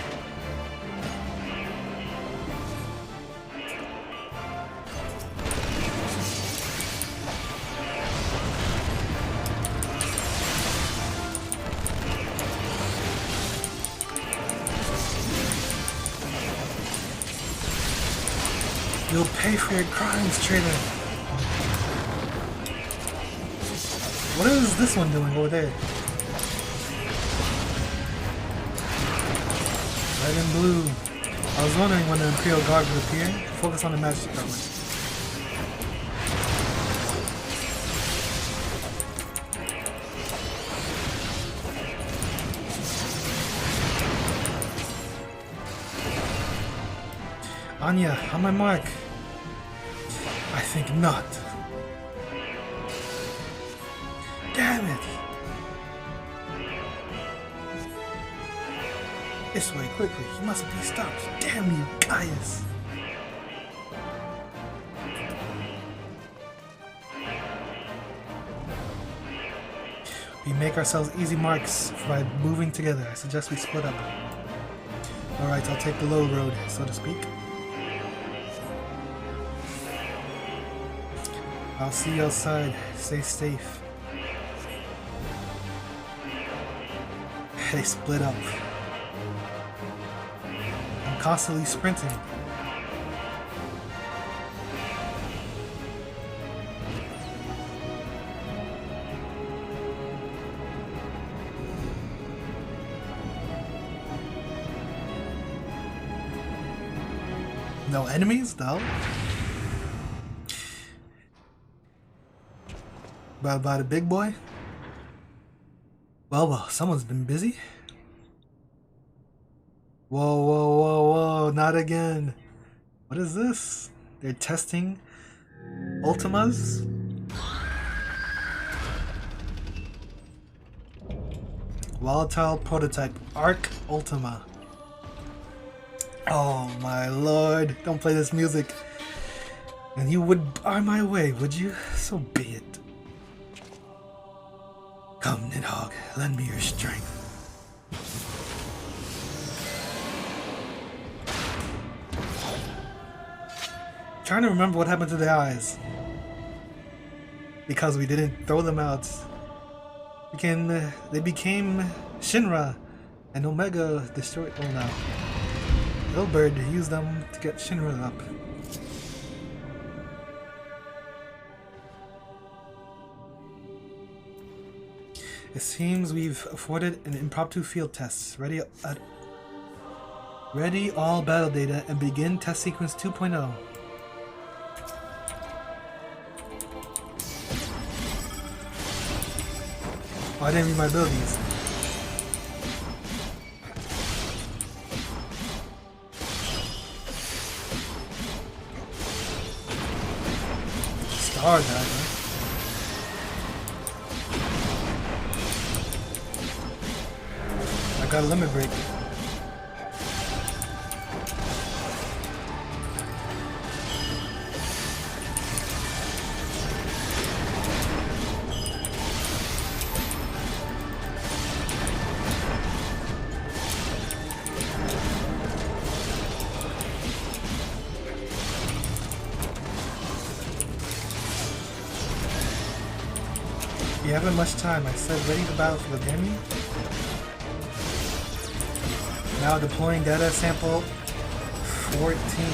You'll pay for your crimes, traitor. What is this one doing over there? Red and blue. I was wondering when the Imperial Guard would appear. Focus on the magic armor. Anya, on my mark. I think not. Damn it! This way, quickly. He must be stopped. Damn you, Gaius! We make ourselves easy marks by moving together. I suggest we split up. Alright, I'll take the low road, so to speak. I'll see you outside. Stay safe. They split up. I'm constantly sprinting. No enemies, though. About a big boy? Well, someone's been busy. Whoa, not again. What is this? They're testing Ultimas? Volatile prototype, Arc Ultima. Oh my lord, don't play this music. And you would bar my way, would you? So be it. Come, Nidhogg, lend me your strength. Trying to remember what happened to the eyes. Because we didn't throw them out. They became Shinra, and Omega destroyed them now. Ilberd used them to get Shinra up. It seems we've afforded an impromptu field test. Ready all battle data and begin test sequence 2.0. Oh, I didn't read my abilities. Star Dagger. I got a limit break. You haven't much time. I said ready to battle for the enemy. Now deploying data sample 14.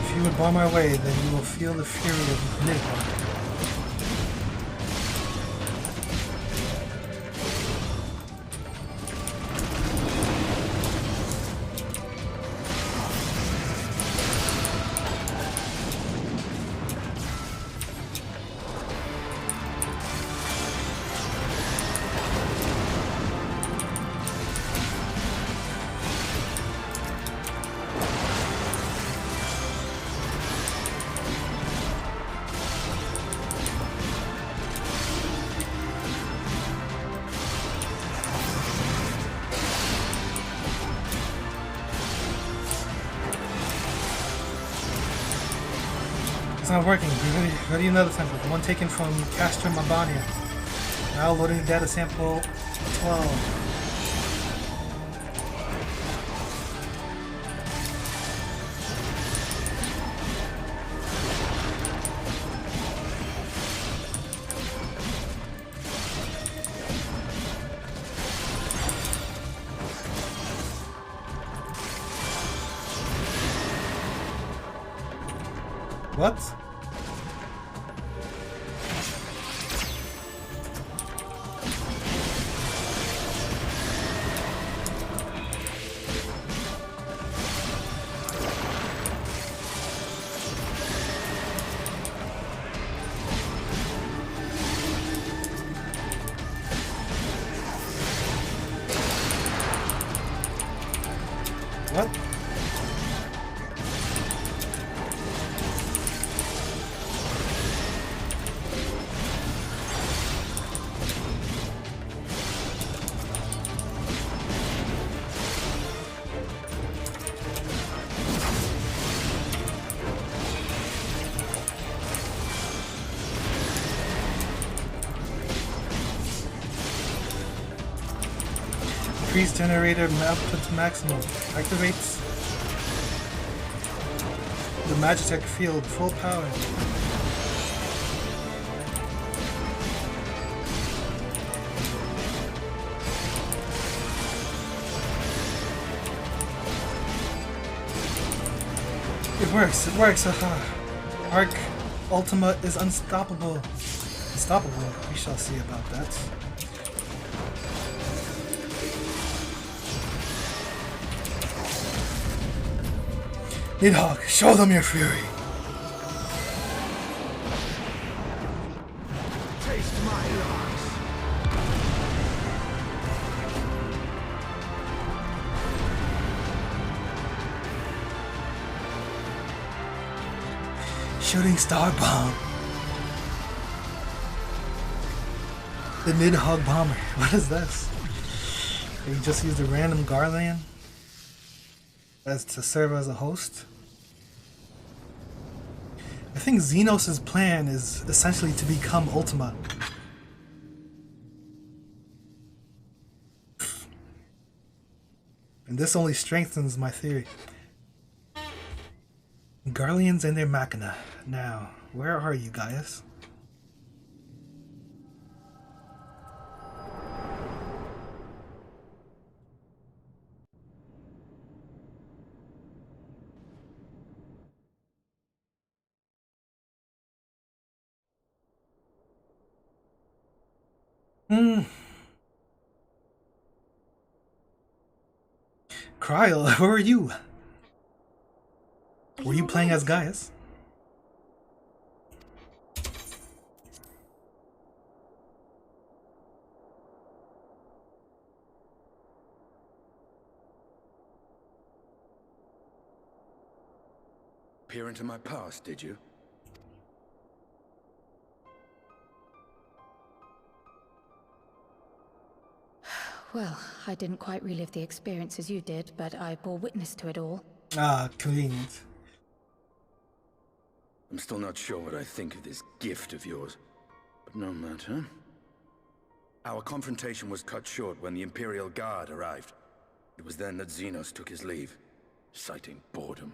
If you would bar my way, then you will feel the fury of Nidhogg. It's not working. Ready another sample. The one taken from Castor Mabania. Now loading data sample 12. What? What? Increase generator output to maximum. Activates the Magitech field full power. It works, haha. Arc Ultima is unstoppable. Unstoppable, we shall see about that. Nidhogg, show them your fury. Shooting star bomb. The Nidhogg bomber. What is this? They just used a random Garland as to serve as a host. I think Xenos' plan is essentially to become Ultima. And this only strengthens my theory. Garleans and their Machina. Now, where are you, Gaius? Cryle, where are you? Were you playing as Gaius? Peer into my past, did you? Well, I didn't quite relive the experience as you did, but I bore witness to it all. Ah, convenient. I'm still not sure what I think of this gift of yours, but no matter. Our confrontation was cut short when the Imperial Guard arrived. It was then that Xenos took his leave, citing boredom.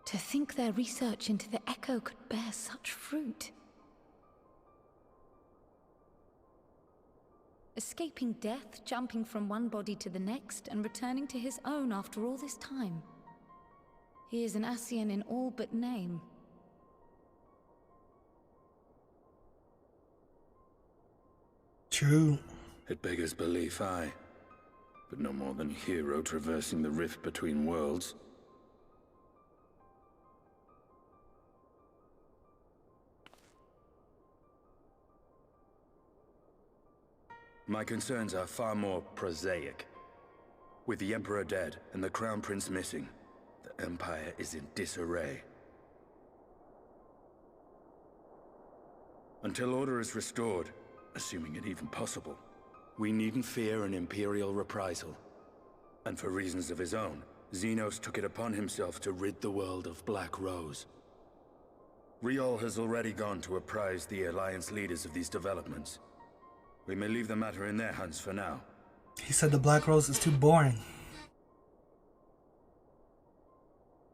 To think their research into the Echo could bear such fruit. Escaping death, jumping from one body to the next, and returning to his own after all this time. He is an Ascian in all but name. True. It beggars belief, aye. But no more than a hero traversing the rift between worlds. My concerns are far more prosaic. With the Emperor dead and the Crown Prince missing, the Empire is in disarray. Until order is restored, assuming it even possible, we needn't fear an Imperial reprisal. And for reasons of his own, Xenos took it upon himself to rid the world of Black Rose. Riol has already gone to apprise the Alliance leaders of these developments. We may leave the matter in their hands for now. He said the Black Rose is too boring.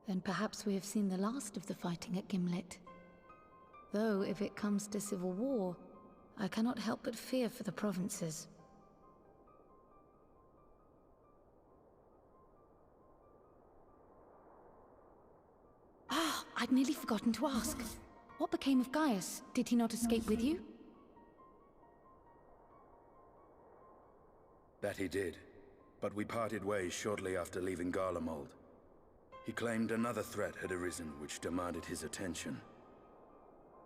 Then perhaps we have seen the last of the fighting at Gimlet. Though, if it comes to civil war, I cannot help but fear for the provinces. Ah, I'd nearly forgotten to ask. What became of Gaius? Did he not escape with you? That he did, but we parted ways shortly after leaving Garlemald. He claimed another threat had arisen which demanded his attention.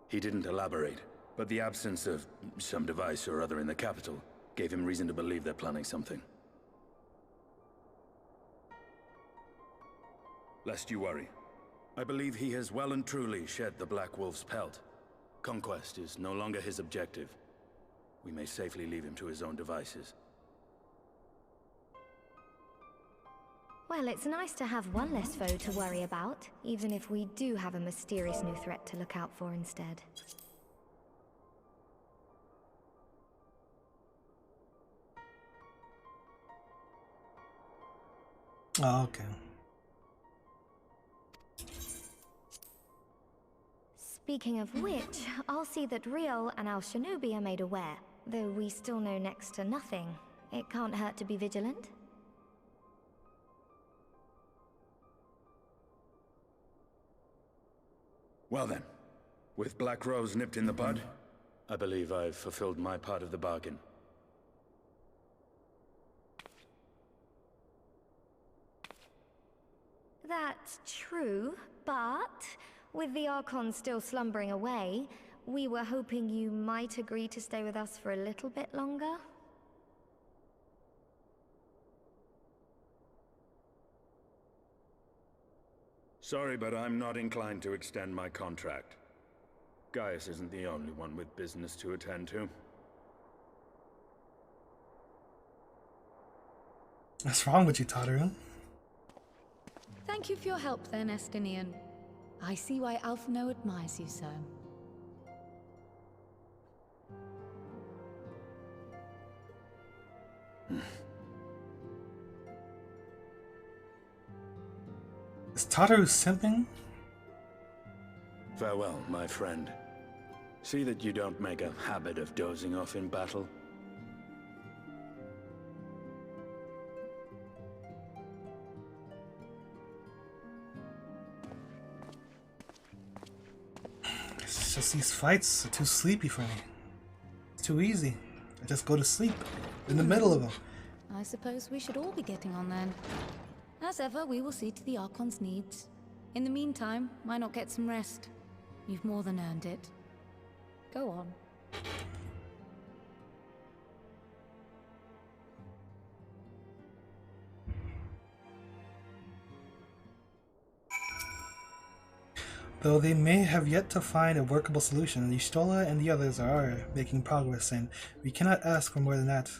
He didn't elaborate, but the absence of some device or other in the capital gave him reason to believe they're planning something. Lest you worry, I believe he has well and truly shed the Black Wolf's pelt. Conquest is no longer his objective. We may safely leave him to his own devices. Well, it's nice to have one less foe to worry about, even if we do have a mysterious new threat to look out for instead. Oh, okay. Speaking of which, I'll see that Riol and Al Shinobi are made aware. Though we still know next to nothing, it can't hurt to be vigilant. Well then, with Black Rose nipped in the bud, I believe I've fulfilled my part of the bargain. That's true, but with the Archon still slumbering away, we were hoping you might agree to stay with us for a little bit longer. Sorry, but I'm not inclined to extend my contract. Gaius isn't the only one with business to attend to. What's wrong with you, Tataru? Thank you for your help then, Estinian. I see why Alphino admires you so. Is Tataru simping? Farewell, my friend. See that you don't make a habit of dozing off in battle. It's just these fights are too sleepy for me. It's too easy. I just go to sleep in the middle of them. I suppose we should all be getting on then. As ever, we will see to the Archon's needs. In the meantime, why not get some rest? You've more than earned it. Go on. Though they may have yet to find a workable solution, Y'shtola and the others are making progress, and we cannot ask for more than that.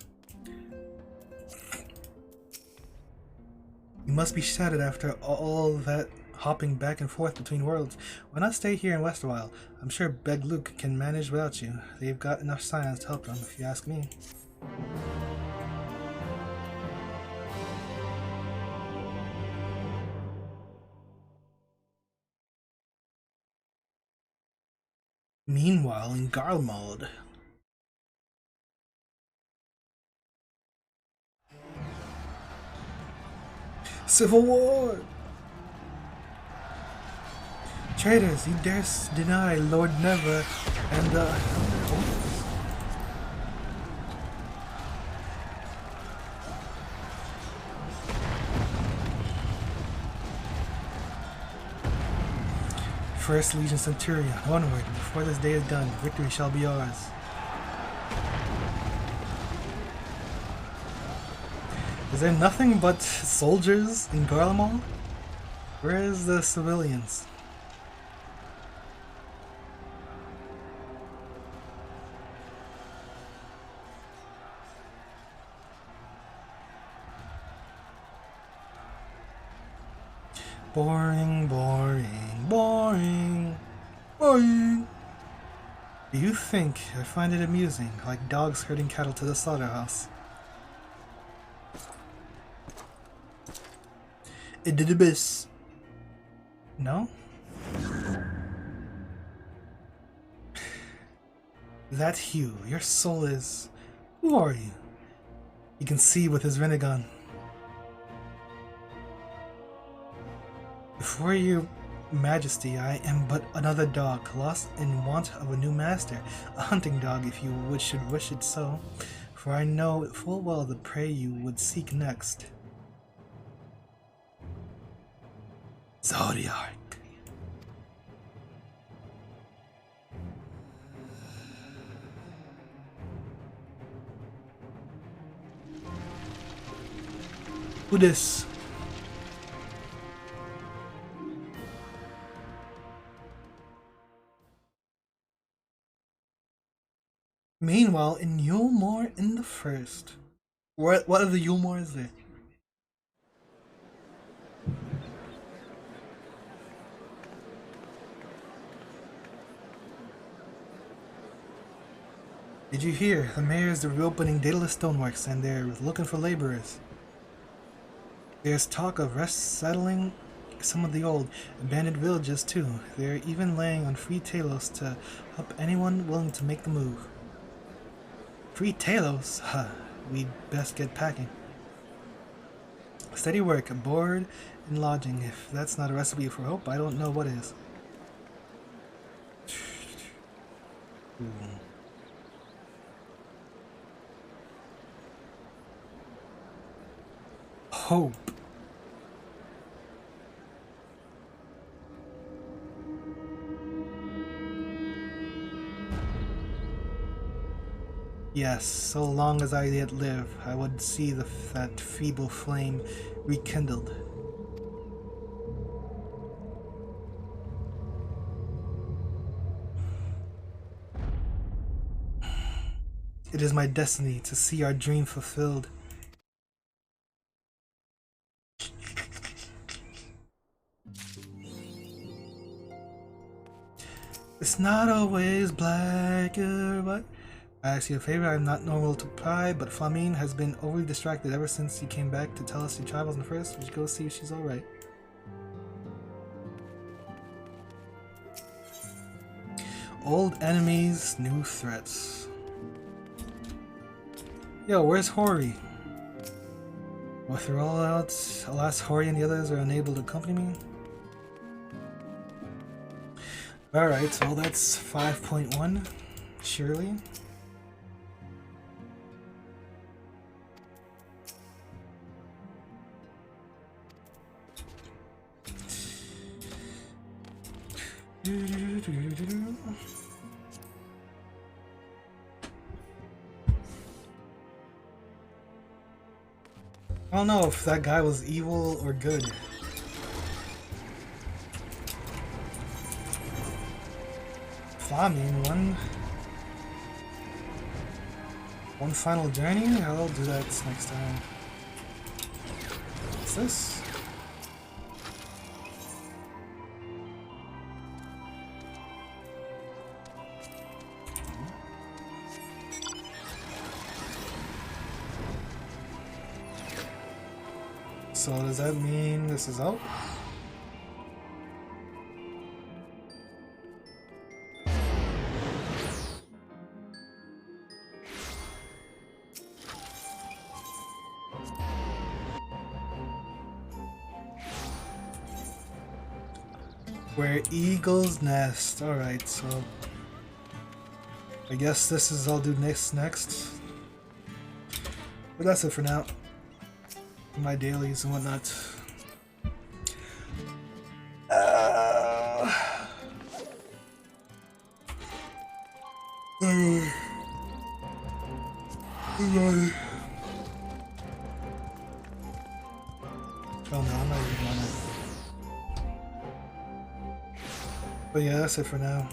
You must be shattered after all that hopping back and forth between worlds. Why not stay here in Westerwile? I'm sure Beg Luke can manage without you. They've got enough science to help them, if you ask me. Meanwhile, in Garlemald, Civil War! Traitors, you dare deny Lord Never and the First Legion Centurion, onward, before this day is done, victory shall be ours. Is there nothing but soldiers in Garlemald? Where is the civilians? Boring, boring, boring, boring. Do you think I find it amusing, like dogs herding cattle to the slaughterhouse? It did abyss. No? That Hugh, your soul is... Who are you? You can see with his Renegon. Before your majesty, I am but another dog, lost in want of a new master, a hunting dog if you should wish it so, for I know full well the prey you would seek next. Zodiac. Who this? Meanwhile, in Yulmore in the First. What other Yulmore is there? Did you hear? The mayor's reopening Daedalus Stoneworks and they're looking for laborers. There's talk of settling some of the old, abandoned villages too. They're even laying on free Talos to help anyone willing to make the move. Free Talos? Huh. We'd best get packing. Steady work, board and lodging. If that's not a recipe for hope, I don't know what is. Hope. Yes, so long as I yet live, I would see that feeble flame rekindled. It is my destiny to see our dream fulfilled. It's not always black or white. I ask you a favor, I'm not normal to pride, but Flamine has been overly distracted ever since you came back to tell us your travels in the first. We should go see if she's alright. Old enemies, new threats. Yo, where's Hori? With her all out, alas, Hori and the others are unable to accompany me. Alright, so that's 5.1, surely. I don't know if that guy was evil or good. Flaming, one final journey? I'll do that next time. What's this? So does that mean this is out? Where eagles nest. Alright, so I guess this is I'll do next. But that's it for now. My dailies and whatnot. Oh no, I'm not even on it. But yeah, that's it for now.